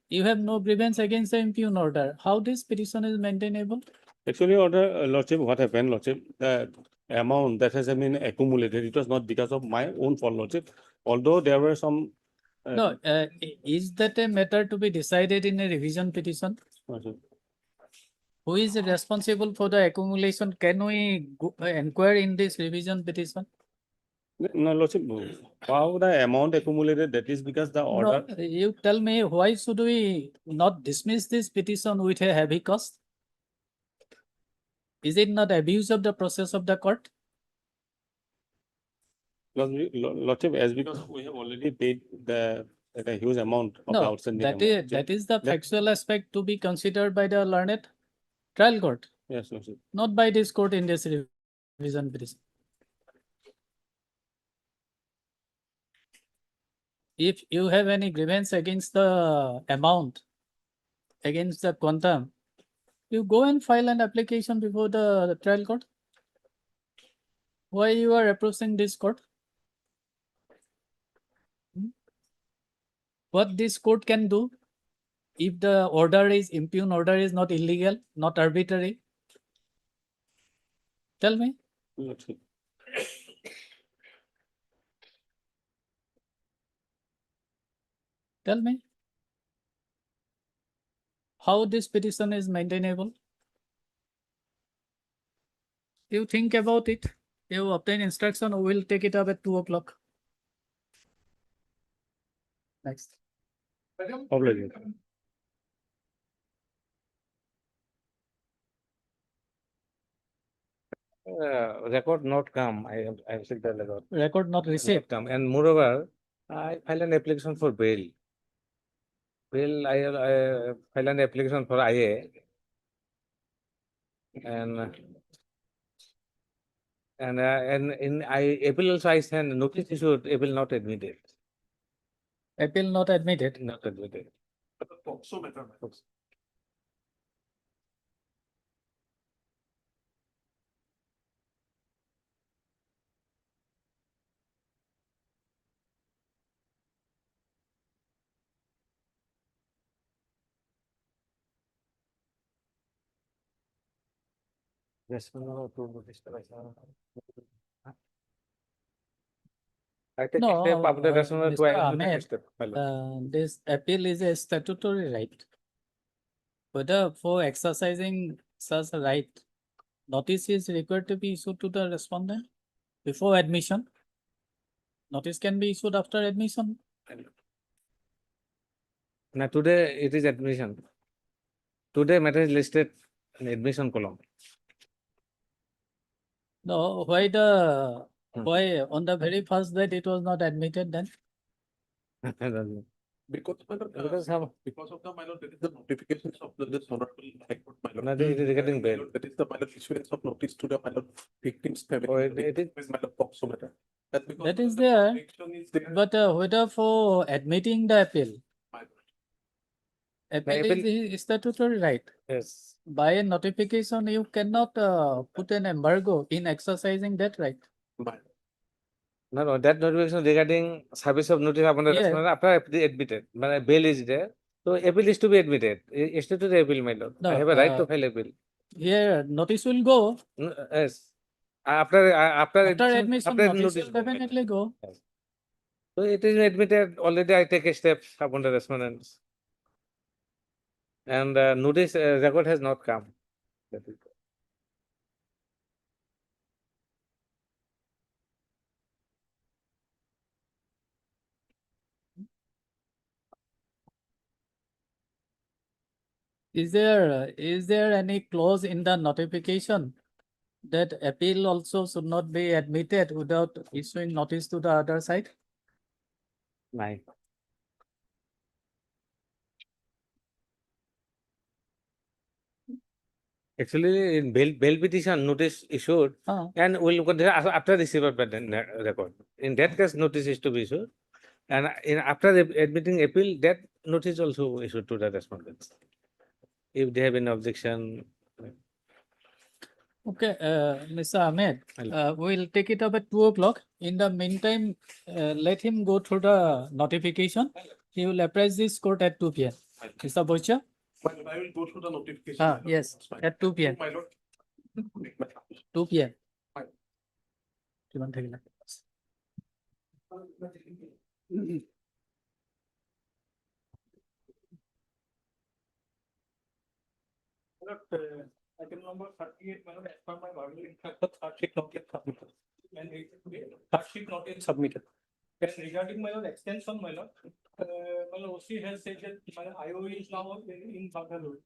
You have no grievance against the impugn order. How this petition is maintainable? Actually, order, lordship, what happened, lordship, the amount that has been accumulated, it was not because of my own fault, lordship. Although there were some. No, is that a matter to be decided in a revision petition? Lordship. Who is responsible for the accumulation? Can we inquire in this revision petition? No, lordship, how the amount accumulated, that is because the order. No, you tell me, why should we not dismiss this petition with a heavy cost? Is it not abuse of the process of the court? Lordship, as because we have already paid a huge amount of the No, outstanding that amount. is the factual aspect to be considered by the learned trial court, Yes, lordship. not by this court in this revision petition. If you have any grievance against the amount, against the quantum, you go and file an application before the trial court. Why you are approaching this court? What this court can do, if the order is impugn order is not illegal, not arbitrary? Tell me. Lordship. Tell me. How this petition is maintainable? You think about it. You obtain instruction, we will take it up at 2 o'clock. Next. Obligation. Record not come. I have said the record. Record not received. Come. And moreover, I filed an application for bail. Bail, I filed an application for IA. And in appeal also I send notice issued, appeal not admitted, Appeal not admitted. not admitted. But the POCSO matter. I take a No, step after uh, rational to Mr. I will take a Ahmed, step. My lord. This appeal is a statutory right. Whether for exercising such a right, notice is required to be issued to the respondent before admission. Notice can be issued after admission. Now today it is admission. Today matter is listed in admission column. No, why on the very first date it was not admitted then? I don't know. Because my lord, Because how? because of the my lord, there is the notifications of this honorable High Court, my lord. No, it is regarding My bail. lord, that is the my lord issuance of notice to the my lord victim's family. Oh, it is- My lord POCSO matter. That's because That of is the there, conviction is there. but whether for admitting the appeal, My lord. appeal appeal- is a statutory right. Yes. By a notification, you cannot put an embargo in exercising that right. My lord. No, that notification regarding service of notice upon the Yeah. respondent after admitted, but bail is there. So appeal is to be admitted. Statutory appeal, my lord. I No, have a right to file appeal. Here, notice will go. Yes. After After admission, notice notice will go, my lord. definitely go. So it is admitted, already I take a step upon the respondents. And notice record has not come. That is- Is there any clause in the notification that appeal also should not be admitted without issuing notice to the other side? Nine. Actually, in bail petition, notice issued, and will consider after receiver record. In that case, notice is to be issued. And after admitting appeal, that notice also issued to the respondents. If they have an objection. Okay, Mr. Ahmed, we'll take it up at 2 o'clock. In the meantime, let him go through the notification. He will apprise this court at 2 p.m. Mr. Bocha? My lord, I will go through the notification. my lord. Yes, That's fine. at 2 p.m. My lord. 2 p.m. Fine. কিমান থাকিলে? Item number 38, my lord, as per my verbal instruction, third sheet not yet submitted. And third sheet not yet submitted. And regarding my lord extension, my lord, OC has said that my IO is now in Bangalore.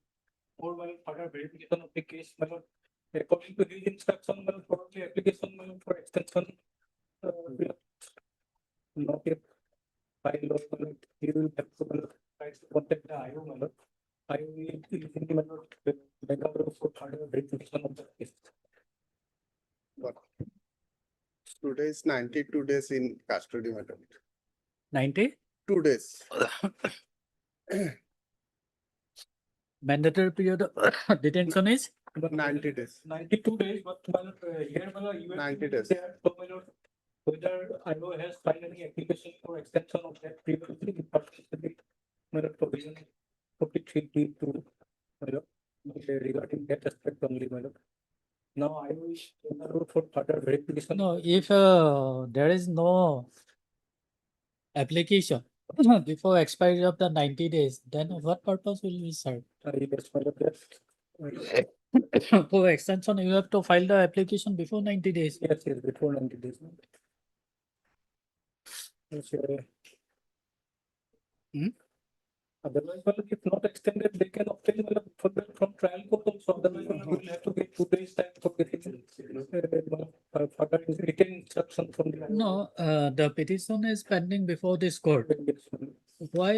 For my further verification of the case, my lord, according to his instruction, my lord, probably application, my lord, for extension. Not yet filed, or, my lord, he will have to, my lord, try to contact the IO, my lord. I will thinking, my lord, Bangalore for further verification of the case. Today is 92 days in custody, madam. 90? 2 days. Mandatory period of detention is? 90 days. 92 days, but my lord, here, my lord, 90 days. So, my lord, whether IO has filed any application for extension of that previously, my lord, provision 43D2, my lord, regarding that aspect only, my lord. Now I will for further verification. No, if there is no application before expiry of the 90 days, then what purpose will we serve? Yes, my lord, yes. For extension, you have to file the application before 90 days. Yes, yes, before 90 days. Yes, otherwise, well, if not extended, they can obtain from trial court also. Otherwise, we will have to get 2 days time for getting further written instruction from the. No, the petition is pending before this court. Why,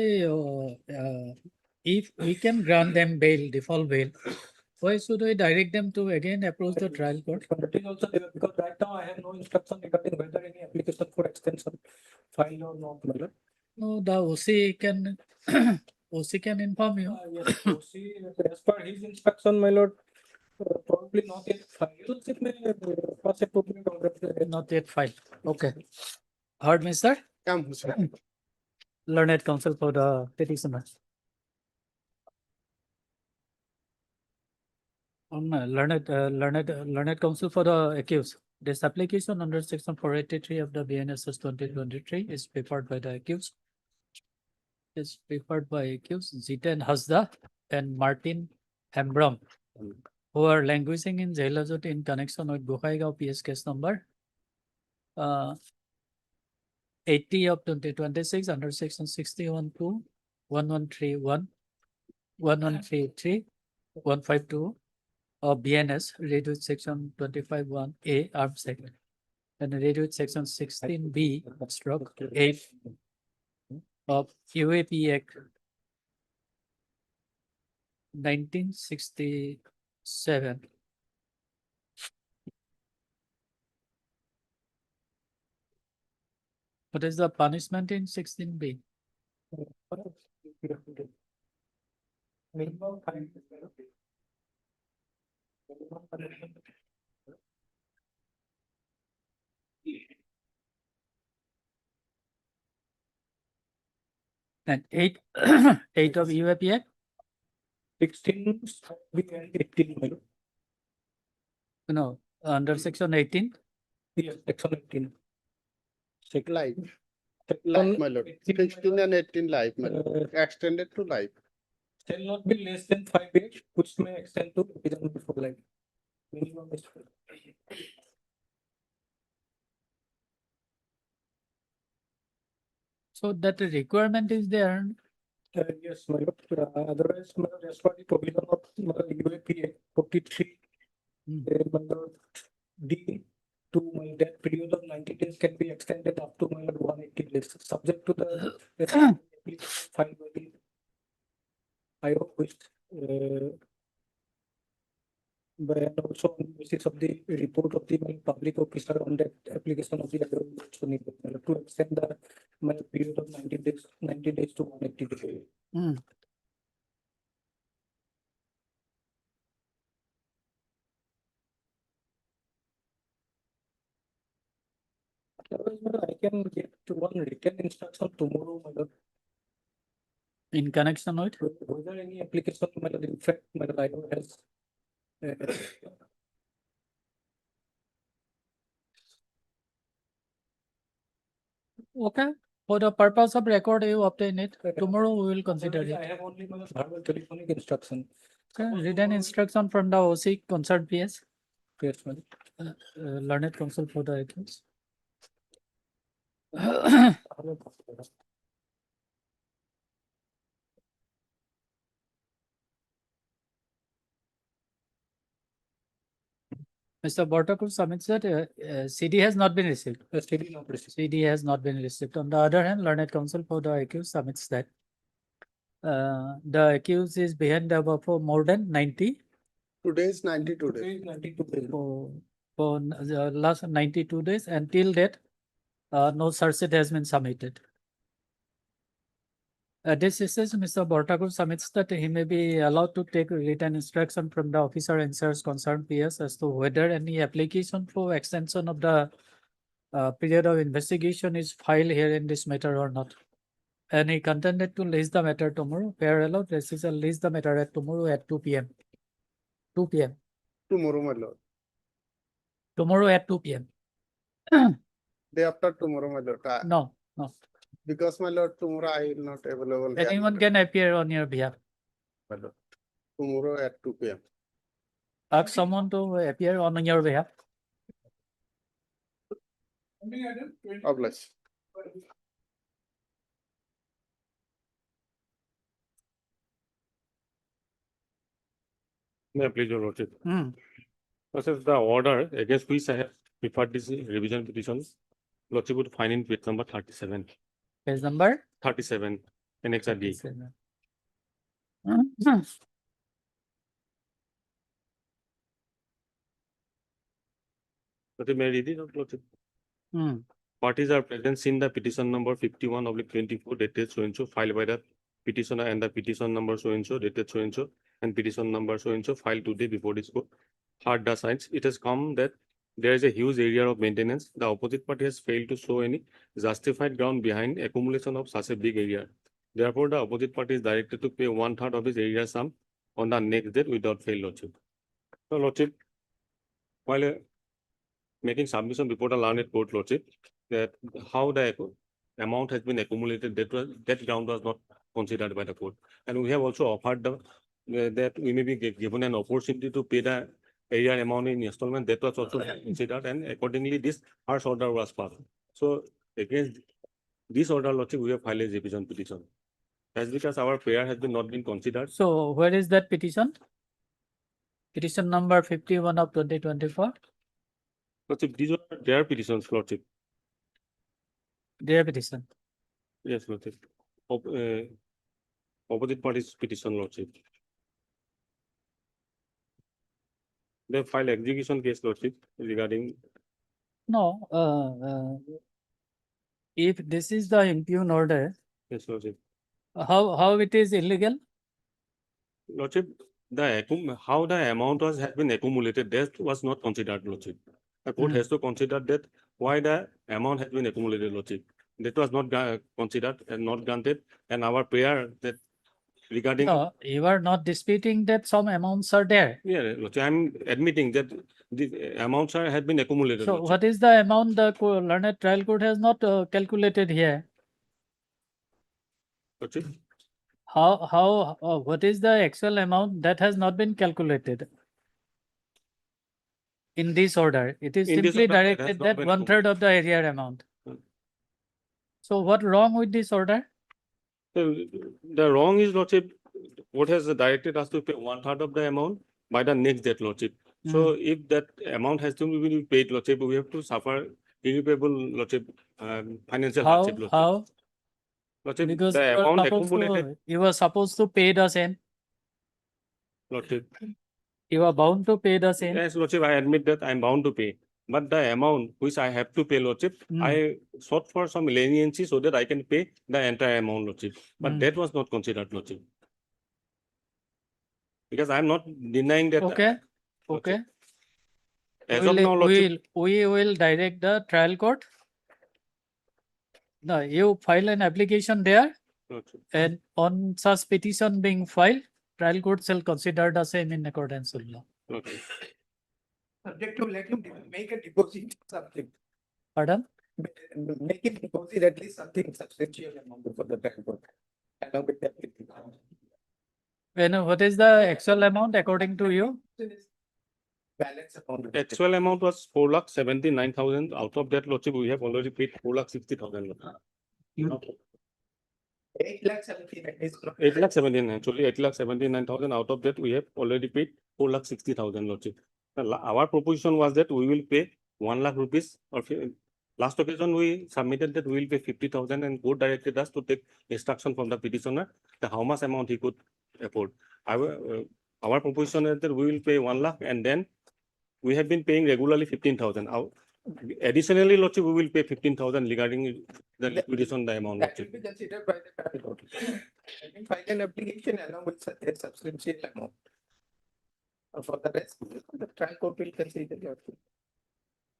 if we can grant them bail, default bail, Why should we direct them to again approach the trial court? But it is also there because right now I have no instruction regarding whether any application for extension file or not, my lord. No, the OC can, OC can inform you. Yes, so see, as per his instruction, my lord, probably not yet filed. It may pass appropriate order. Not yet filed. Okay. Heard me, sir? Come, sir. Learned counsel for the petitioner. Learned counsel for the accused. This application under section 483 of the BNSS 2023 is prepared by the accused. Is prepared by accused Zitan Hasda and Martin Hembrom, who are languishing in jail in connection with Gauhati PS case number 80 of 2026 under section 61 to 1131, 1133, 152 of BNS, read with section 25(1)A armed segment, and read with section 16B stroke 8 of UAP Act 1967. What is the punishment in 16B? Minimum fine. Minimum punishment. And 8, 8 of UAP Act? 16 and 18, my lord. No, under section 18. Yes, section 18. Life. Life, my lord. 16 and 18 life, my lord. Extended to life. Shall not be less than 5 years, which may extend to even before life. Minimum is 5. So that requirement is there. Yes, my lord. Otherwise, my lord, as per the provision of UAP 43, my lord, D to my that period of 90 days can be extended up to my lord 180 days, subject to the application filed by the higher office. But and also on the basis of the report of the public officer on that application of the other also needed to extend the period of 90 days to 180 days. Otherwise, my lord, I can get one written instruction tomorrow, my lord. In connection with? Whether any application, my lord, in fact, my lord, I know has Okay. For the purpose of record, you obtain it. Tomorrow we will consider I it. have only my lord, verbal telephonic instruction. Okay. Written instruction from the OC concerned PS. Yes, my lord. Learned counsel for the accused. Mr. Bortakur submits that CD has not been received. CD not received. CD has not been received. On the other hand, learned counsel for the accused submits that the accused is behind the above for more than 90. Today is 92 days. Today is 92 days. For the last 92 days, until that, no search sheet has been submitted. This is Mr. Bortakur submits that he may be allowed to take written instruction from the officer in charge concerned PS as to whether any application for extension of the period of investigation is filed here in this matter or not. And he contended to list the matter tomorrow. Fair allowed, this is a list the matter at tomorrow at 2 p.m. 2 p.m. Tomorrow, my lord. Tomorrow at 2 p.m. Day after tomorrow, my lord. No, no. Because, my lord, tomorrow I will not available. here, Anyone my can appear on your behalf. lord. Tomorrow at 2 p.m. Ask someone to appear on your behalf. Obliged. May I please, your lordship? Versus the order against which I have preferred this revision petition, lordship would find in page number 37. Page number? 37, Annex D. Lordship, may I read it out, Lordship? Hmm. Parties are present in the petition number 51/24 dated so and so filed by the petitioner and the petition number so and so dated so and petition number so and so filed today before this court. Heard the signs, it has come that there is a huge area of maintenance. The opposite party has failed to show any justified ground behind accumulation of such a big area. Therefore, the opposite party is directed to pay 1/3 of his area sum on the next date without fail, Lordship. So, Lordship, while making submission before the learned court, Lordship, that how the amount has been accumulated, that ground was not considered by the court. And we have also offered that we may be given an opportunity to pay the area amount in installment. That was also considered, and accordingly, this harsh order was passed. So against this order, Lordship, we have filed a revision petition. That's because our prayer has been not been considered. So where is that petition? Petition number 51 of 2024. Lordship, these were their petitions, Lordship. Their petition. Yes, Lordship. Opposite party's petition, Lordship. They filed execution case, Lordship, regarding. No, if this is the impugn order, Yes, Lordship. how it is illegal? Lordship, how the amount has been accumulated, that was not considered, Lordship. The court has to consider that why the amount has been accumulated, Lordship. That was not considered and not granted. And our prayer that regarding. No, you are not disputing that some amounts are there. Yeah, Lordship, I'm admitting that the amounts have been accumulated. So Lordship. what is the amount the learned trial court has not calculated here? Lordship? What is the actual amount that has not been calculated? In this order, it is In this simply order, it has directed not that been 1/3 of the area amount. So what wrong with this order? The wrong is, Lordship, what has directed us to pay 1/3 of the amount by the next date, Lordship. So if that amount has to be paid, Lordship, we have to suffer irreparable, Lordship, financial hardship, Lordship. How? Lordship, Because the amount accumulated, you were supposed to pay the same. Lordship. You are bound to pay the same. Yes, Lordship, I admit that I'm bound to pay. But the amount which I have to pay, Lordship, I sought for some leniency so that I can pay the entire amount, Lordship. But that was not considered, Lordship. Because I'm not denying that. Okay. As of now, Lordship. We will direct the trial court. No, you file an application there, and on such petition being filed, trial court shall consider the same in accordance with law. Okay. Subject to let him make a deposit something. Pardon? Make it deposit at least something substantial amount for the trial court. Along with that. What is the actual amount according to you? Balance amount. Actual amount was 4,79,000. Out of that, Lordship, we have already paid 4,60,000. 8,79,000. Actually, 8,79,000. Out of that, we have already paid 4,60,000, Lordship. Our proposition was that we will pay 1 lakh rupees. Or last occasion, we submitted that we will pay 50,000, and court directed us to take instruction from the petitioner that how much amount he could afford. Our proposition is that we will pay 1 lakh, and then we have been paying regularly 15,000. Additionally, Lordship, we will pay 15,000 regarding the liquidation the amount. That will be considered by the trial court. File an application along with such a substantial amount. For the rest, the trial court will consider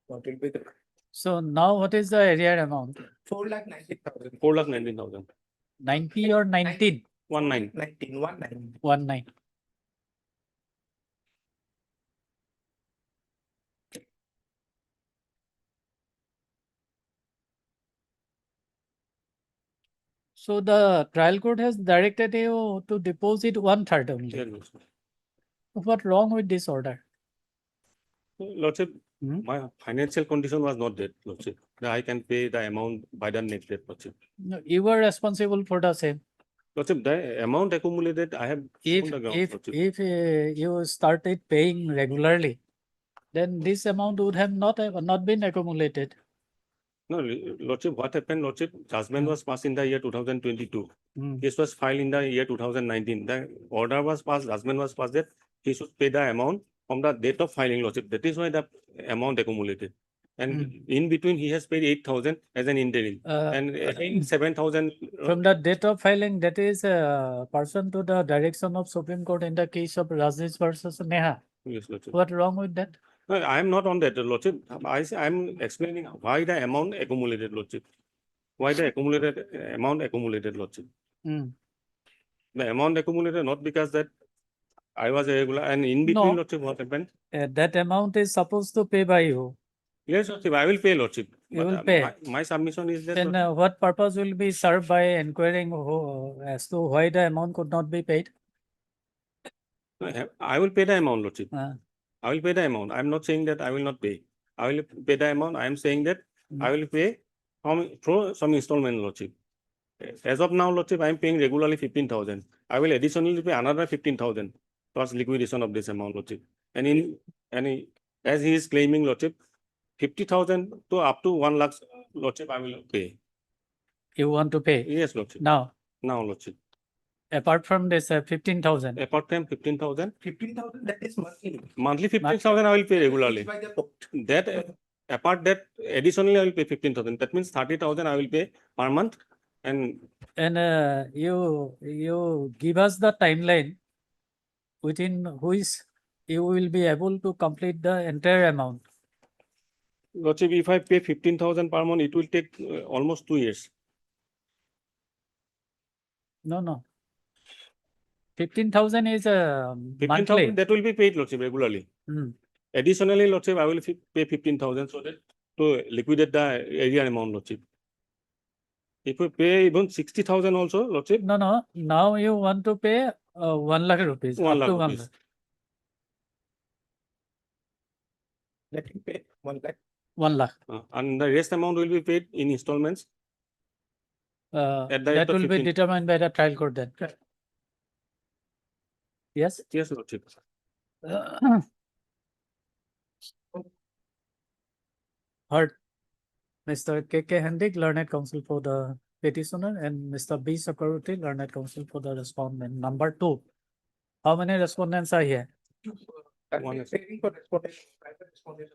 what will be the. So now what is the area amount? 4,90,000. 4,19,000. 90 or 19? 19. 19. So the trial court has directed you to deposit 1/3 only. Yes, What wrong with this order? Lordship, my financial condition was not that, Lordship. That I can pay the amount by the next date, Lordship. No, you were responsible for the same. Lordship, the amount accumulated, I have shown the ground, Lordship. If you started paying regularly, then this amount would have not been accumulated. No, Lordship, what happened, Lordship? Judgment was passed in the year 2022. This was filed in the year 2019. The order was passed, judgment was passed that he should pay the amount from the date of filing, Lordship. That is why the amount accumulated. And in between, he has paid 8,000 as an interim and again 7,000. From the date of filing, that is person to the direction of Supreme Court in the case of Rajesh versus Neha. Yes, Lordship. What wrong with that? No, I am not on that, Lordship. I'm explaining why the amount accumulated, Lordship. Why the amount accumulated, Lordship. Mm. The amount accumulated not because that I was irregular and in between, No. Lordship, what happened? That amount is supposed to pay by you. Yes, Lordship, I will pay, Lordship. You But, will pay. My submission is that. Then what purpose will be served by inquiring who, as to why the amount could not be paid? I will pay the amount, Lordship. Uh, I will pay the amount. I'm not saying that I will not pay. I will pay the amount. I am saying that I will pay through some installment, Lordship. As of now, Lordship, I am paying regularly 15,000. I will additionally pay another 15,000 plus liquidation of this amount, Lordship. And as he is claiming, Lordship, 50,000 to up to 1 lakh, Lordship, I will pay. You want to pay? Yes, Lordship. Now, Lordship. apart from this 15,000. Apart from 15,000. 15,000, that is monthly. Monthly 15,000 I will pay regularly. That apart that additionally I will pay 15,000. That means 30,000 I will pay per month. And you give us the timeline within which you will be able to complete the entire amount. Lordship, if I pay 15,000 per month, it will take almost 2 years. No. 15,000 is a 15,000 that will be paid, Lordship, regularly. Additionally, Lordship, I will pay 15,000 so that to liquidate the area amount, Lordship. If we pay even 60,000 also, Lordship. No. Now you want to pay 1 lakh rupees. 1 up lakh to 1 rupees. lakh. Let him pay 1 lakh. 1 lakh. And the rest amount will be paid in installments. That will be determined by the trial court then. Yes? Yes, Lordship. Heard. Mr. K.K. Hendik, learned counsel for the petitioner, and Mr. B. Sakaroti, learned counsel for the respondent. Number 2. How many respondents are here? One is waiting for respondent, private respondent.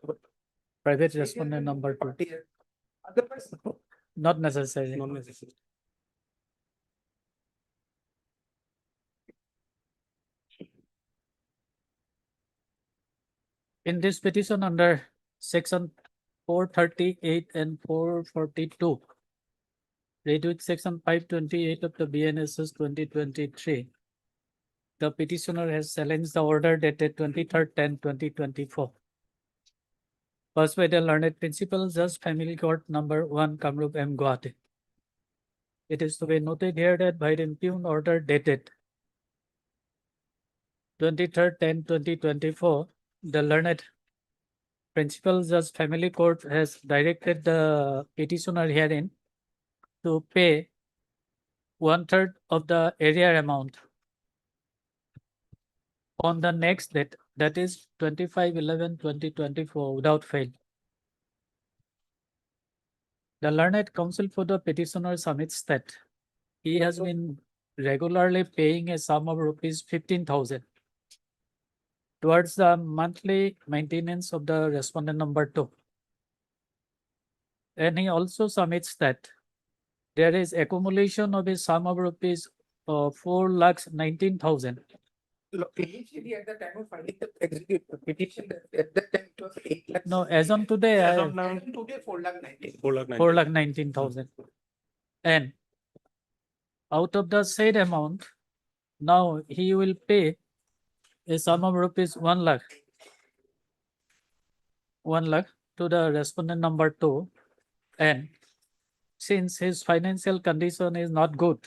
Private respondent number 2. Otherwise, no. Not necessary. Not necessary. In this petition under section 438 and 442, read with section 528 of the BNSS 2023, the petitioner has challenged the order dated 23rd-10/2024. Passed by the learned principal Judge Family Court number 1, Kamrup M. Gauhati. It is to be noted here that by the impugned order dated 23rd-10/2024, the learned Principal Judge Family Court has directed the petitioner herein to pay 1/3 of the area amount on the next date, that is 25/11/2024, without fail. The learned counsel for the petitioner submits that he has been regularly paying a sum of rupees 15,000 towards the monthly maintenance of the respondent number 2. And he also submits that there is accumulation of a sum of rupees 4,19,000. Initially, at the time of filing the executive petition, at that time it was 8 lakhs. No, as on today, As of now, today 4,19,000. 4,19,000. And out of the said amount, now he will pay a sum of rupees 1 lakh. 1 lakh to the respondent number 2. And since his financial condition is not good,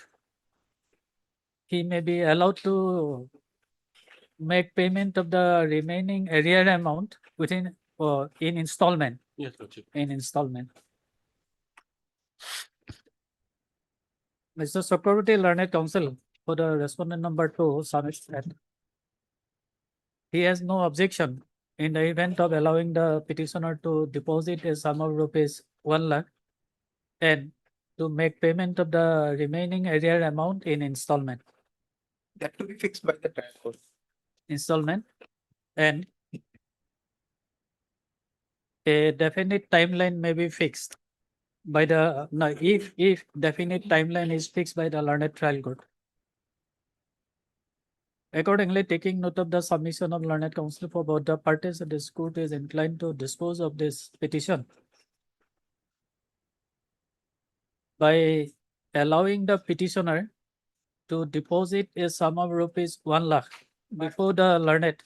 he may be allowed to make payment of the remaining arrear amount within in installment. Yes, Lordship. In installment. Mr. Chakraborty, learned counsel for the respondent number 2, submits that he has no objection in the event of allowing the petitioner to deposit a sum of rupees 1 lakh and to make payment of the remaining arrear amount in installment. That to be fixed by the trial court. Installment. And a definite timeline may be fixed by the, no, if definite timeline is fixed by the learned trial court. Accordingly, taking note of the submission of learned counsel for both the parties, this court is inclined to dispose of this petition by allowing the petitioner to deposit a sum of rupees 1 lakh before the learned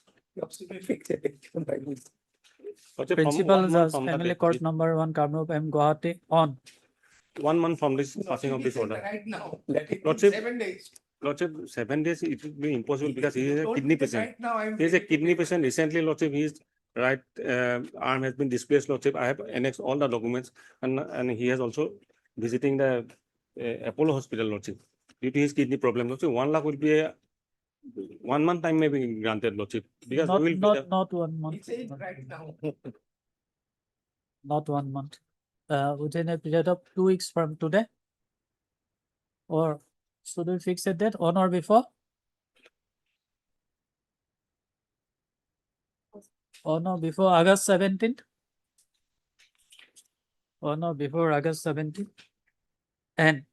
Principal Judge, Family Court Number 1, Kamrup M. Gauhati on 1 month from this passing of this order. Right now. Lordship, 7 days. Lordship, 7 days, it will be impossible because he is a kidney patient. Right now, I'm. He is a kidney patient. Recently, Lordship, his right arm has been displaced, Lordship. I have annexed all the documents and he has also visiting the Apollo Hospital, Lordship. Due to his kidney problem, Lordship, 1 lakh will be a 1 month time may be granted, Lordship. Because not, we will not 1 month. It's saying right now. Not 1 month. Within a period of 2 weeks from today? Or should we fix a date on or before? Or no, before August 17th? Or no, before August 17th? And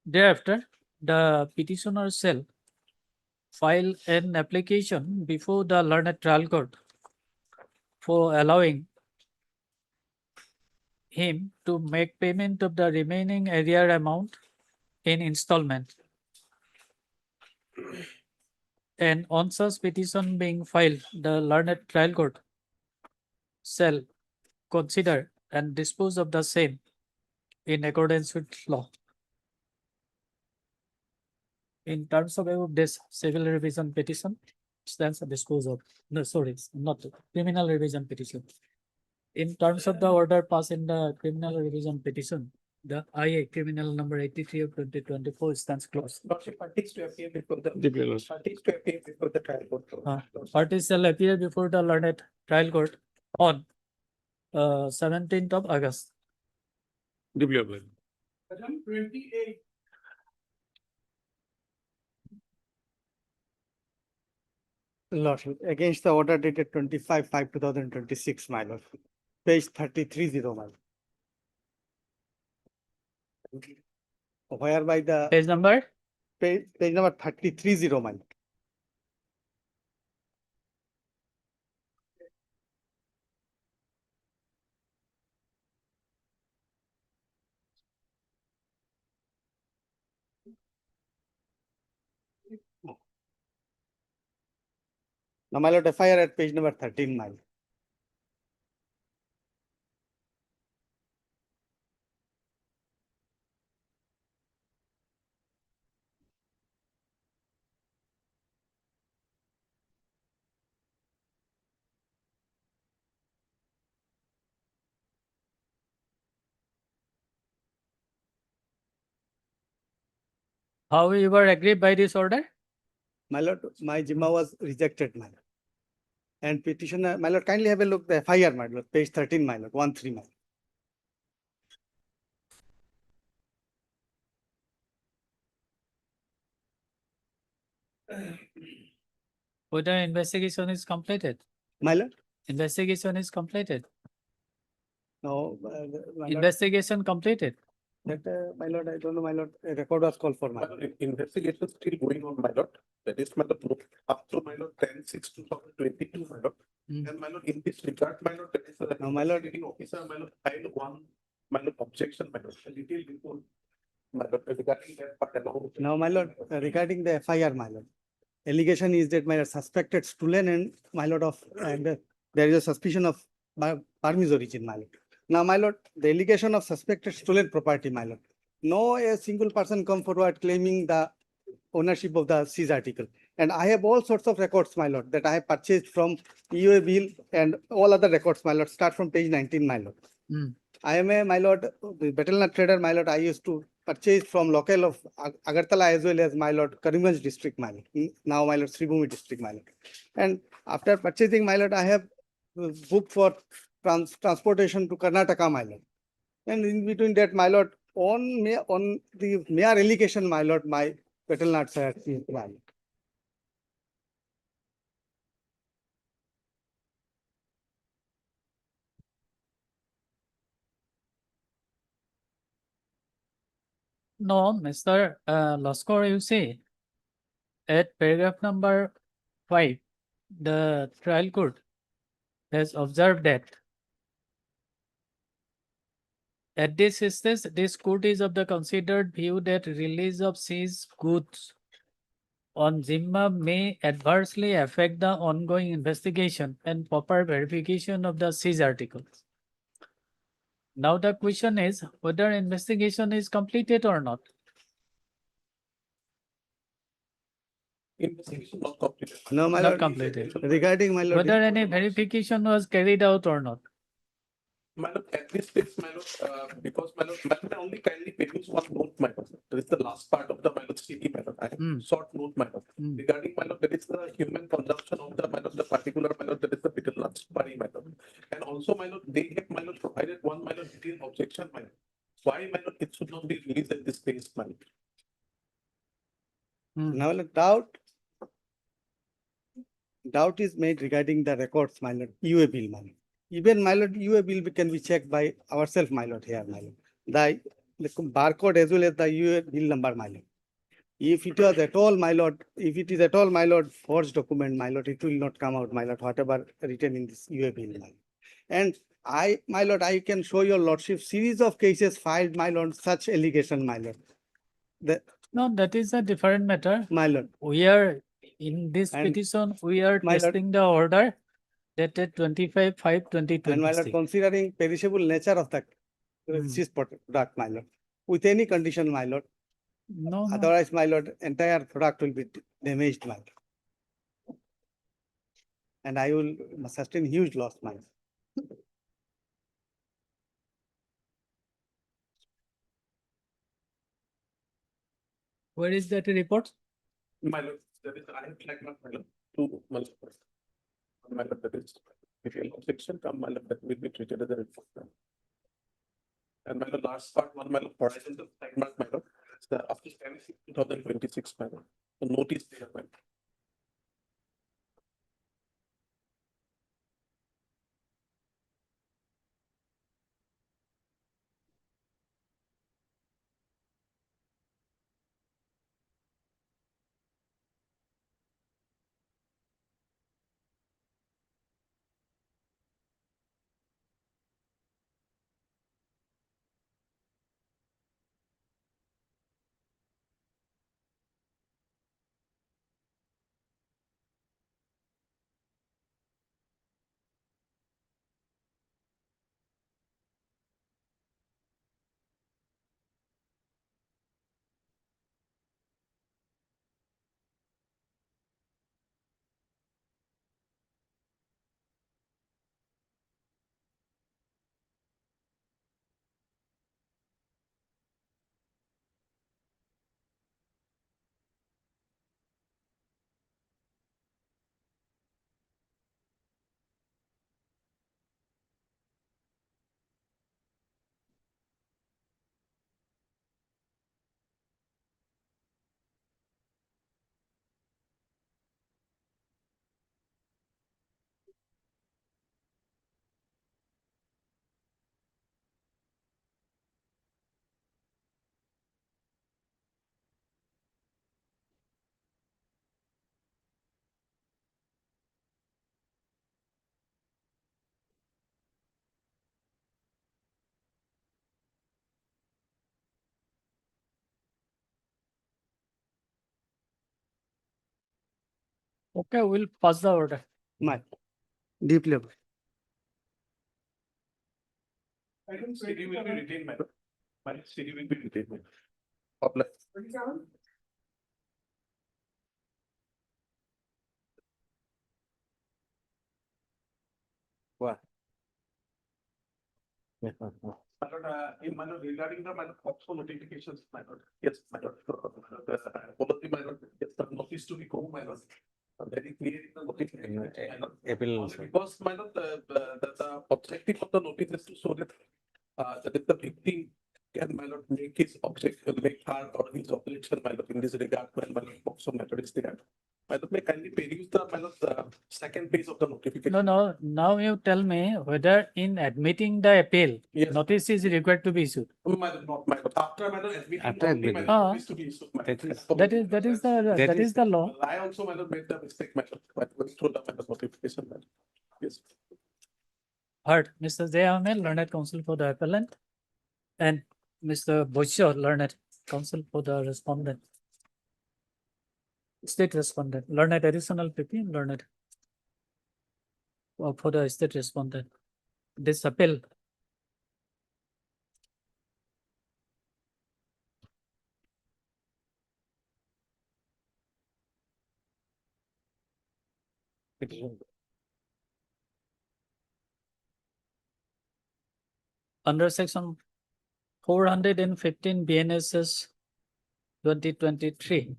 thereafter, the petitioner shall file an application before the learned trial court for allowing him to make payment of the remaining arrear amount in installment. And on such petition being filed, the learned trial court shall consider and dispose of the same in accordance with law. In terms of this civil revision petition, stands a disposal. No, sorry, not criminal revision petition. In terms of the order passed in the criminal revision petition, the IA criminal number 83 of 2024 stands closed. Lordship, parties to appear before the. Deeply, Lordship. Parties to appear before the trial court. Parties shall appear before the learned trial court on 17th of August. Deeply obliged. 28. Lordship, against the order dated 25/5/2026, my lord, page 330, my lord. Whereby the Page number? page number 330, my lord. Now, my lord, FIR at page number 13, my lord. How you were aggrieved by this order? My lord, my Jimma was rejected, my lord. And petitioner, my lord, kindly have a look, the FIR, my lord, page 13, my lord, 13, my lord. Whether investigation is completed? My lord? Investigation is completed. No, my lord, Investigation completed. that, my lord, I don't know, my lord, a record was called for, my lord. Investigation still going on, my lord. That is, my lord, up to my lord 10/6/2022, my lord. And my lord, in this regard, my lord, that is the No, my lord. investigating officer, my lord, filed one, my lord, objection, my lord, a detailed report, my lord, regarding that part along. Now, my lord, regarding the FIR, my lord, allegation is that my lord suspected stolen and my lord of, and there is a suspicion of Burmese origin, my lord. Now, my lord, the allegation of suspected stolen property, my lord. No a single person come forward claiming the ownership of the seized article. And I have all sorts of records, my lord, that I have purchased from EOA bill and all other records, my lord, start from page 19, my lord. I am a, my lord, the Battlenut trader, my lord, I used to purchase from local of Agartala as well as my lord, Karimganj district, my lord. Now, my lord, Sribhumi district, my lord. And after purchasing, my lord, I have booked for transportation to Karnataka, my lord. And in between that, my lord, on the mere allegation, my lord, my Battlenut sir, my lord. No, Mr. Loskor, you see, at paragraph number 5, the trial court has observed that at this stage, this court is of the considered view that release of seized goods on Zimma may adversely affect the ongoing investigation and proper verification of the seized articles. Now the question is whether investigation is completed or not. Investigation not completed. No, my Not lord, completed. regarding my lord. Whether any verification was carried out or not. My lord, at this stage, my lord, because my lord, may I only kindly produce one note, my lord. That is the last part of the my lord CD, my lord. I have short note, my lord. Regarding my lord, that is the human consumption of the my lord, the particular my lord, that is the particular body, my lord. And also, my lord, they have my lord provided one my lord detailed objection, my lord. Why my lord it should not be released at this stage, my lord. Now, doubt is made regarding the records, my lord, UA bill, my lord. Even my lord, UA bill can be checked by ourselves, my lord, here, my lord. The barcode as well as the UA bill number, my lord. If it was at all, my lord, if it is at all, my lord, forged document, my lord, it will not come out, my lord, whatever written in this UA bill, my lord. And my lord, I can show your lordship series of cases filed, my lord, such allegation, my lord. No, that is a different matter. My lord. We are in this And petition, we are my lord- testing the order dated 25/5/2026. And my lord, considering perishable nature of the seized product, my lord, with any condition, my lord, No, no. otherwise, my lord, entire product will be damaged, my lord. And I will sustain huge loss, my lord. Where is that report? My lord, that is, I have like my lord, to my lord. My lord, that is, if you objection come, my lord, that will be treated as a report. And my lord, last part, one, my lord, horizontal segment, my lord, it's the after 2026, my lord. The notice there, my lord. Okay, we'll pass the order. My deeply. I don't say he will be retained, my lord. My CD will be retained, my lord. Public. What? My lord, my lord, regarding the my lord, POCSO notifications, my lord. Yes, my lord. Apology, my lord. Yes, the notice to be go, my lord. Very clear in the notification, my lord. Only because, my lord, the objective of the notice is to show that that if the victim can, my lord, make his objection, make her or his objection, my lord, in this regard, when my lord, POCSO matter is there. Madam, may kindly peruse the, madam, the second page of the notification. No, now you tell me whether in admitting the appeal, Yes. notice is required to be issued. Madam, not madam, after madam admitting After only, admitting. madam, notice to be issued, madam. That is the law. I also, madam, made the mistake, madam, but went through the madam notification, madam. Yes. Heard, Mr. J. Ahmed, learned counsel for the appellant, and Mr. Boisho, learned counsel for the respondent. State respondent, learned additional PP, learned for the state respondent. This appeal. Under section 415 BNSS 2023.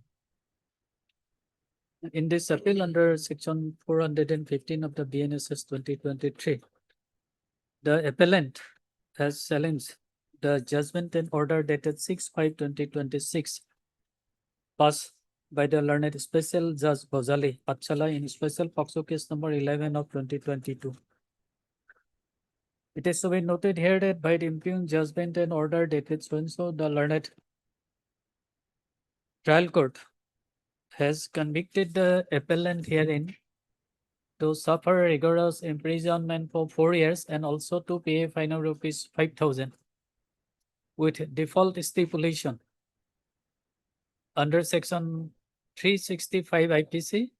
In this appeal under section 415 of the BNSS 2023, the appellant has challenged the judgment and order dated 6/5/2026 passed by the learned special judge Bozali Pachala in special POCSO case number 11 of 2022. It is to be noted here that by the impugned judgment and order dated so and so, the learned trial court has convicted the appellant herein to suffer rigorous imprisonment for 4 years and also to pay a fine of rupees 5,000 with default stipulation under section 365 IPC,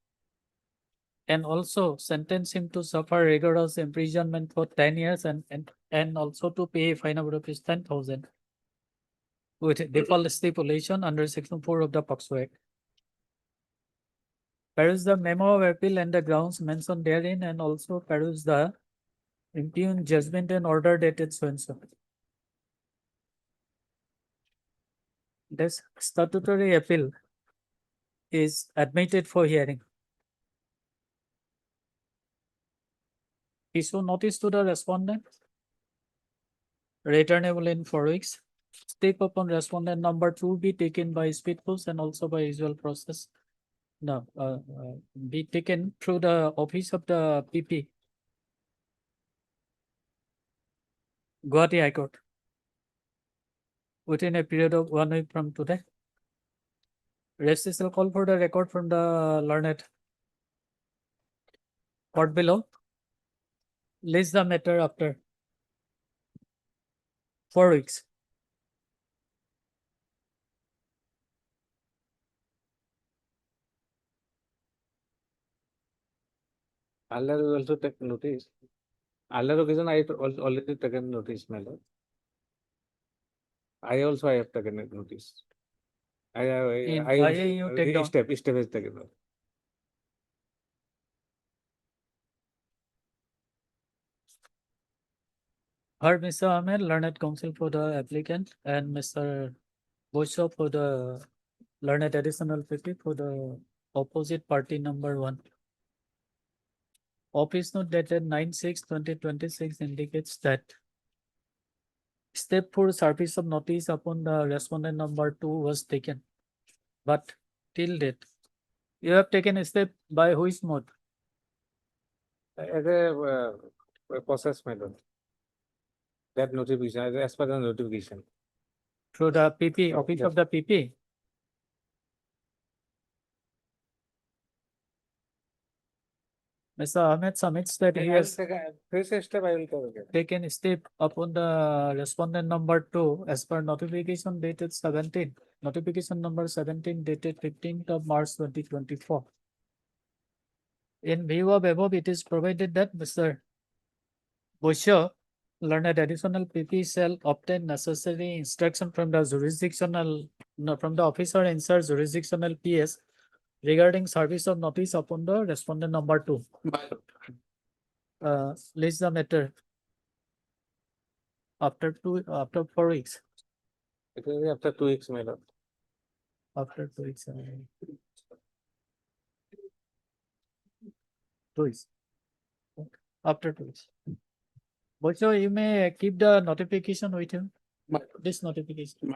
and also sentence him to suffer rigorous imprisonment for 10 years and also to pay a fine of rupees 10,000 with default stipulation under section 4 of the POCSO Act. Peruse the memo of appeal and the grounds mentioned therein, and also peruse the impugned judgment and order dated so and so. This statutory appeal is admitted for hearing. Issue notice to the respondent, returnable in 4 weeks. Step upon respondent number 2 be taken by speed post and also by usual process. No, be taken through the office of the PP, Gauhati High Court, within a period of 1 week from today. Rest is call for the record from the learned court below. List the matter after 4 weeks. Earlier we also take notice. Earlier occasion I already taken notice, my lord. I also have taken a notice. In IA you take down. Step is taken. Heard Mr. Ahmed, learned counsel for the applicant, and Mr. Boisho for the learned additional PP for the opposite party number 1. Office note dated 9/6/2026 indicates that step 4 service of notice upon the respondent number 2 was taken, but till date you have taken a step by which mode? As a process, my lord. That notification, as per the notification. Through the PP, office of the PP. Mr. Ahmed submits that he has Step I will take again. taken a step upon the respondent number 2 as per notification dated 17. Notification number 17 dated 15th of March 2024. In view of above, it is provided that Mr. Boisho, learned additional PP shall obtain necessary instruction from the jurisdictional, from the officer in charge jurisdictional PS regarding service of notice upon the respondent number 2. List the matter after 4 weeks. It will be after 2 weeks, my lord. After 2 weeks. 2 weeks. Okay. After 2 weeks. Also, you may keep the notification with him. This notification.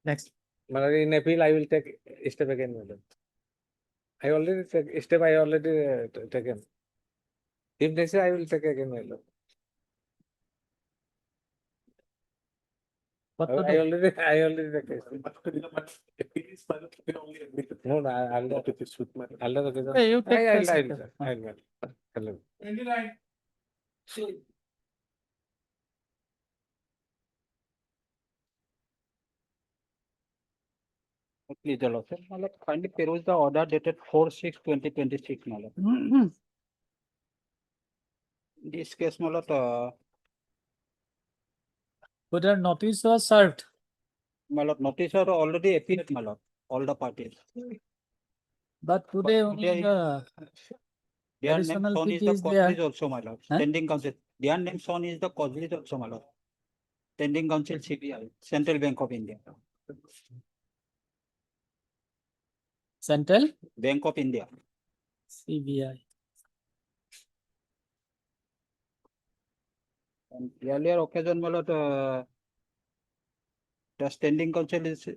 Next. In appeal, I will take step again, my lord. I already take, step I already taken. If necessary, I will take again, my lord. What I to I do? already take it. Appeals, my lord, they only admit. No, no, I'll Not if it's with my. Hey, you take I'll, case I'll, later. I'll. 29. Please, your lordship, my lord, kindly peruse the order dated 4/6/2026, my lord. This case, my lord, Whether notice was served. my lord, notice are already appeared, my lord, all the parties. But today only today- the Their name additional shown is PP the is there. cause also, my lord, Huh? standing counsel. Their name shown is the cause also, my lord. Standing counsel CBI, Central Bank of India. Central Bank of India. CBI. And earlier occasion, my lord, the standing counsel is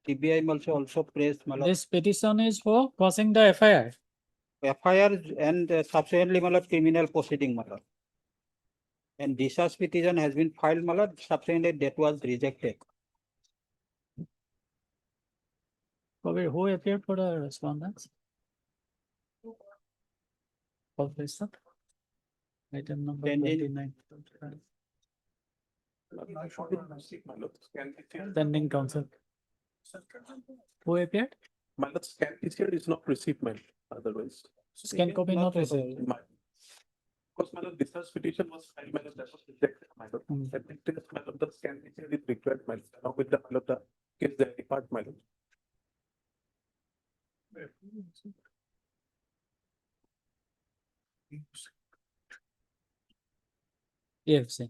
CBI also praised, my lord. This petition is for crossing the FIR. FIR and subsequently, my lord, criminal proceeding, my lord. And discharge petition has been filed, my lord, subsequently that was rejected. Who appeared for the respondents? Professor. Item number Pending. 29. I should receive, my lord. Scan PCL. Standing counsel. Who appeared? My lord, scan PCL is not received, my lord, otherwise. Scan copy not received. Because my lord, discharge petition was filed, my lord, that was rejected, my lord. At the test, my lord, the scan PCL is required, my lord, along with the, my lord, the case that depart, my lord. Yes.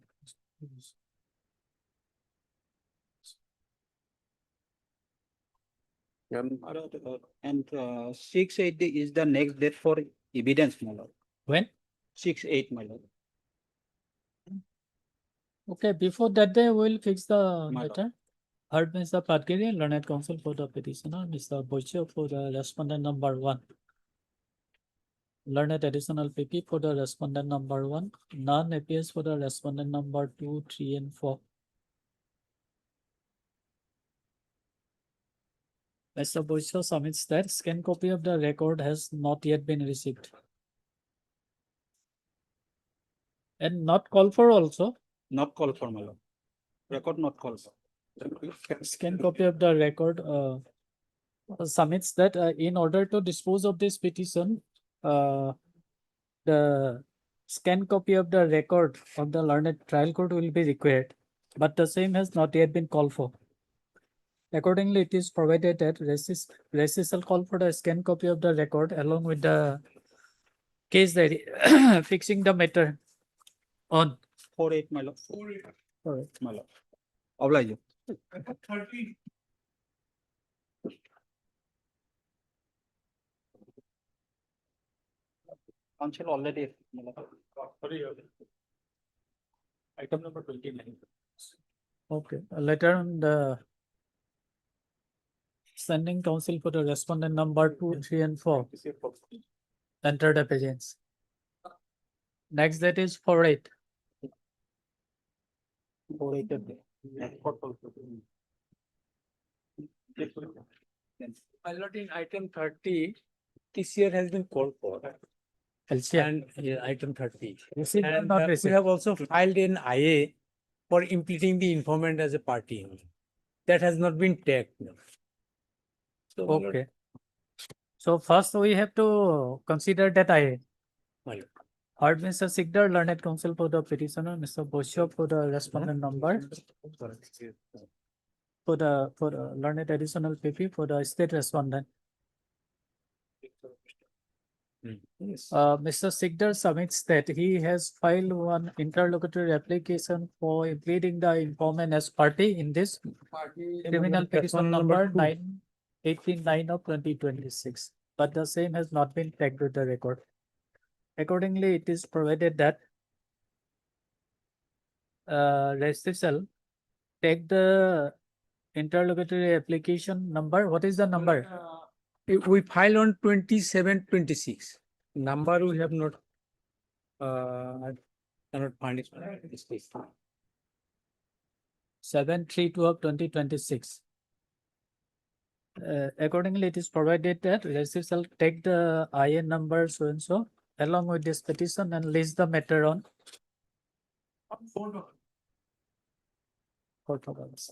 And 6/8 is the next date for evidence, my lord. When? 6/8, my lord. Okay, before that day, we'll fix the My matter. Heard Mr. Patgiri, learned counsel for the petitioner, Mr. Boicho for the respondent number 1. Learned additional PP for the respondent number 1. None appears for the respondent number 2, 3, and 4. Mr. Boicho submits that scan copy of the record has not yet been received. And not called for also. Not called for, my lord. Record not called for. Scan copy of the record submits that in order to dispose of this petition, the scan copy of the record of the learned trial court will be required, but the same has not yet been called for. Accordingly, it is provided that registrar shall call for the scan copy of the record along with the case diary fixing the matter on 4/8, my lord. 4/8, my lord. Oblige. 30. Council already, my lord. Sorry, item number 29. Okay, later on the standing counsel for the respondent number 2, 3, and 4 entered appearance. Next date is 4/8. 4/8 of the- My lord, in item 30, TCR has been called for. LCR. And item 30. Received or And not we received? have also filed an IA for impleting the informant as a party. That has not been taken. So, my lord, Okay. So first we have to consider that I my lord. heard Mr. Sigdar, learned counsel for the petitioner, Mr. Bosho for the respondent number, for the learned additional PP for the state respondent. Mr. Sigdar submits that he has filed one interlocutory application for including the informant as party in this criminal petition number 9/18/9 of 2026, but the same has not been tagged with the record. Accordingly, it is provided that registrar shall take the interlocutory application number. What is the number? We file on 27/26. Number we have not. I cannot find it in this case. 7/3/2026. Accordingly, it is provided that receiver shall take the IN number so and so along with this petition and list the matter on. Court of Arms.